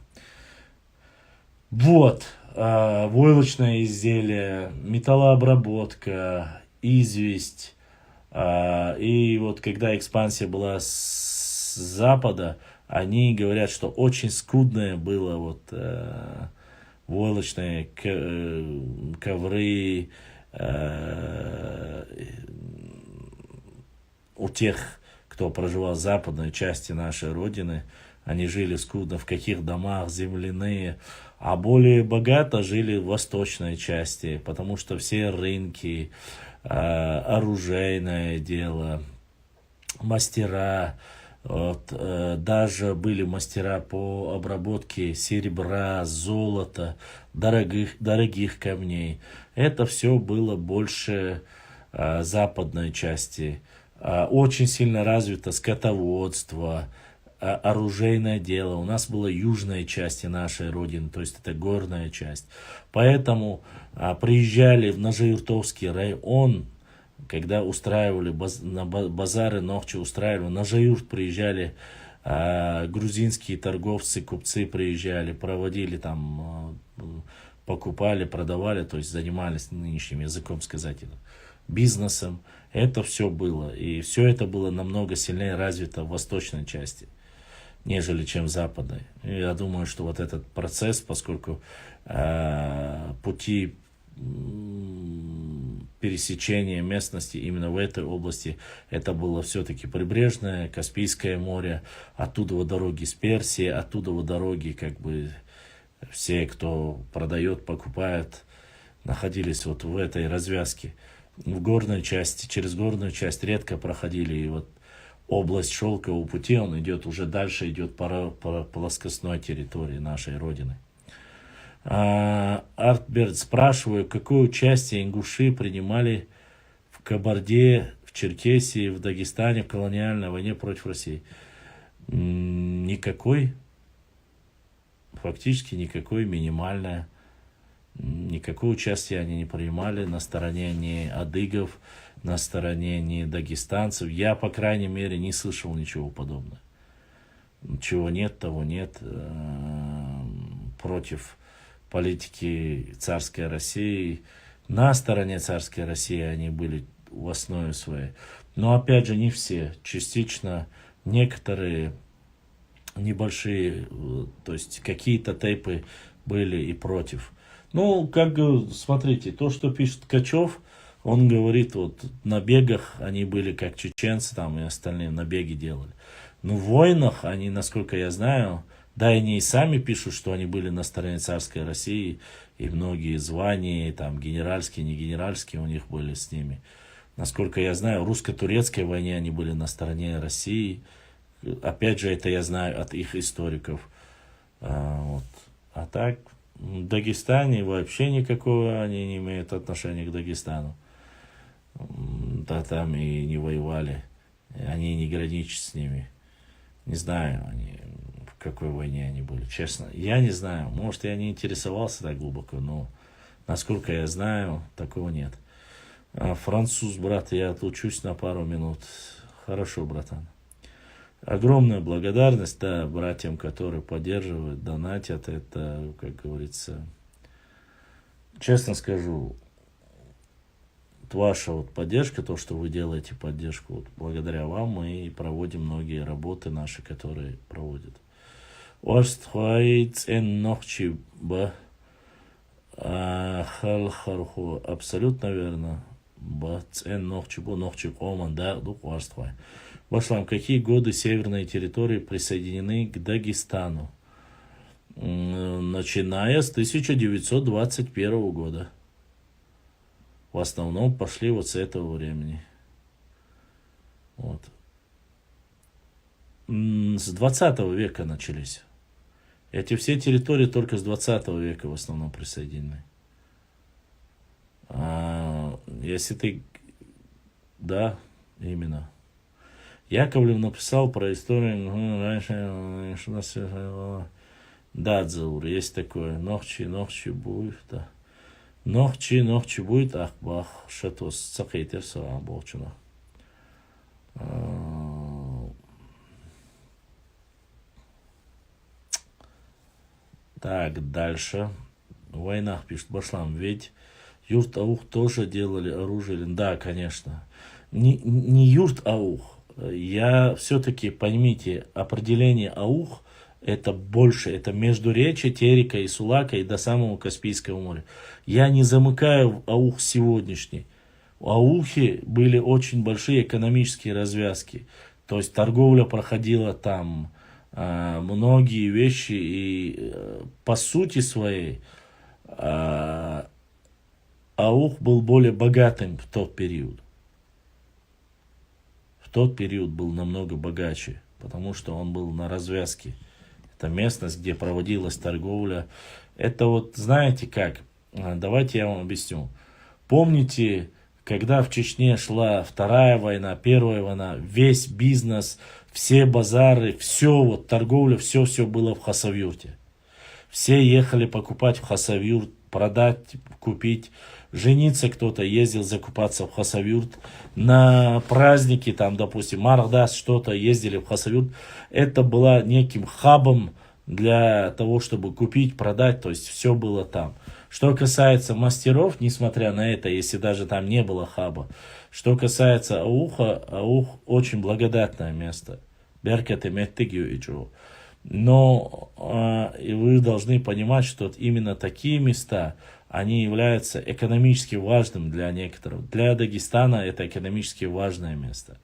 B: Вот, войлочное изделие, металлообработка, известь. И вот когда экспансия была с запада, они говорят, что очень скудное было вот войлочные ковры у тех, кто проживал в западной части нашей родины. Они жили скудно, в каких домах, земляные, а более богато жили в восточной части, потому что все рынки, оружейное дело, мастера, вот, даже были мастера по обработке серебра, золота, дорогих камней. Это все было больше западной части. Очень сильно развито скотоводство, оружейное дело. У нас была южная часть нашей родины, то есть это горная часть. Поэтому приезжали в Ножеюртовский район, когда устраивали базары, ночи устраивали, на Жаюрт приезжали грузинские торговцы, купцы приезжали, проводили там, покупали, продавали, то есть занимались, нынешним языком сказать, бизнесом. Это все было. И все это было намного сильнее развито в восточной части, нежели чем в западной. И я думаю, что вот этот процесс, поскольку пути пересечения местности именно в этой области, это было все-таки прибрежное, Каспийское море, оттуда вот дороги с Персии, оттуда вот дороги, как бы все, кто продает, покупает, находились вот в этой развязке. В горной части, через горную часть редко проходили, и вот область шелкового пути, он идет уже дальше, идет по плоскостной территории нашей родины. Артберт, спрашиваю, какое участие ингуши принимали в Кабарде, в Черкесии, в Дагестане в колониальной войне против России? Никакой, фактически никакой, минимальное. Никакого участия они не принимали на стороне ни адыгов, на стороне ни дагестанцев. Я, по крайней мере, не слышал ничего подобного. Чего нет, того нет. Против политики царской России, на стороне царской России они были в основе своей. Но опять же не все, частично некоторые небольшие, то есть какие-то тейпы были и против. Ну, как смотрите, то, что пишет Ткачев, он говорит, вот на бегах они были как чеченцы там и остальные набеги делали. Но в войнах они, насколько я знаю, да, и они и сами пишут, что они были на стороне царской России, и многие звания, там, генеральские, не генеральские у них были с ними. Насколько я знаю, в русско-турецкой войне они были на стороне России. Опять же, это я знаю от их историков. Вот. А так, в Дагестане вообще никакого они не имеют отношения к Дагестану. Да, там и не воевали. Они не граничат с ними. Не знаю, они... в какой войне они были, честно. Я не знаю, может, я не интересовался так глубоко, но, насколько я знаю, такого нет. Француз, брат, я отлучусь на пару минут. Хорошо, братан. Огромная благодарность, да, братьям, которые поддерживают, донатят. Это, как говорится, честно скажу, ваша вот поддержка, то, что вы делаете поддержку, вот, благодаря вам мы и проводим многие работы наши, которые проводят. Абсолютно верно. Башлам, какие годы северные территории присоединены к Дагестану? начиная с 1921 года. В основном пошли вот с этого времени. Вот. С 20 века начались. Эти все территории только с 20 века в основном присоединены. Если ты... Да, именно. Яковлев написал про историю... Раньше... Да, Дзаур, есть такое. Ночи будет, да. Ночи будет, ах, бах, шатос, цакейтер, саам, болчуна. Так, дальше. В войнах, пишет Башлам, ведь юрт-аух тоже делали оружие. Да, конечно. Не юрт-аух. Я все-таки, поймите, определение аух это больше, это междуречие Терека и Сулака и до самого Каспийского моря. Я не замыкаю в аух сегодняшний. У аухи были очень большие экономические развязки. То есть торговля проходила там, многие вещи, и по сути своей аух был более богатым в тот период. В тот период был намного богаче, потому что он был на развязке. Это местность, где проводилась торговля. Это вот, знаете как, давайте я вам объясню. Помните, когда в Чечне шла Вторая война, Первая война, весь бизнес, все базары, все, вот торговля, все было в Хасавюрте. Все ехали покупать в Хасавюрт, продать, купить. Жениться кто-то, ездил закупаться в Хасавюрт. На праздники, там, допустим, Мардас, что-то, ездили в Хасавюрт. Это было неким хабом для того, чтобы купить, продать, то есть все было там. Что касается мастеров, несмотря на это, если даже там не было хаба, что касается ауха, аух очень благодатное место. Беркете меттегию иджу. Но вы должны понимать, что именно такие места, они являются экономически важным для некоторых. Для Дагестана это экономически важное место.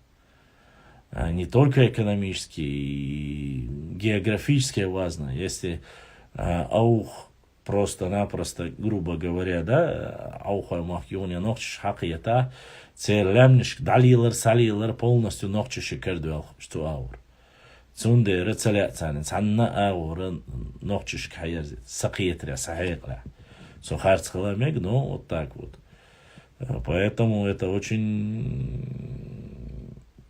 B: Не только экономически, и географически важно. Если аух просто-напросто, грубо говоря, да, ауха махюня нохчиш хакията, церлямниш далилар, салилар полностью нохчиши кердуал, что аур. Цунде рецаляцан, цанна аура нохчиш кхаярзи, сакиетря, сахекля. Сухарц халамег, но вот так вот. Поэтому это очень,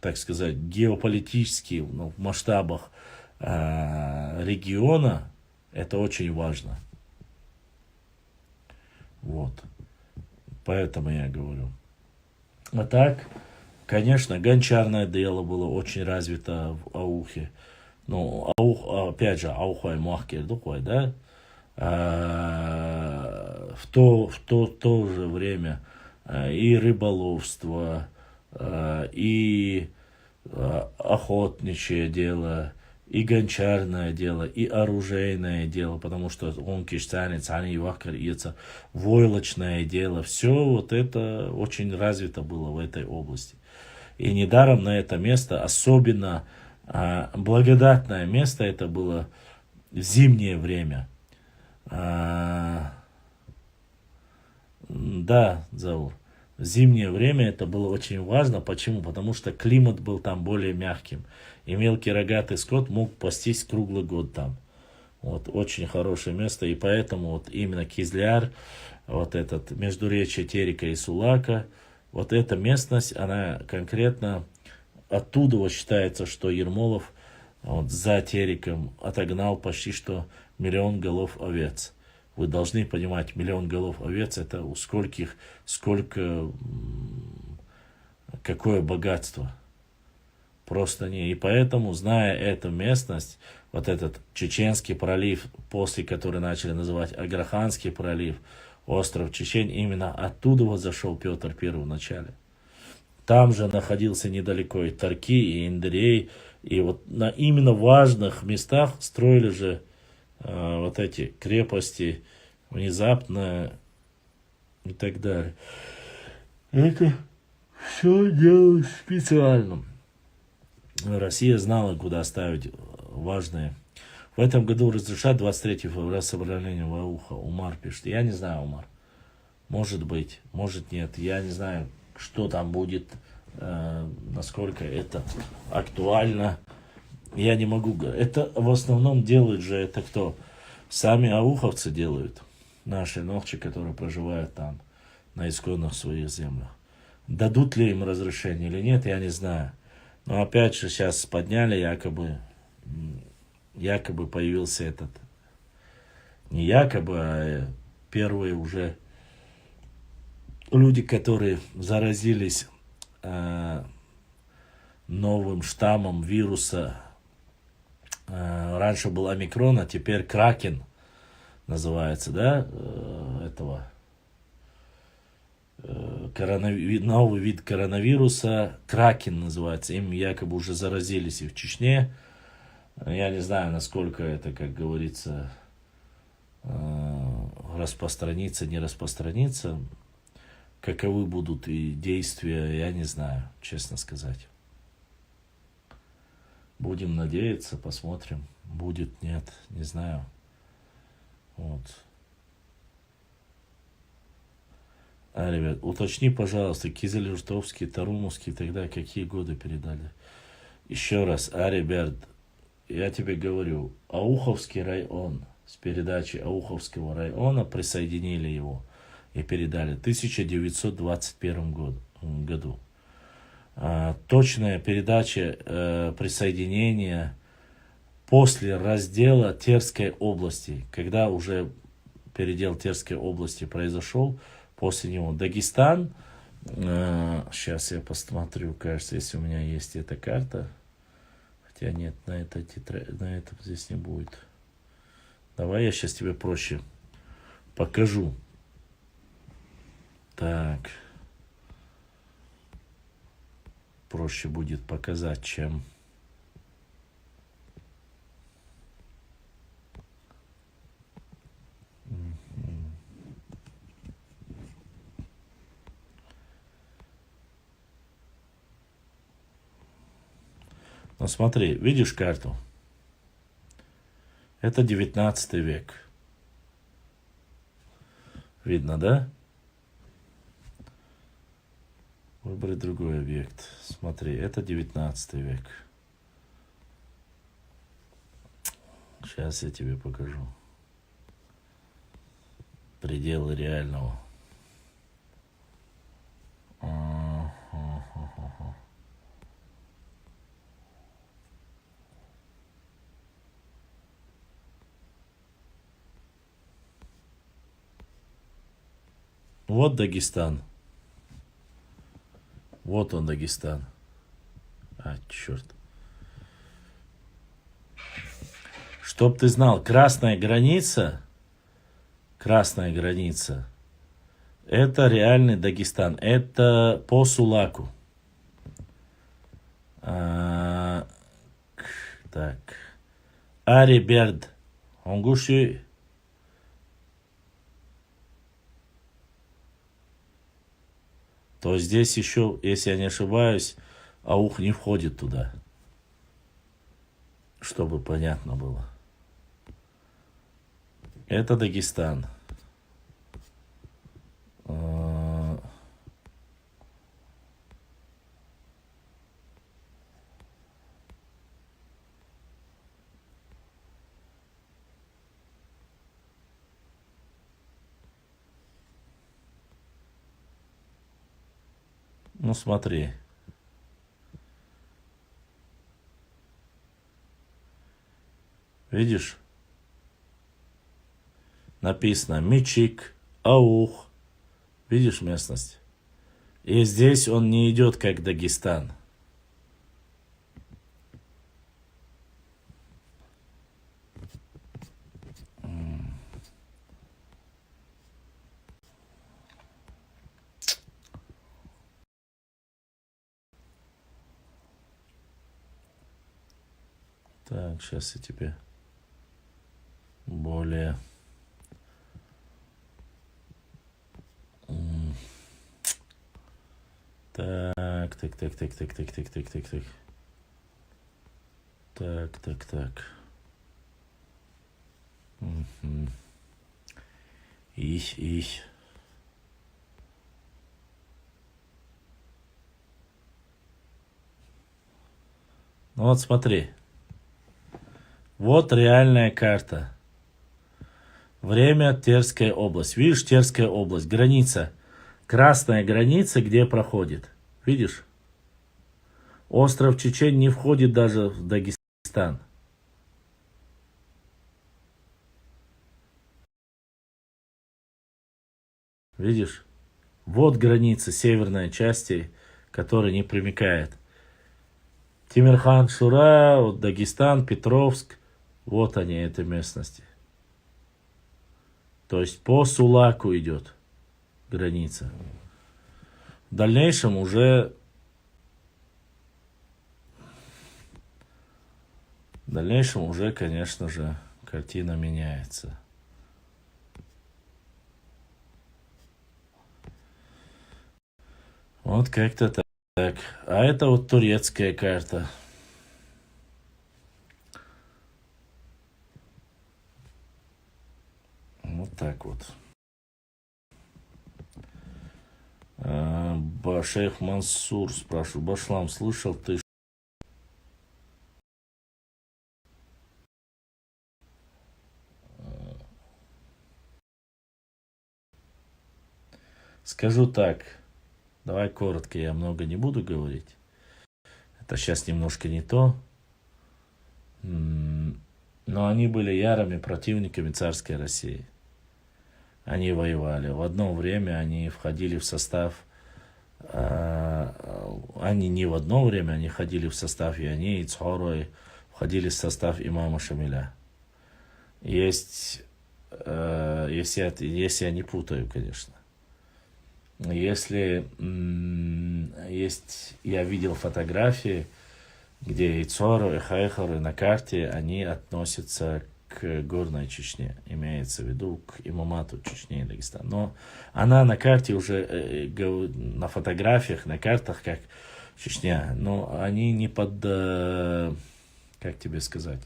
B: так сказать, геополитически, в масштабах региона это очень важно. Вот. Поэтому я говорю. А так, конечно, гончарное дело было очень развито в аухе. Ну, аух, опять же, ауха и махкер духой, да? В то же время и рыболовство, и охотничье дело, и гончарное дело, и оружейное дело, потому что он киштанец, они вахкар, войлочное дело, все вот это очень развито было в этой области. И недаром на это место, особенно благодатное место, это было в зимнее время. Да, Заур. В зимнее время это было очень важно. Почему? Потому что климат был там более мягким. И мелкий рогатый скот мог пастись круглый год там. Вот, очень хорошее место. И поэтому вот именно Кизляр, вот этот междуречие Терека и Сулака, вот эта местность, она конкретно оттуда вот считается, что Ермолов вот, за Тереком отогнал почти что 1 000 000 голов овец. Вы должны понимать, 1 000 000 голов овец, это у скольких, какое богатство. Просто не. И поэтому, зная эту местность, вот этот Чеченский пролив, после которого начали называть Аграханский пролив, остров Чечень, именно оттуда вот зашел Петр I в начале. Там же находился недалеко и Тарки, и Индерей, и вот на именно важных местах строили же вот эти крепости внезапно и так далее. Это все делалось специально. Россия знала, куда ставить важные В этом году разрешат 23 февраля собрание в Ауха. Умар пишет. Я не знаю, Умар. Может быть, может нет. Я не знаю, что там будет, насколько это актуально. Я не могу говорить. Это в основном делают же это кто? Сами ауховцы делают. Наши ногчи, которые проживают там, на исконных своих землях. Дадут ли им разрешение или нет, я не знаю. Но опять же сейчас подняли, якобы появился этот, не якобы, а первые уже люди, которые заразились новым штаммом вируса. Раньше был омикрон, а теперь кракен называется, да, этого новый вид коронавируса, кракен называется. Им якобы уже заразились и в Чечне. Я не знаю, насколько это, как говорится, распространится, не распространится. Каковы будут и действия, я не знаю, честно сказать. Будем надеяться, посмотрим. Будет, нет, не знаю. Вот. Ребят, уточни, пожалуйста, Кизилюртовский, Тарумовский тогда какие годы передали? Еще раз, ребят, я тебе говорю, Ауховский район, с передачи Ауховского района присоединили его и передали в 1921 году. Точная передача присоединения после раздела Терской области, когда уже передел Терской области произошел, после него Дагестан, сейчас я посмотрю, кажется, если у меня есть эта карта, хотя нет, на этом здесь не будет. Давай я сейчас тебе проще покажу. Так. Проще будет показать, чем... Ну смотри, видишь карту? Это 19 век. Видно, да? Выбрать другой объект. Смотри, это 19 век. Сейчас я тебе покажу. Пределы реального. Вот Дагестан. Вот он, Дагестан. Черт. Чтоб ты знал, красная граница, это реальный Дагестан. Это по Сулаку. Так. Ариберд. Онгуши. То здесь еще, если я не ошибаюсь, Аух не входит туда. Чтобы понятно было. Это Дагестан. Ну смотри. Видишь? Написано Мичик, Аух. Видишь местность? И здесь он не идет как Дагестан. Так, сейчас я тебе более... Так. Так. Ищ. Ну вот смотри. Вот реальная карта. Время Терская область. Видишь, Терская область, граница. Красная граница, где проходит. Видишь? Остров Чечень не входит даже в Дагестан. Видишь? Вот граница северной части, которая не примыкает. Тимирхан, Шура, вот Дагестан, Петровск. Вот они, этой местности. То есть по Сулаку идет граница. В дальнейшем уже конечно же, картина меняется. Вот как-то так. А это вот турецкая карта. Вот так вот. Шейх Мансур спрашивает. Башлам, слышал ты? Скажу так. Давай коротко, я много не буду говорить. Это сейчас немножко не то. Но они были ярыми противниками царской России. Они воевали. В одно время они входили в состав... Они не в одно время, они ходили в состав Яни и Цхорой, входили в состав имама Шамиля. Если я не путаю, конечно. Если я видел фотографии, где и Цору, и Хайхар, и на карте, они относятся к горной Чечне, имеется в виду к имамату Чечни и Дагестана. Но она на карте уже, на фотографиях, на картах, как Чечня, но они не под, как тебе сказать,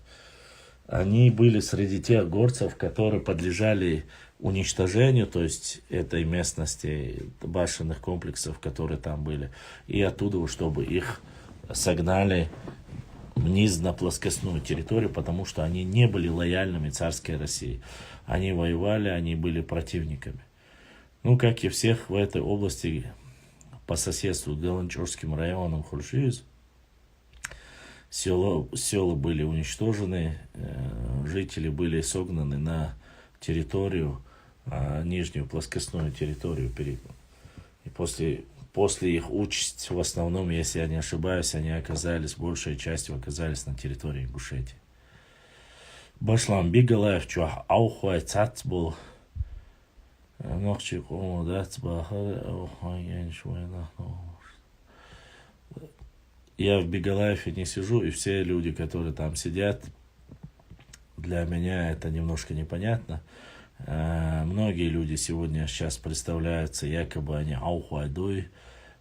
B: они были среди тех горцев, которые подлежали уничтожению, то есть этой местности, башенных комплексов, которые там были, и оттуда, чтобы их согнали вниз на плоскостную территорию, потому что они не были лояльными царской России. Они воевали, они были противниками. Ну, как и всех в этой области, по соседству с Галанчорским районом Хуршиз, села были уничтожены, жители были согнаны на территорию, нижнюю плоскостную территорию. И после их участи, в основном, если я не ошибаюсь, они оказались, большая часть оказались на территории Ингушетии. Башлам Бигалаев, чуах аухуай цац был. Я в Бигалаеве не сижу, и все люди, которые там сидят, для меня это немножко непонятно. Многие люди сейчас представляются, якобы они аухуайдуй,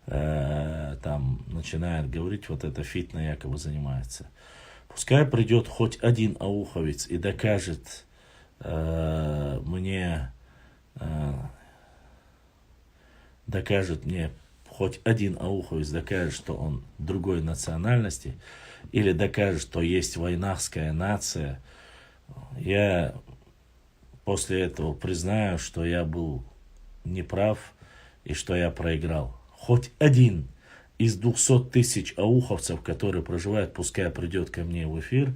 B: там начинают говорить, вот это фитна якобы занимается. Пускай придет хоть один ауховец и докажет мне хоть один ауховец докажет, что он другой национальности, или докажет, что есть войнахская нация, я после этого признаю, что я был неправ и что я проиграл. Хоть один из 200 тысяч ауховцев, которые проживают, пускай придет ко мне в эфир,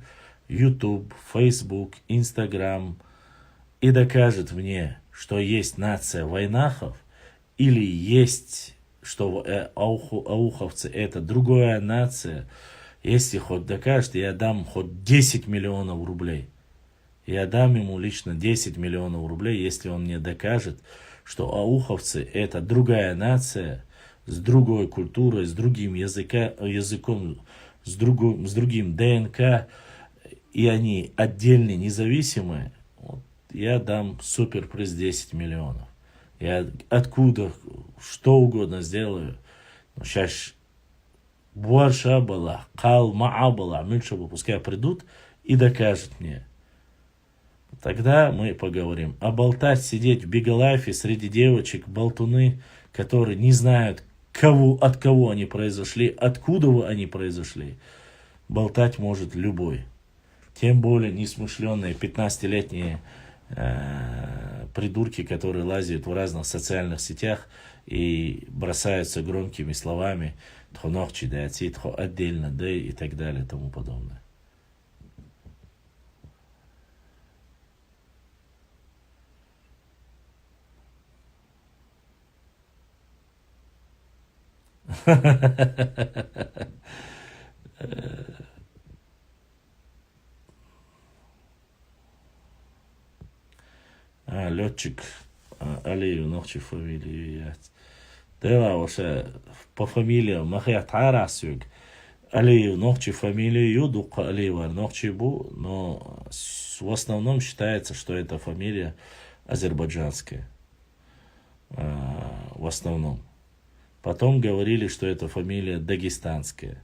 B: YouTube, Facebook, Instagram, и докажет мне, что есть нация войнахов, или есть, что ауховцы это другая нация. Если хоть докажет, я дам хоть 10 миллионов рублей. Я дам ему лично 10 миллионов рублей, если он мне докажет, что ауховцы это другая нация, с другой культурой, с другим языком, с другим ДНК, и они отдельные, независимые. Вот, я дам суперприз 10 миллионов. Я откуда, что угодно сделаю. Но сейчас Буарша была, Кал Маа была, пускай придут и докажут мне. Тогда мы поговорим. А болтать, сидеть в биголайфе среди девочек, болтуны, которые не знают, от кого они произошли, откуда они произошли, болтать может любой. Тем более несмышленные 15-летние придурки, которые лазят в разных социальных сетях и бросаются громкими словами «тхо ногчи, да, тхо отдельно, да» и так далее и тому подобное. Летчик Алиев ногчи фамилию. Да, вообще по фамилии Махия Тарасюк. Алиев ногчи фамилию Юдука Алиева ногчи бу, но в основном считается, что эта фамилия азербайджанская. В основном. Потом говорили, что это фамилия дагестанская.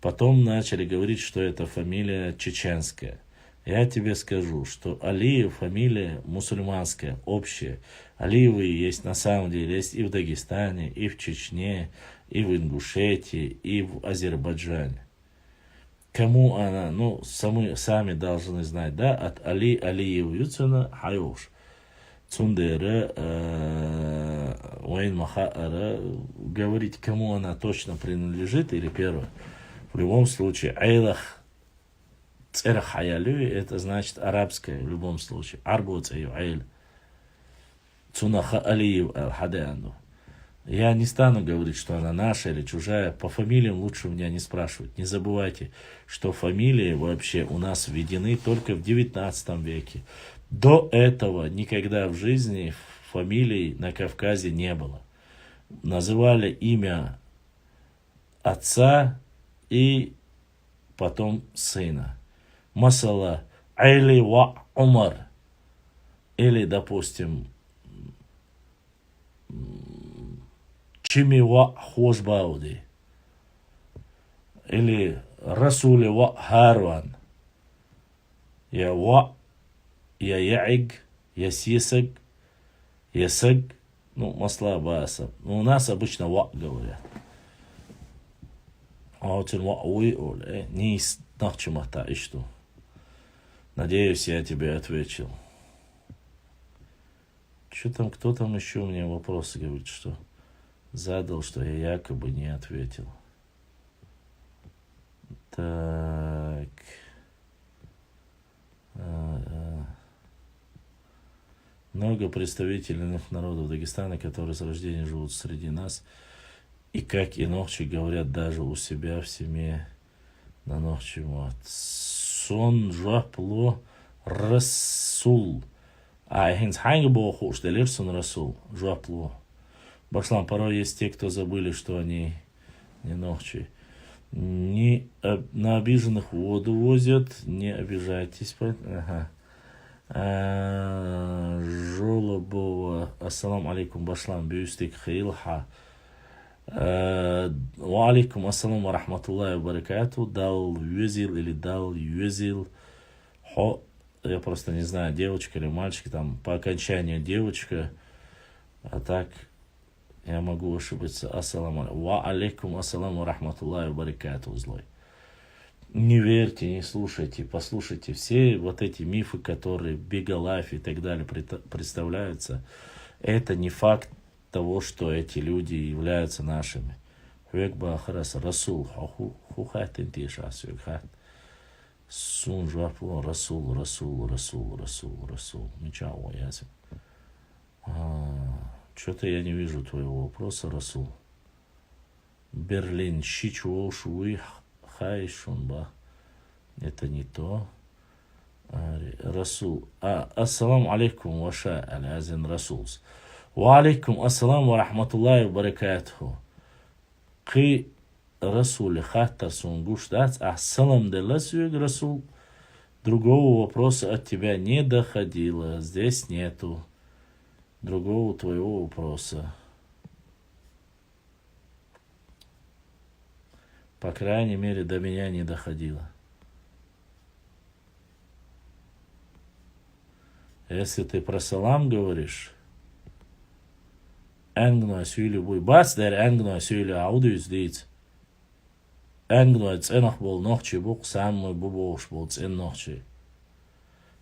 B: Потом начали говорить, что это фамилия чеченская. Я тебе скажу, что Алиев фамилия мусульманская, общая. Алиевы есть на самом деле есть и в Дагестане, и в Чечне, и в Ингушетии, и в Азербайджане. Кому она, ну, сами должны знать, да, от Алиев Юцина Хайош. Цундера, Уэйн Махаара, говорить, кому она точно принадлежит, или первое. В любом случае, Айлах Церхаялю, это значит арабское, в любом случае. Арбуцаю Айл. Цунаха Алиев Аль-Хадеану. Я не стану говорить, что она наша или чужая. По фамилиям лучше меня не спрашивать. Не забывайте, что фамилии вообще у нас введены только в 19 веке. До этого никогда в жизни фамилий на Кавказе не было. Называли имя отца и потом сына. Масала Айли ва Умар. Или, допустим, Чими ва Хошбауди. Или Расули ва Харван. Я Яиг, я Сисак, я Саг, ну, масла баса. У нас обычно ва говорят. А вот ва уи не из нахчумата и что. Надеюсь, я тебе ответил. Что там, кто там еще мне вопросы говорит, что задал, что я якобы не ответил. Так. Много представительных народов Дагестана, которые с рождения живут среди нас, и как и ногчи говорят даже у себя в семье на ногчи мат. Сон жапло Расул. Хинс ханги было хуш, делирсон Расул. Жапло. Башлам, порой есть те, кто забыли, что они не ногчи. На обиженных воду возят, не обижайтесь. Ага. Жолобова, ассалам алейкум, башлам, бюстик хейлха. Ва алейкум ассалам ва рахматуллахи ва баракату. Дал юзил или дал юзил. Я просто не знаю, девочка или мальчик, там по окончанию девочка, а так я могу ошибиться. Ассалам алейкум. Ва алейкум ассалам ва рахматуллахи ва баракату, злой. Не верьте, не слушайте, послушайте. Все вот эти мифы, которые Бигалайф и так далее представляются, это не факт того, что эти люди являются нашими. Расул, Сун жапло, Расул, Расул, Расул, Расул, Расул. Ничего, ясен. Что-то я не вижу твоего вопроса, Расул. Берлин, Щичуо, Шуи, Хайшунба. Это не то. Расул. Ассалам алейкум, ваша алязин Расулс. Ва алейкум ассалам ва рахматуллахи ва баракатуху. Кы Расуле хаттар сунгуш дац, ассалам деласюг Расул. Другого вопроса от тебя не доходило. Здесь нету другого твоего вопроса. По крайней мере, до меня не доходило. Если ты про салам говоришь, Энгно сюли буй бац, дер энгно сюли аудиус диц. Энгно ценах бол нохчи бук, сам мой бубош бол цен нохчи.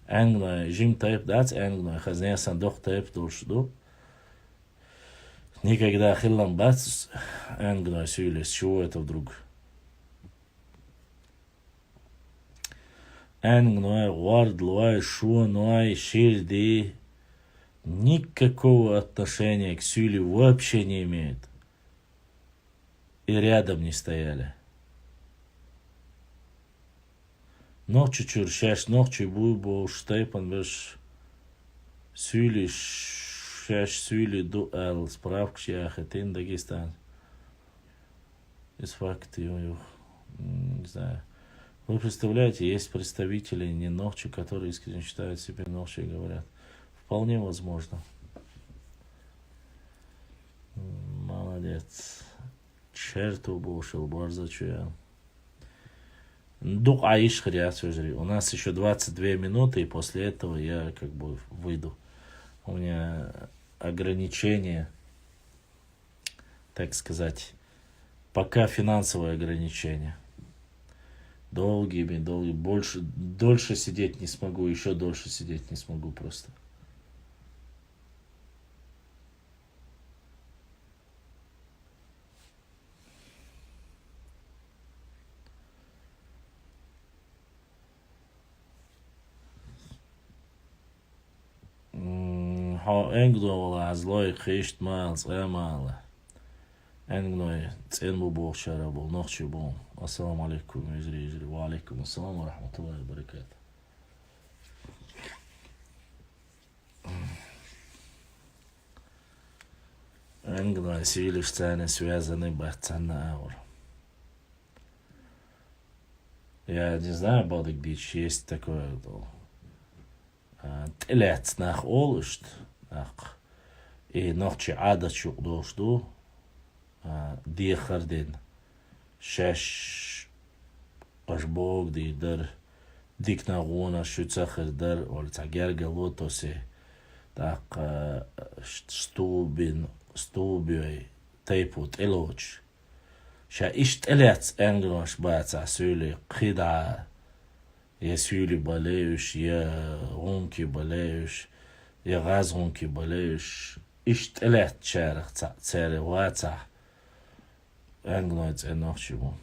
B: Энгно жим тайп дац, энгно хазне сандох тайп дуршду. Никогда хиллам бац, энгно сюли, с чего это вдруг? Энгно вард луай шу нуай шильди. Никакого отношения к сюли вообще не имеет. И рядом не стояли. Ночью чуршаш, ночью буйбо, штейпан беш сюли, шаш сюли дуэл, справка шяхетин Дагестан. Из факта, не знаю. Вы представляете, есть представители не ночью, которые искренне считают себя ночью и говорят. Вполне возможно. Молодец. Черту бушил, борзачуя. Дух аиш хряц. У нас еще 22 минуты, и после этого я как бы выйду. У меня ограничение, так сказать, пока финансовое ограничение. Долгие, дольше сидеть не смогу, еще дольше сидеть не смогу просто. Энгдо азлой хишт мал зэмала. Энгной ценбу бог шарабу нохчу бом. Ассаламу алейкум изри. Ва алейкум ассаламу ва рахматуллахи ва баракатух. Энгной сили штаны связаны бахтана аур. Я не знаю, Балдик Дич, есть такое. Телец нах олышт. И нохчи ада чуqdoşdu. Дихардин. Шаш ашбог дидер. Дикнагуна шуцахердер. Ольцагерга лотоси. Так стубиой тейпут элоч. Ша иш телец энгрош баца сюли қида. Я сюли болеюш, я гонки болеюш. Я газонки болеюш. Ишт элет чарах царе ваца. Энгнойц энохчибу.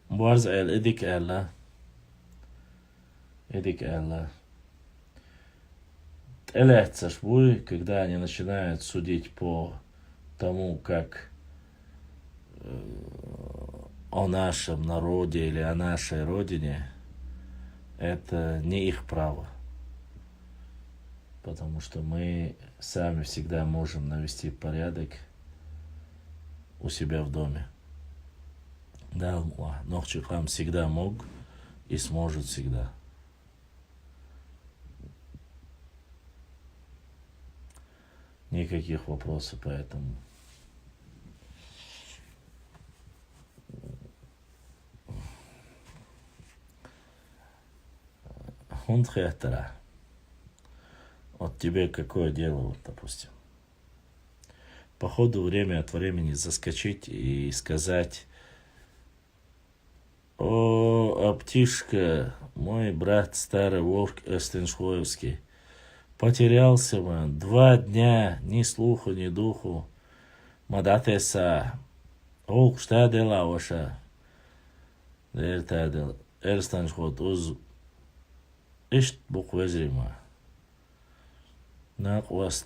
B: Барз эл эдик элла. Элецаш буй, когда они начинают судить по тому, как о нашем народе или о нашей родине, это не их право. Потому что мы сами всегда можем навести порядок у себя в доме. Да, Нохчухам всегда мог и сможет всегда. Никаких вопросов по этому. Хундхетера. Вот тебе какое дело, вот, допустим. По ходу время от времени заскочить и сказать: о, Аптишка, мой брат старый волк Эстеншвоевский, потерялся, man. 2 дня, ни слуху, ни духу. Мадатеса. Волк, что дела ваша? Дертадел. Эрстаншвот уз. Ишт бук везрима. Нақвас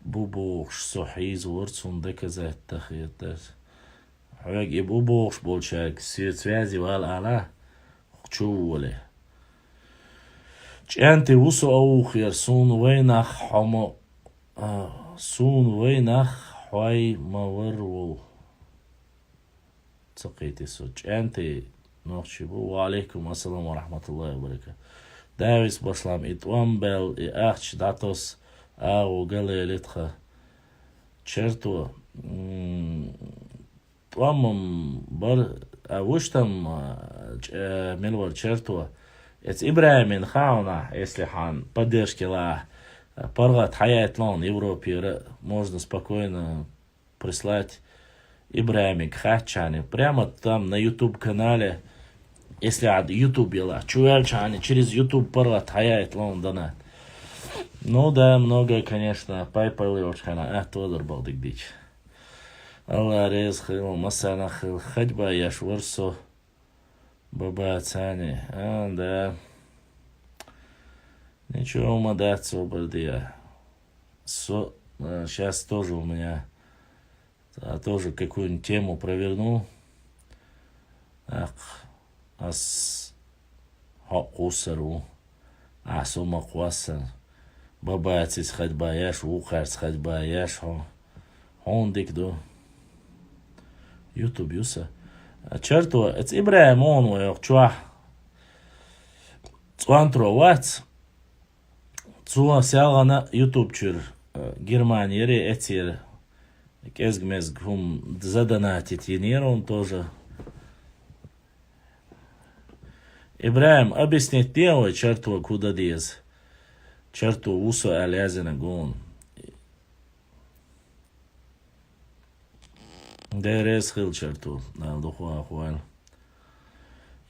B: бубуш сухиз ворцун деказат тахиятас. Хавяк и бубуш болчак. Связи вал ала. Хчували. Чанти усу аухер сун вейнах хамо. Сун вейнах хай маварвул. Цакити су. Чанти нохчибу. Ва алейкум ассаламу ва рахматуллахи ва баракатух. Давис башлам итван бел и ахч датос وقال لتخا شرطو طوام وش там милвар черту это Ибраимин хауна если хан поддержки ла паргат хаятлон Европе можно спокойно прислать Ибраимик хачани прямо там на YouTube канале если от YouTube ла чуяльчани через YouTube паргат хаятлон дана ну да много конечно пайпайлочкана тоже балдик дич الله رزق خير مثلا خجبة يشورسو баба Цани, да. Ничего, мадаться, бардия. Сейчас тоже у меня тоже какую-нибудь тему проверну. Хакусару. Сума квасан. Баба Цис ходьба яш, ухарц ходьба яш. Хондик до. YouTube юса. Черту, это Ибраим он уйох чуа. Цуантро вац. Цуа сялгана YouTube чур. Германия ре этир. Кезгмезг хум задонатить енер он тоже. Ибраим объяснить дело черту куда дез. Черту усу алязина гон. Дерез хил черту, духуа хуан.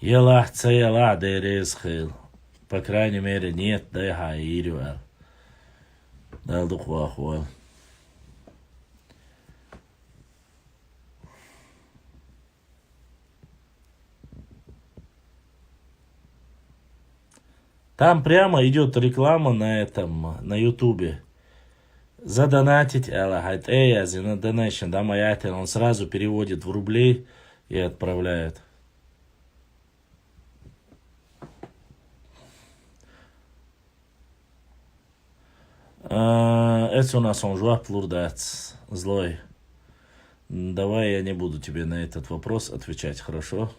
B: Елах цеяла дерез хил. По крайней мере, нет, дай хаирюал. Духуа хуан. Там прямо идет реклама на этом, на Ютубе. Задонатить, на donation, да, маятин, он сразу переводит в рубли и отправляет. Это у нас он жуа плурдац, злой. Давай я не буду тебе на этот вопрос отвечать, хорошо?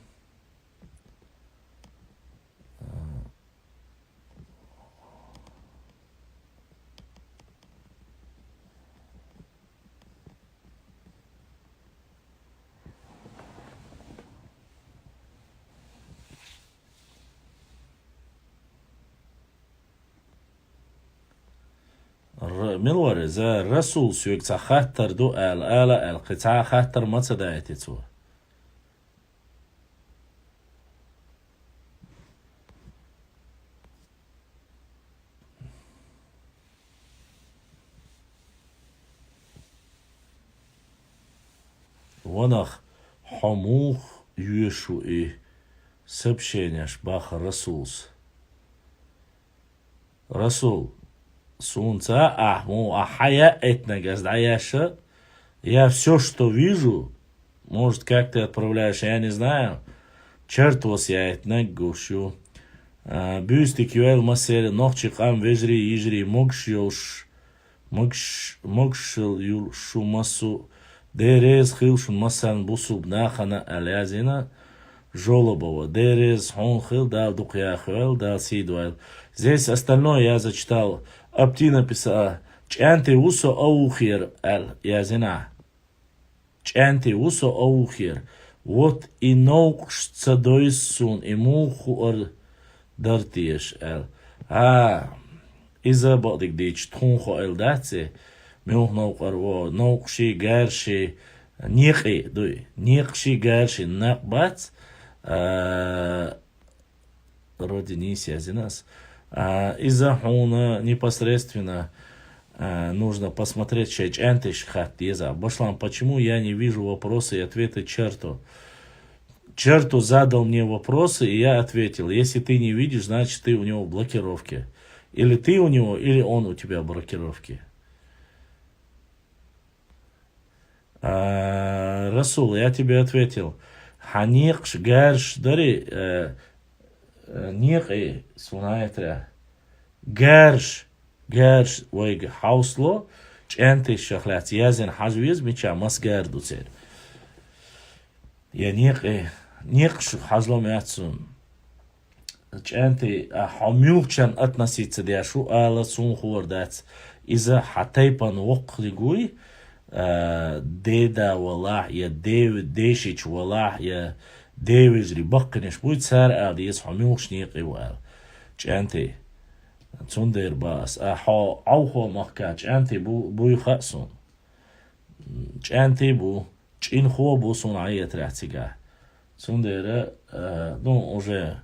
B: ملوره ذا رسول سويك خاطر دو آلا القطاع خاطر ما تصدقتي تو ونخ حموخ يشو сообщение шбаха Расулс. Расул. Сунца, ахая этна газдаяша. Я все, что вижу, может, как ты отправляешь, я не знаю. Чертвос я этна гушу. Бюстик юэл масер, нохчик ам вежри, ижри, могшил юлшу масу. Дерез хилшун масан бусуб нахана алязина. Жолобова. Дерез хон хил дал дукьяхуэл дал сидуэл. Здесь остальное я зачитал. Апти написала. Чанти усо аухир ал язина. Чанти усо аухир. Вот и науш цадойсун и мухуар дартиеш ал. Иза бодик дич тунхо эл датси. Мюх наукар во наукши гарши нихи дуй. Нихши гарши набац. Родинись язинас. Из-за хуна непосредственно нужно посмотреть чайчантыш хаттеза. Башлам, почему я не вижу вопросы и ответы черту? Черту задал мне вопросы, и я ответил. Если ты не видишь, значит ты у него в блокировке. Или ты у него, или он у тебя в блокировке. Расул, я тебе ответил. Ханикш гарш дари нихи сунайтра гарш вайг хаусло чанти шахлат язен хажвиз мича масгарду цер. Я нихш хазло мятсун чанти хамюхчан относиться дяшу ала сун хурдац إذا حتيبا وقرقوي ديدا والله يا ديفيد ديشيتش والله يا ديفيز ريبقنش بويت سار أغدي يصحو ميوشنيقي وال جانتي تندير باس أحو عوهو مخكا جانتي بو يخأسون جانتي بو جين خو بو صنعية رحتيقا تندير ну уже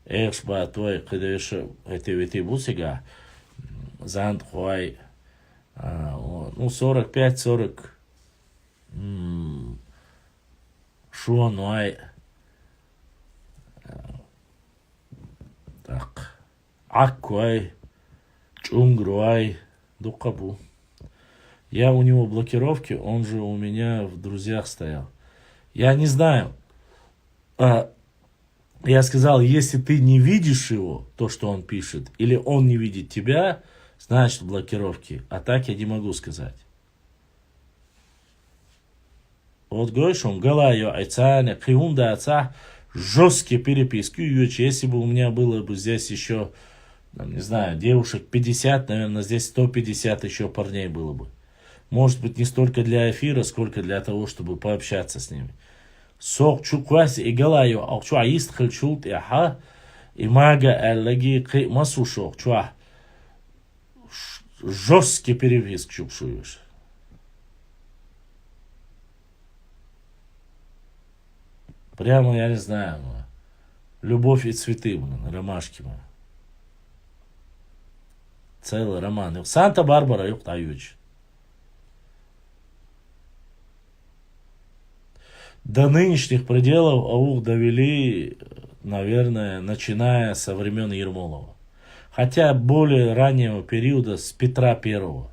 B: эш ба той قدش هتي بوسيقا زاند خواي ну 45-40 шо нуай так аккуай чунгруай дукабу. Я у него блокировки, он же у меня в друзьях стоял. Я не знаю. Я сказал, если ты не видишь его, то, что он пишет, или он не видит тебя, значит блокировки. А так я не могу сказать. Вот Гойшум, Галайо, Айцаня, Киунда, Айца, жесткие переписки. Если бы у меня было бы здесь еще, не знаю, девушек 50, наверное, здесь 150 еще парней было бы. Может быть, не столько для эфира, сколько для того, чтобы пообщаться с ними. Сок чукваси и Галайо, Алчуа Истхаль Чулт и Аха, и Мага Аллаги Масушок, Чуа. Жесткий переписк чукшуешь. Прямо, я не знаю, любовь и цветы, ромашки. Целый роман. Санта-Барбара, Юктаюч. До нынешних пределов аух довели, наверное, начиная со времен Ермолова. Хотя более раннего периода с Петра Первого.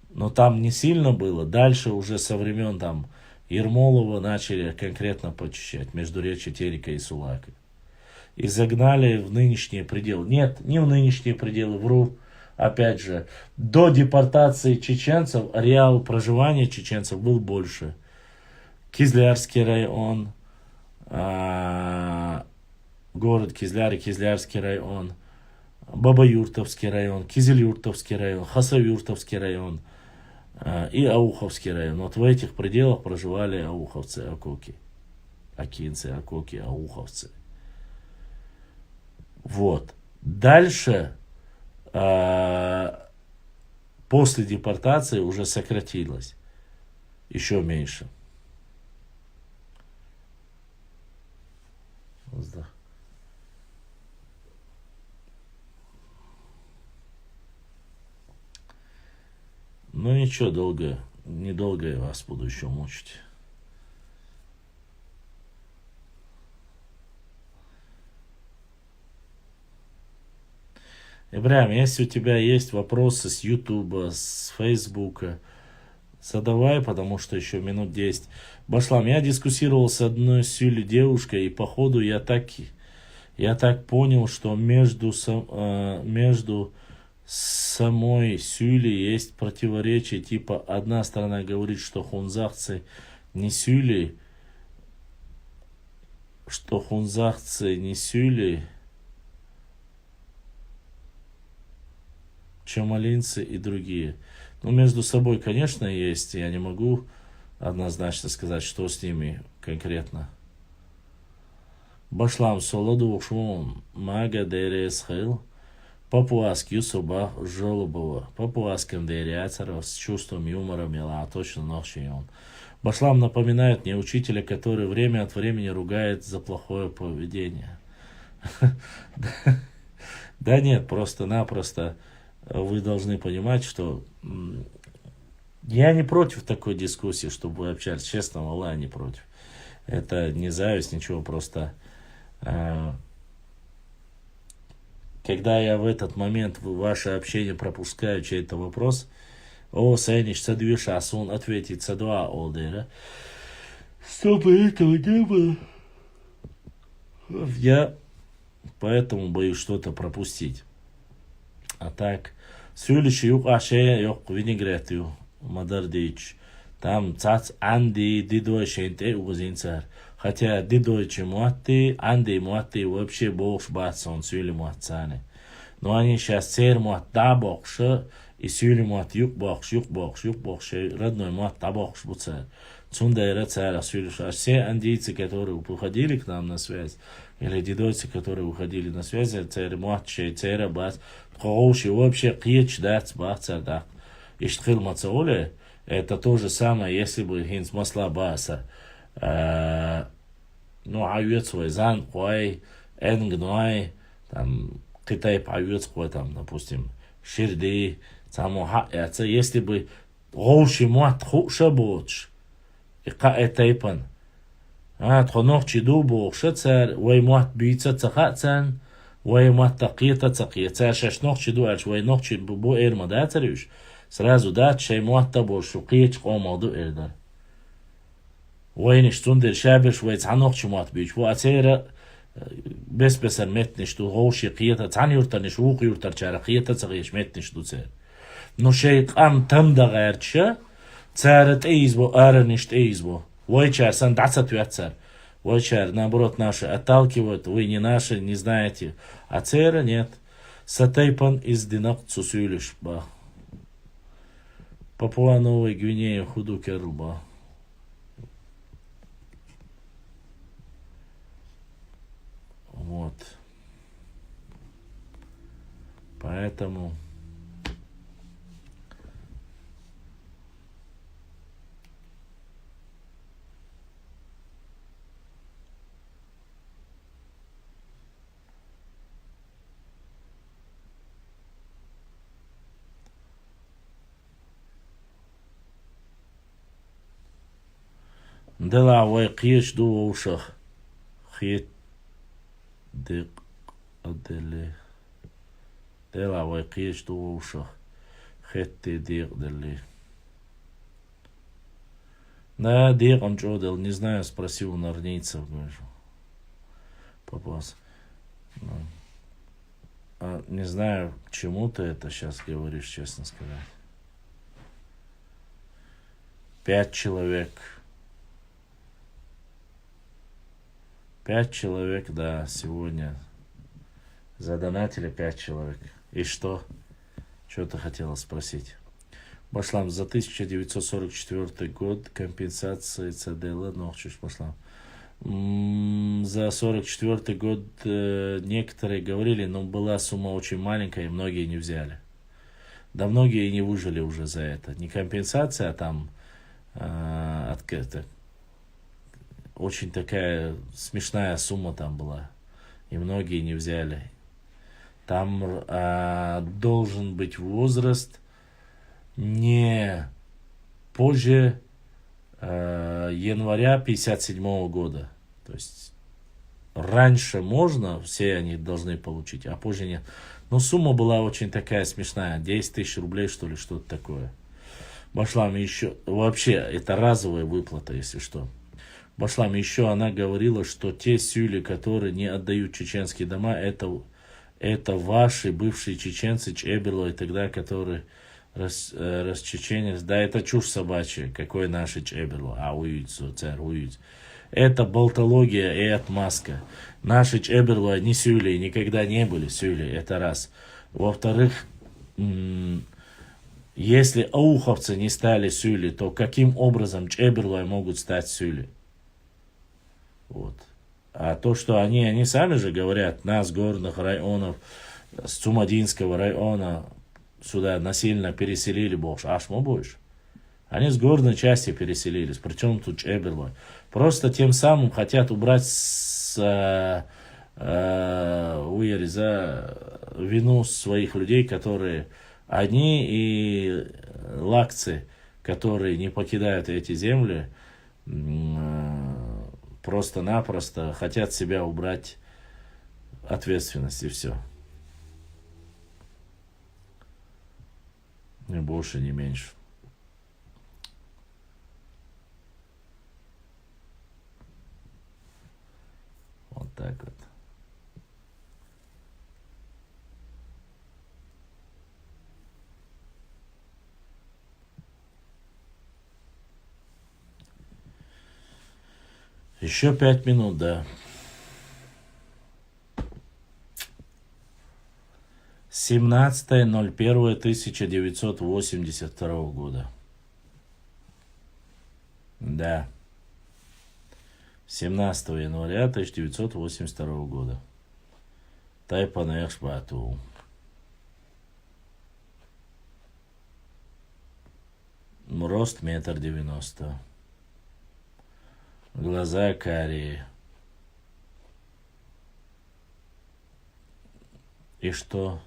B: Но там не сильно было. Дальше уже со времен там Ермолова начали конкретно почищать междуречье Терека и Сулака. И загнали в нынешние пределы. Нет, не в нынешние пределы, вру. Опять же, до депортации чеченцев ареал проживания чеченцев был больше. Кизлярский район, город Кизляр и Кизлярский район, Бабаюртовский район, Кизельюртовский район, Хасавюртовский район и Ауховский район. Вот в этих пределах проживали ауховцы, акоки. Акинцы, акоки, ауховцы. Вот. Дальше, после депортации уже сократилось. Еще меньше. Ну ничего, недолго я вас буду еще мучить. Ибрахим, если у тебя есть вопросы с Ютуба, с Фейсбука, задавай, потому что еще минут 10. Башлам, я дискуссировал с одной Сюли девушкой, и походу я так понял, что между самой Сюли есть противоречие, типа одна сторона говорит, что хунзахцы не Сюли, чамалинцы и другие. Ну, между собой, конечно, есть. Я не могу однозначно сказать, что с ними конкретно. Башлам солоду ушмон мага дерес хил. Папуаск Юсуба Жолобова. Папуаском дериацеров с чувством юмора мила, точно ночью он. Башлам напоминает мне учителя, который время от времени ругает за плохое поведение. Да нет, просто-напросто вы должны понимать, что я не против такой дискуссии, чтобы вы общались. Честно, Аллах, не против. Это не зависть, ничего, просто когда я в этот момент ваше общение пропускаю, чей-то вопрос, Сейнич Садвиш Асун ответит Садуа Олдера, чтобы этого не было. Я поэтому боюсь что-то пропустить. А так, Сюлич юк аше юк винегретию, Мадардич. Там цац Анди Дидой Шенте Угазинцар. Хотя Дидойчи Муатти, Анди Муатти вообще бокш батсон Сюли Муатцане. Но они сейчас цер Муатта бокша и сюли мат юг бахш, родной мат табахш буцар. Цундайра цара сюли. А все андийцы, которые уходили к нам на связь, или дедойцы, которые уходили на связь, царь мат, царь бас, хоуши вообще кьеч дац бахцар да. Иштхил мацауле, это то же самое, если бы хинс масла баса. Ну, аюет свой зан, куай, энгнуай, там, Китай поет свой, там, допустим, ширди, само хаэца, если бы гоуши мат хуша боч, и каэтайпан, тхонох чиду бохша цар, вай мат бийца цахацан, вай мат такита цакия, цар шашнох чиду ач, вай нох чиду бо эрма да царюш, сразу да, чай мат табо шукиеч комалду эрдар. Вайниш цундер шабеш, вай цанох чимат бич, во ацера, بس مت نشتو غوشي قيتا تعني يورتا نشوق يورتا تشارا قيتا تغيش مت نشتو تسير نو شيق ام تم دا غيرتشا تسارت ايزبو ارا نشت ايزبو ويчар сан дацат вятсар войчар наоборот наши отталкивают, вы не наши, не знаете, а цера нет сатайпан из динак цусюлиш ба Папуа Новой Гвинеи худу керба. Вот. Поэтому дела вайкиш ду ушах хит дик адели дела вайкиш ду ушах хетти дик дели. Да, дик он чодел, не знаю, спросил у нарнийцев, говорю. Попался. Не знаю, к чему ты это сейчас говоришь, честно сказать. 5 человек. 5 человек, да, сегодня задонатили 5 человек. И что? Что ты хотела спросить? Башлам, за 1944 год компенсации ЦДЛ, нохчуш башлам. За 44 год некоторые говорили, но была сумма очень маленькая, и многие не взяли. Да многие и не выжили уже за это. Не компенсация, а там открыто. Очень такая смешная сумма там была. И многие не взяли. Там должен быть возраст не позже января 57 года. То есть раньше можно, все они должны получить, а позже нет. Но сумма была очень такая смешная. 10 тысяч рублей, что ли, что-то такое. Башлам еще... Вообще, это разовая выплата, если что. Башлам еще она говорила, что те сюли, которые не отдают чеченские дома, это ваши бывшие чеченцы, Чеберло и тогда, которые расчеченились. Да, это чушь собачья. Какой наши Чеберло? Уйдется, царь, уйдется. Это болтология и отмазка. Наши Чеберло не сюли, никогда не были сюли, это раз. Во-вторых, если ауховцы не стали сюли, то каким образом Чеберло могут стать сюли? Вот. А то, что они сами же говорят, нас, горных районов, с Цумадинского района сюда насильно переселили, бог, аж мы будешь. Они с горной части переселились, причем тут Чеберлой. Просто тем самым хотят убрать вину своих людей, которые они и лакцы, которые не покидают эти земли, просто-напросто хотят себя убрать ответственность, и все. Ни больше, ни меньше. Вот так вот. Еще 5 минут, да. 17.01.1982 года. Да. 17 января 1982 года. Тайпанеш Бату. Рост 1,90 м. Глаза карие. И что?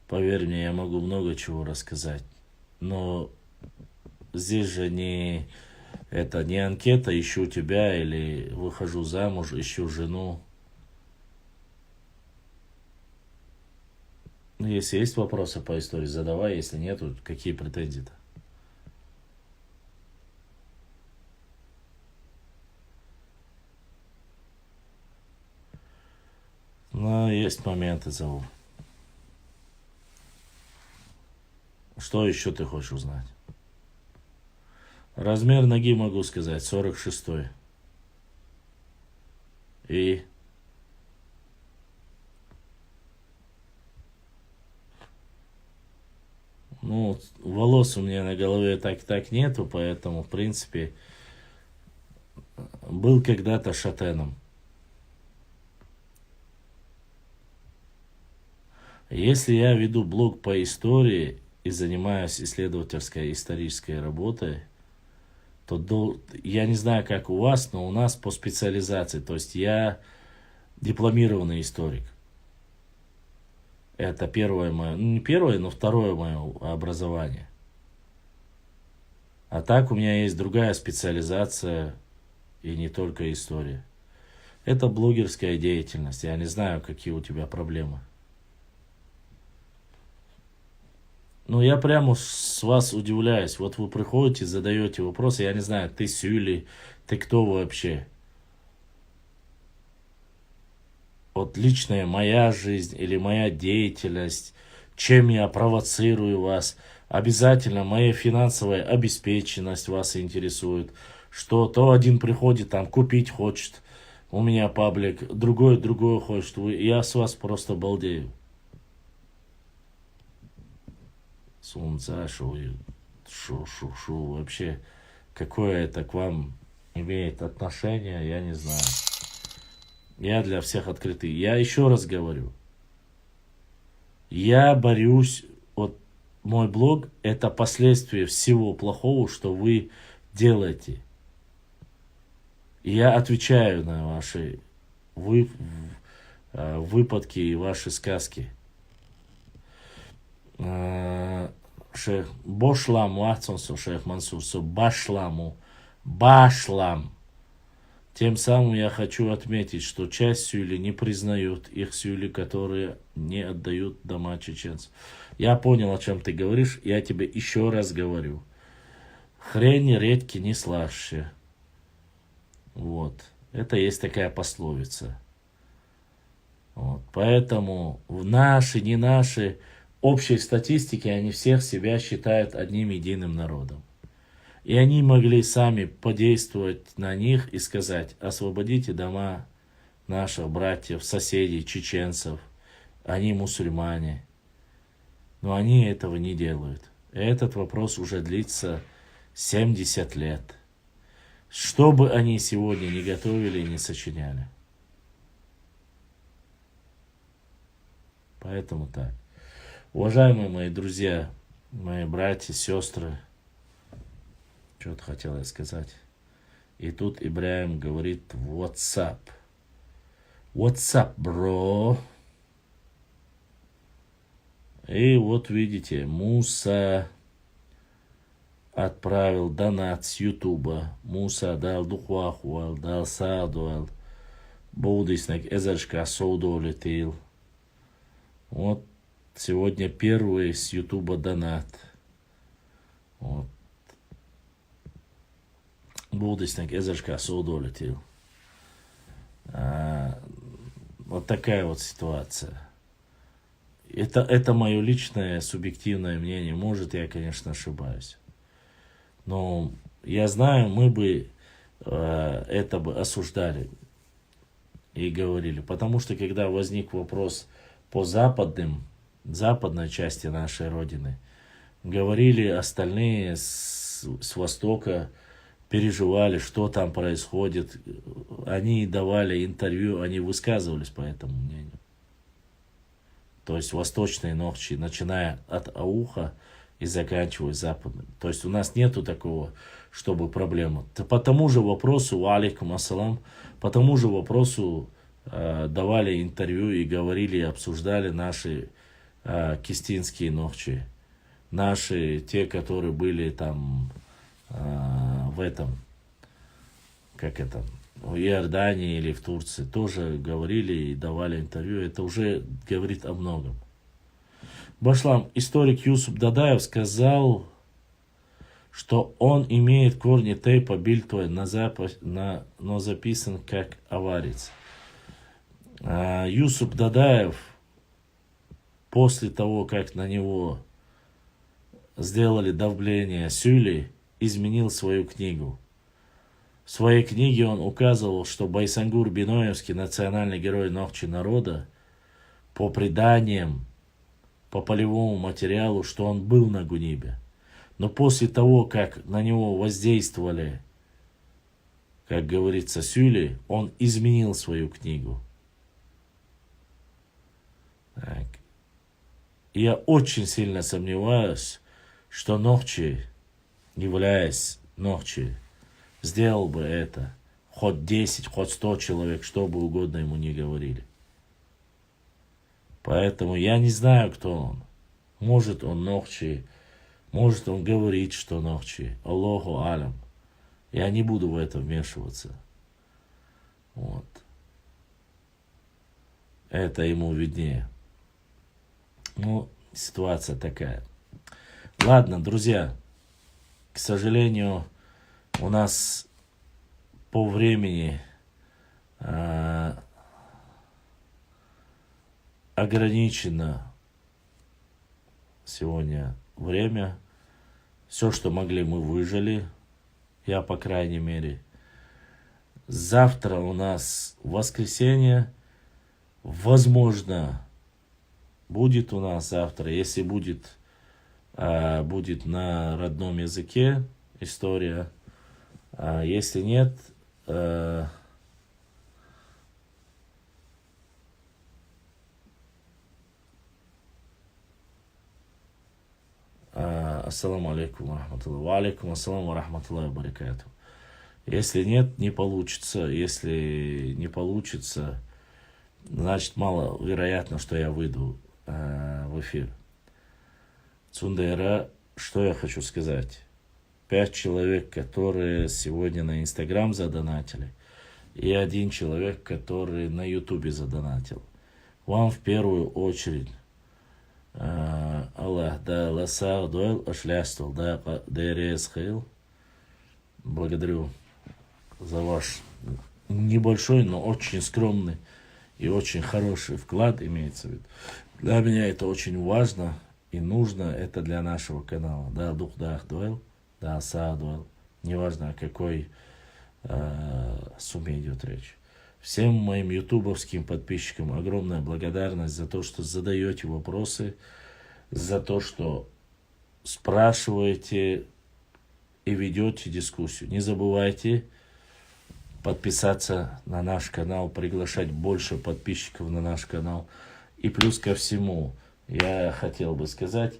B: Поверь мне, я могу много чего рассказать. Но здесь же не анкета, ищу тебя или выхожу замуж, ищу жену. Если есть вопросы по истории, задавай. Если нет, какие претензии-то? Но есть моменты, зову. Что еще ты хочешь узнать? Размер ноги могу сказать, 46-й. И? Ну, волос у меня на голове так нету, поэтому, в принципе, был когда-то шатеном. Если я веду блог по истории и занимаюсь исследовательской исторической работой, то я не знаю, как у вас, но у нас по специализации, то есть я дипломированный историк. Это первое мое, ну не первое, но второе мое образование. А так у меня есть другая специализация, и не только история. Это блогерская деятельность. Я не знаю, какие у тебя проблемы. Ну, я прямо с вас удивляюсь. Вот вы приходите, задаете вопросы, я не знаю, ты Сюли, ты кто вообще? Вот личная моя жизнь или моя деятельность, чем я провоцирую вас. Обязательно моя финансовая обеспеченность вас интересует. Что то один приходит, там, купить хочет, у меня паблик, другой хочет. Я с вас просто балдею. Солнца, шо вообще, какое это к вам имеет отношение, я не знаю. Я для всех открытый. Я еще раз говорю, я борюсь, вот мой блог это последствия всего плохого, что вы делаете. Я отвечаю на ваши выпадки и ваши сказки. Шейх Бошламу Ацонсу, шейх Мансурсу, Башламу, Башлам. Тем самым я хочу отметить, что часть сюли не признают их сюли, которые не отдают дома чеченцев. Я понял, о чем ты говоришь, я тебе еще раз говорю. Хрень редьки не слаще. Вот. Это есть такая пословица. Вот. Поэтому в наши, не наши общей статистике они всех себя считают одним единым народом. И они могли сами подействовать на них и сказать: освободите дома наших братьев, соседей, чеченцев, они мусульмане. Но они этого не делают. Этот вопрос уже длится 70 лет. Что бы они сегодня не готовили и не сочиняли. Поэтому так. Уважаемые мои друзья, мои братья, сестры, что-то хотел я сказать. И тут Ибраим говорит: What's up? What's up, bro? И вот видите, Муса отправил донат с Ютуба. Муса дал духвахуал, дал садуал. Боудиснек эзершка соудолетил. Вот сегодня первый с Ютуба донат. Вот. Боудиснек эзершка соудолетил. Вот такая вот ситуация. Это мое личное субъективное мнение. Может, я, конечно, ошибаюсь. Но я знаю, мы бы это бы осуждали. и говорили. Потому что когда возник вопрос по западной части нашей Родины, говорили остальные с Востока, переживали, что там происходит. Они давали интервью, они высказывались по этому мнению. То есть восточные ногчи, начиная от ауха и заканчивая западным. То есть у нас нету такого, чтобы проблема. По тому же вопросу, алейкум ассалам, по тому же вопросу давали интервью и говорили, и обсуждали наши кистинские ногчи. Наши, те, которые были там в этом, как это, в Иордании или в Турции, тоже говорили и давали интервью. Это уже говорит о многом. Башлам, историк Юсуп Дадаев сказал, что он имеет корни тейпа Бильтоя, но записан как аварец. Юсуп Дадаев, после того, как на него сделали давление Сюли, изменил свою книгу. В своей книге он указывал, что Байсангур Биноевский, национальный герой Нохчи народа, по преданиям, по полевому материалу, что он был на Гунибе. Но после того, как на него воздействовали, как говорится, Сюли, он изменил свою книгу. Так. Я очень сильно сомневаюсь, что Нохчи, являясь Нохчи, сделал бы это. Хоть 10, хоть 100 человек, что бы угодно ему не говорили. Поэтому я не знаю, кто он. Может он Нохчи, может он говорит, что Нохчи. Аллаху алям. Я не буду в это вмешиваться. Вот. Это ему виднее. Ну, ситуация такая. Ладно, друзья. К сожалению, у нас по времени ограничено сегодня время. Все, что могли, мы выжили. Я, по крайней мере. Завтра у нас воскресенье. Возможно, будет у нас завтра, если будет на родном языке история. Если нет, ассаламу алейкум ва рахматуллахи. Ва алейкум ассалам ва рахматуллахи ва баракату. Если нет, не получится. Если не получится, значит, маловероятно, что я выйду в эфир. Цундера, что я хочу сказать. 5 человек, которые сегодня на Инстаграм задонатили, и 1 человек, который на Ютубе задонатил. Вам в первую очередь Аллах да ласар дуэл ашляствовал, да дэресхейл. Благодарю за ваш небольшой, но очень скромный и очень хороший вклад, имеется в виду. Для меня это очень важно и нужно, это для нашего канала. Да, дух да дуэл, да са дуэл. Неважно, о какой сумме идет речь. Всем моим ютубовским подписчикам огромная благодарность за то, что задаете вопросы, за то, что спрашиваете и ведете дискуссию. Не забывайте подписаться на наш канал, приглашать больше подписчиков на наш канал. И плюс ко всему, я хотел бы сказать,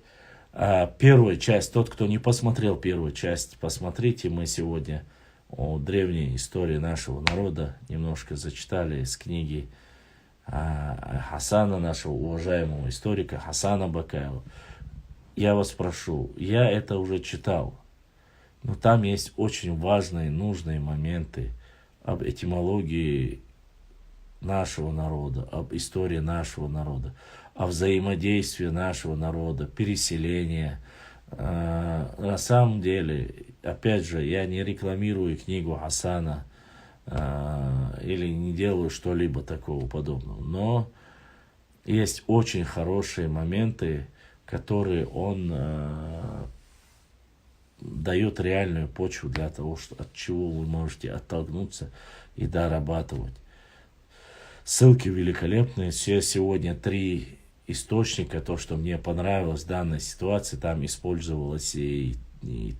B: первая часть, тот, кто не посмотрел первую часть, посмотрите, мы сегодня о древней истории нашего народа немножко зачитали из книги Хасана, нашего уважаемого историка Хасана Бакаева. Я вас прошу, я это уже читал, но там есть очень важные, нужные моменты об этимологии нашего народа, об истории нашего народа, о взаимодействии нашего народа, переселении. На самом деле, опять же, я не рекламирую книгу Хасана или не делаю что-либо такого подобного, но есть очень хорошие моменты, которые он дает реальную почву для того, от чего вы можете оттолкнуться и дорабатывать. Ссылки великолепные. Все сегодня 3 источника, то, что мне понравилось в данной ситуации. Там использовалась и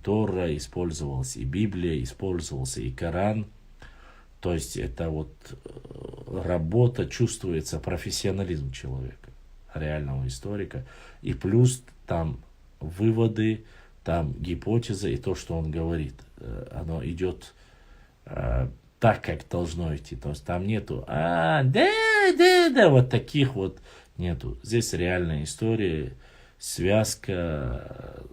B: Тора, использовалась и Библия, использовался и Коран. То есть это вот работа, чувствуется профессионализм человека, реального историка. И плюс там выводы, там гипотеза и то, что он говорит. Оно идет так, как должно идти. То есть там нету вот таких вот нету. Здесь реальная история, связка,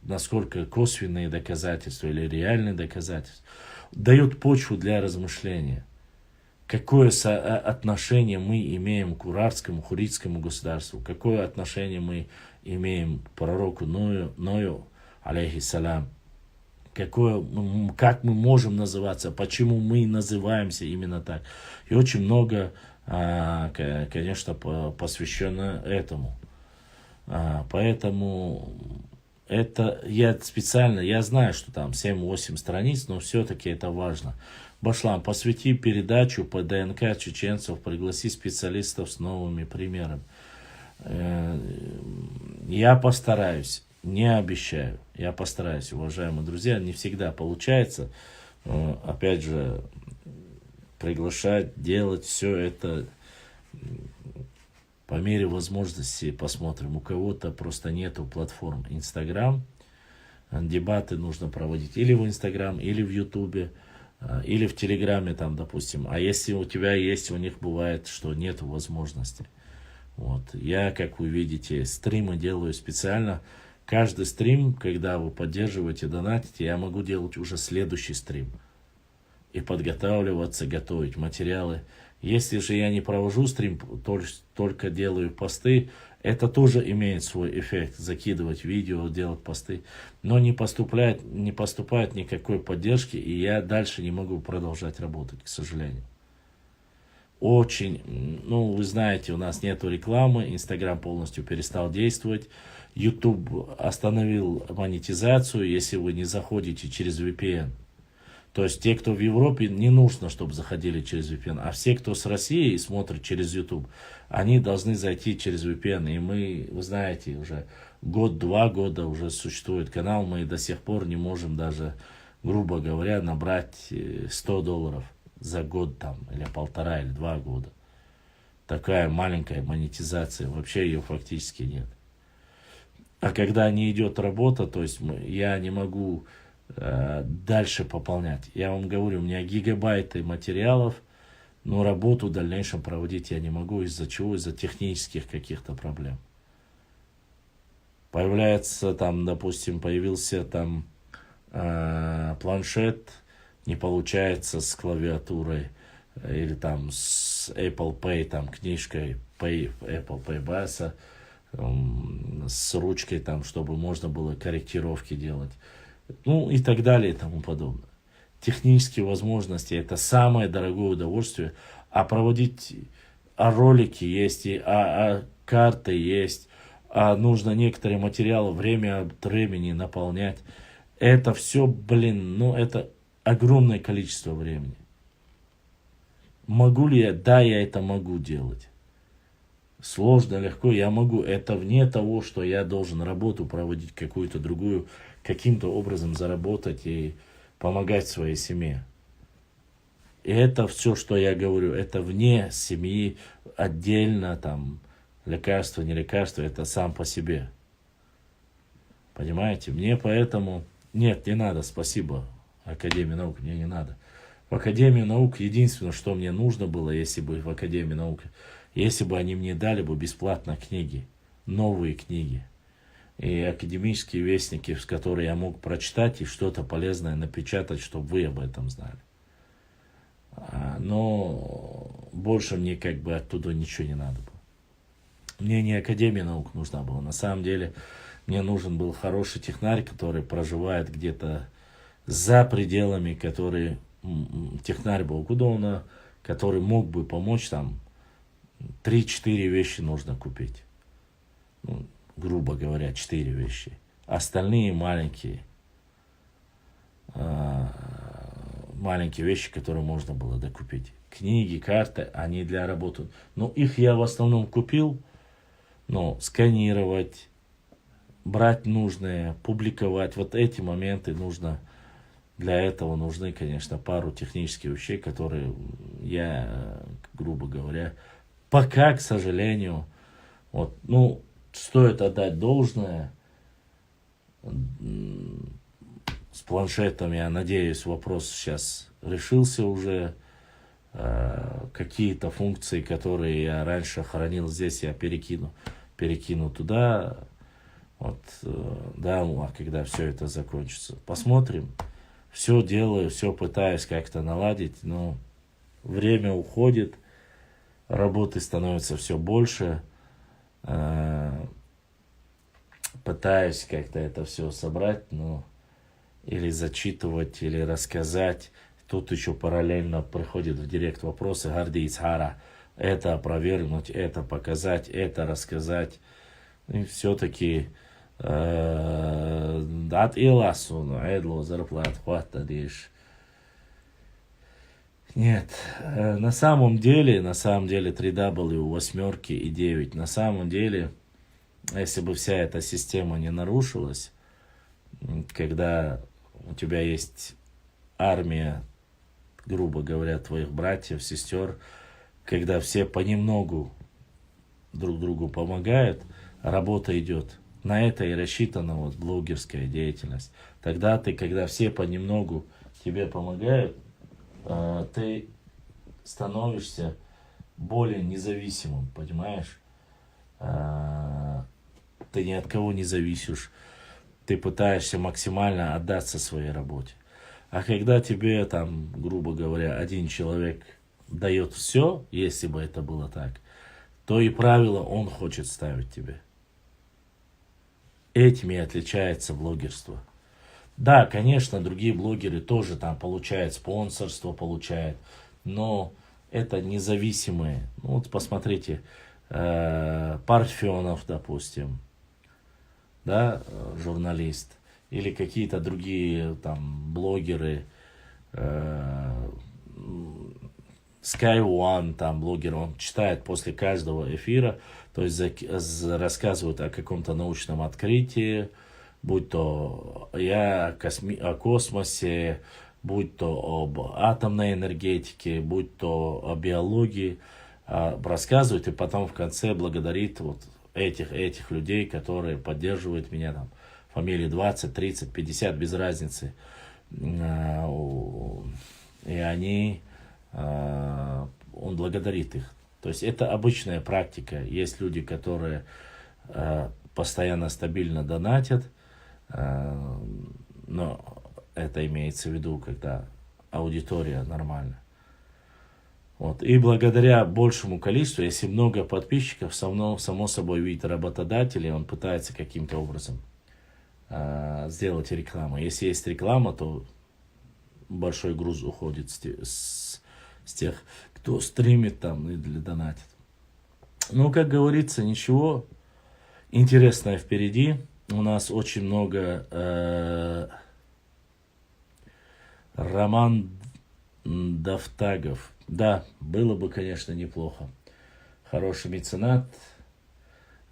B: насколько косвенные доказательства или реальные доказательства дают почву для размышления. Какое отношение мы имеем к урартскому, хуритскому государству? Какое отношение мы имеем к пророку Ною, алейхиссалям? Как мы можем называться? Почему мы называемся именно так? И очень много, конечно, посвящено этому. Поэтому это я знаю, что там 7-8 страниц, но все-таки это важно. Башлам, посвяти передачу по ДНК чеченцев, пригласи специалистов с новыми примерами. Я постараюсь, не обещаю, я постараюсь, уважаемые друзья, не всегда получается, опять же, приглашать, делать все это по мере возможности посмотрим. У кого-то просто нету платформ Инстаграм, дебаты нужно проводить или в Инстаграм, или в Ютубе, или в Телеграме там, допустим. А если у тебя есть, у них бывает, что нету возможности. Вот. Я, как вы видите, стримы делаю специально. Каждый стрим, когда вы поддерживаете, донатите, я могу делать уже следующий стрим. И подготавливаться, готовить материалы. Если же я не провожу стрим, только делаю посты, это тоже имеет свой эффект. Закидывать видео, делать посты. Но не поступает никакой поддержки, и я дальше не могу продолжать работать, к сожалению. Очень, вы знаете, у нас нету рекламы, Инстаграм полностью перестал действовать, YouTube остановил монетизацию, если вы не заходите через VPN. То есть те, кто в Европе, не нужно, чтобы заходили через VPN, а все, кто с России и смотрит через YouTube, они должны зайти через VPN. И мы, вы знаете, уже 2 года уже существует канал, мы до сих пор не можем даже, грубо говоря, набрать $100 за год там, или 1,5, или 2 года. Такая маленькая монетизация, вообще ее фактически нет. А когда не идет работа, то есть я не могу дальше пополнять. Я вам говорю, у меня гигабайты материалов, но работу в дальнейшем проводить я не могу. Из-за чего? Из-за технических каких-то проблем. Появляется там, допустим, появился там планшет, не получается с клавиатурой, или там с Apple Pay, там книжкой Apple Pay Basa, с ручкой там, чтобы можно было корректировки делать. И так далее и тому подобное. Технические возможности — это самое дорогое удовольствие. А проводить ролики есть, и карты есть, нужно некоторые материалы время от времени наполнять. Это все, это огромное количество времени. Могу ли я? Да, я это могу делать. Сложно, легко, я могу. Это вне того, что я должен работу проводить какую-то другую, каким-то образом заработать и помогать своей семье. И это все, что я говорю, это вне семьи, отдельно, там, лекарство, не лекарство, это сам по себе. Понимаете? Мне поэтому... Нет, не надо, спасибо, Академии наук, мне не надо. В Академии наук единственное, что мне нужно было, если бы в Академии наук, если бы они мне дали бы бесплатно книги, новые книги. И академические вестники, с которыми я мог прочитать и что-то полезное напечатать, чтобы вы об этом знали. Но больше мне оттуда ничего не надо было. Мне не Академия наук нужна была. На самом деле мне нужен был хороший технарь, который проживает где-то за пределами, который технарь Болгудона, который мог бы помочь там 3-4 вещи нужно купить. Грубо говоря, 4 вещи. Остальные маленькие маленькие вещи, которые можно было докупить. Книги, карты, они для работы. Но их я в основном купил, но сканировать, брать нужное, публиковать, вот эти моменты нужно, для этого нужны, конечно, пару технических вещей, которые я, грубо говоря, пока, к сожалению, вот, ну, стоит отдать должное. С планшетом, я надеюсь, вопрос сейчас решился уже. Какие-то функции, которые я раньше хранил здесь, я перекину туда. Вот, да, а когда все это закончится, посмотрим. Все делаю, все пытаюсь как-то наладить, но время уходит, работы становится все больше. Пытаюсь как-то это все собрать, но или зачитывать, или рассказать. Тут еще параллельно приходит в директ вопросы Гарди Ицхара. Это опровергнуть, это показать, это рассказать. И все-таки дат иласун, эдло зарплат хватадиш. Нет, на самом деле 3W, восьмерки и 9, на самом деле, если бы вся эта система не нарушилась, когда у тебя есть армия, грубо говоря, твоих братьев, сестер, когда все понемногу друг другу помогают, работа идет. На это и рассчитана вот блогерская деятельность. Тогда ты, когда все понемногу тебе помогают, ты становишься более независимым, понимаешь? Ты ни от кого не зависишь. Ты пытаешься максимально отдаться своей работе. А когда тебе, там, грубо говоря, один человек дает все, если бы это было так, то и правило он хочет ставить тебе. Этим и отличается блогерство. Да, конечно, другие блогеры тоже там получают спонсорство, но это независимые. Ну, вот посмотрите, Парфенов, допустим, да, журналист, или какие-то другие там блогеры, Sky One, там блогер, он читает после каждого эфира, то есть рассказывает о каком-то научном открытии, будь то о космосе, будь то об атомной энергетике, будь то о биологии, рассказывает и потом в конце благодарит вот этих людей, которые поддерживают меня, там, фамилии 20, 30, 50, без разницы. И они, он благодарит их. То есть это обычная практика. Есть люди, которые постоянно, стабильно донатят, но это имеется в виду, когда аудитория нормальная. Вот. И благодаря большему количеству, если много подписчиков, само собой видит работодатель, и он пытается каким-то образом сделать рекламу. Если есть реклама, то большой груз уходит с тех, кто стримит там или донатит. Ну, как говорится, ничего. Интересное впереди. У нас очень много Роман Давтагов. Да, было бы, конечно, неплохо. Хороший меценат.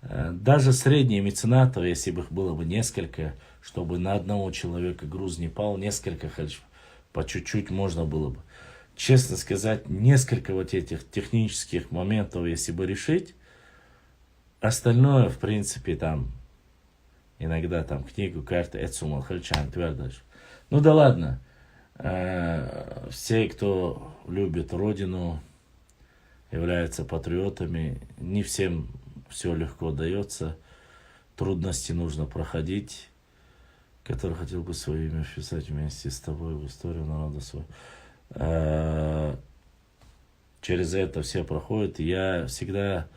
B: Даже средние меценатов, если бы их было бы несколько, чтобы на одного человека груз не пал, несколько, хоть по чуть-чуть можно было бы. Честно сказать, несколько вот этих технических моментов, если бы решить, остальное, в принципе, там, иногда там книгу, карты, Эцумал, Хальчан, Твердаш. Ну да ладно. Все, кто любит Родину, являются патриотами, не всем все легко дается. Трудности нужно проходить, который хотел бы свое имя вписать вместе с тобой в историю народа своего. Через это все проходят. Я всегда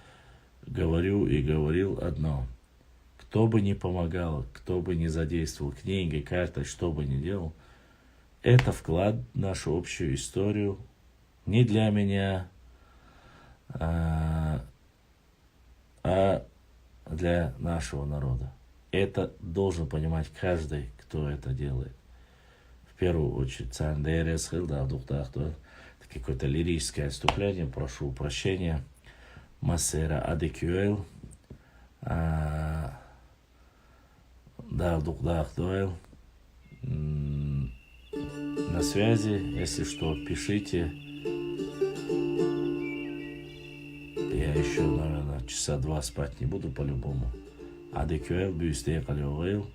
B: говорю и говорил одно. Кто бы ни помогал, кто бы ни задействовал книгой, картой, что бы ни делал, это вклад в нашу общую историю. Не для меня, а для нашего народа. Это должен понимать каждый, кто это делает. В первую очередь, Цандерес, Хилдавдухдах, какое-то лирическое отступление, прошу прощения. Массера Адекюэл, Давдухдах Дуэл. На связи, если что, пишите. Я еще, наверное, часа 2 спать не буду по-любому. Адекюэл, Бюстей Калиоэл.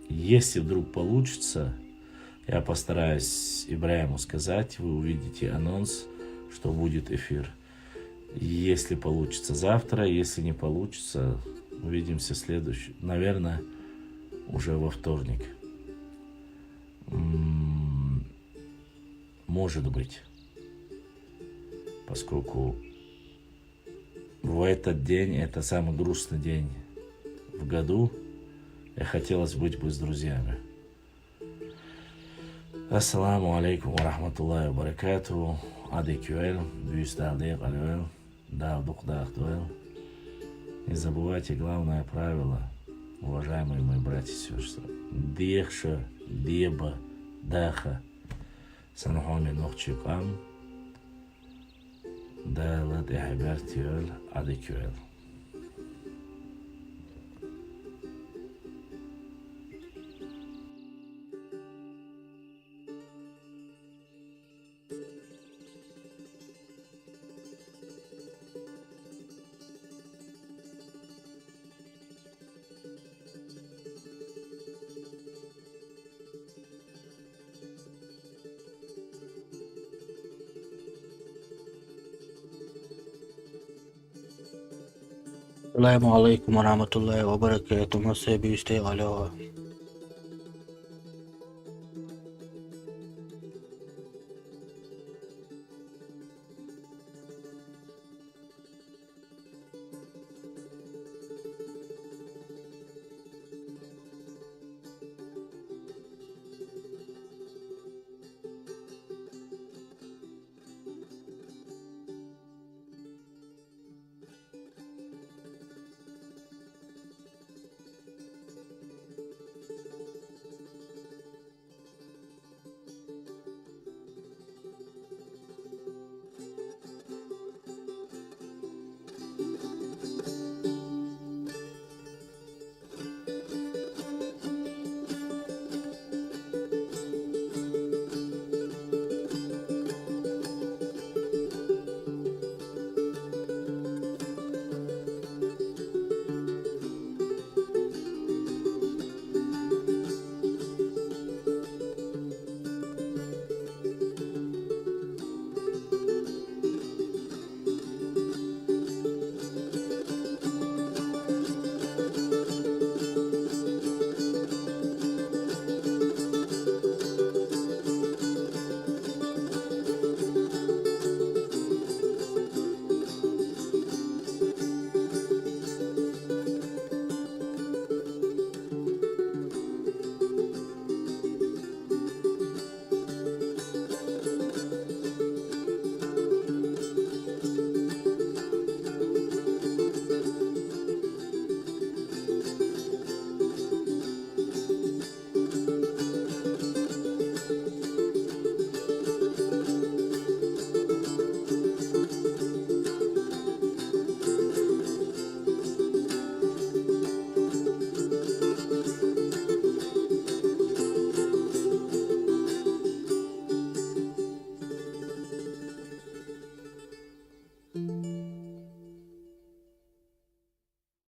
B: Если вдруг получится, я постараюсь Ибраиму сказать, вы увидите анонс, что будет эфир. Если получится завтра, если не получится, увидимся следующий, наверное, уже во вторник. Может быть, поскольку в этот день, это самый грустный день в году, и хотелось быть бы с друзьями. Ассаламу алейкум ва рахматуллахи ва баракатуху. Адекюэл, Бюстардек Алюэл, Давдухдах Дуэл. Не забывайте главное правило, уважаемые мои братья и сестры. Дехша, деба, даха, санхоми нохчикам, далат эхабертиэл, адекюэл.
C: Assalamu alaikum warahmatullahi wabarakatuh. Masih bisa kalau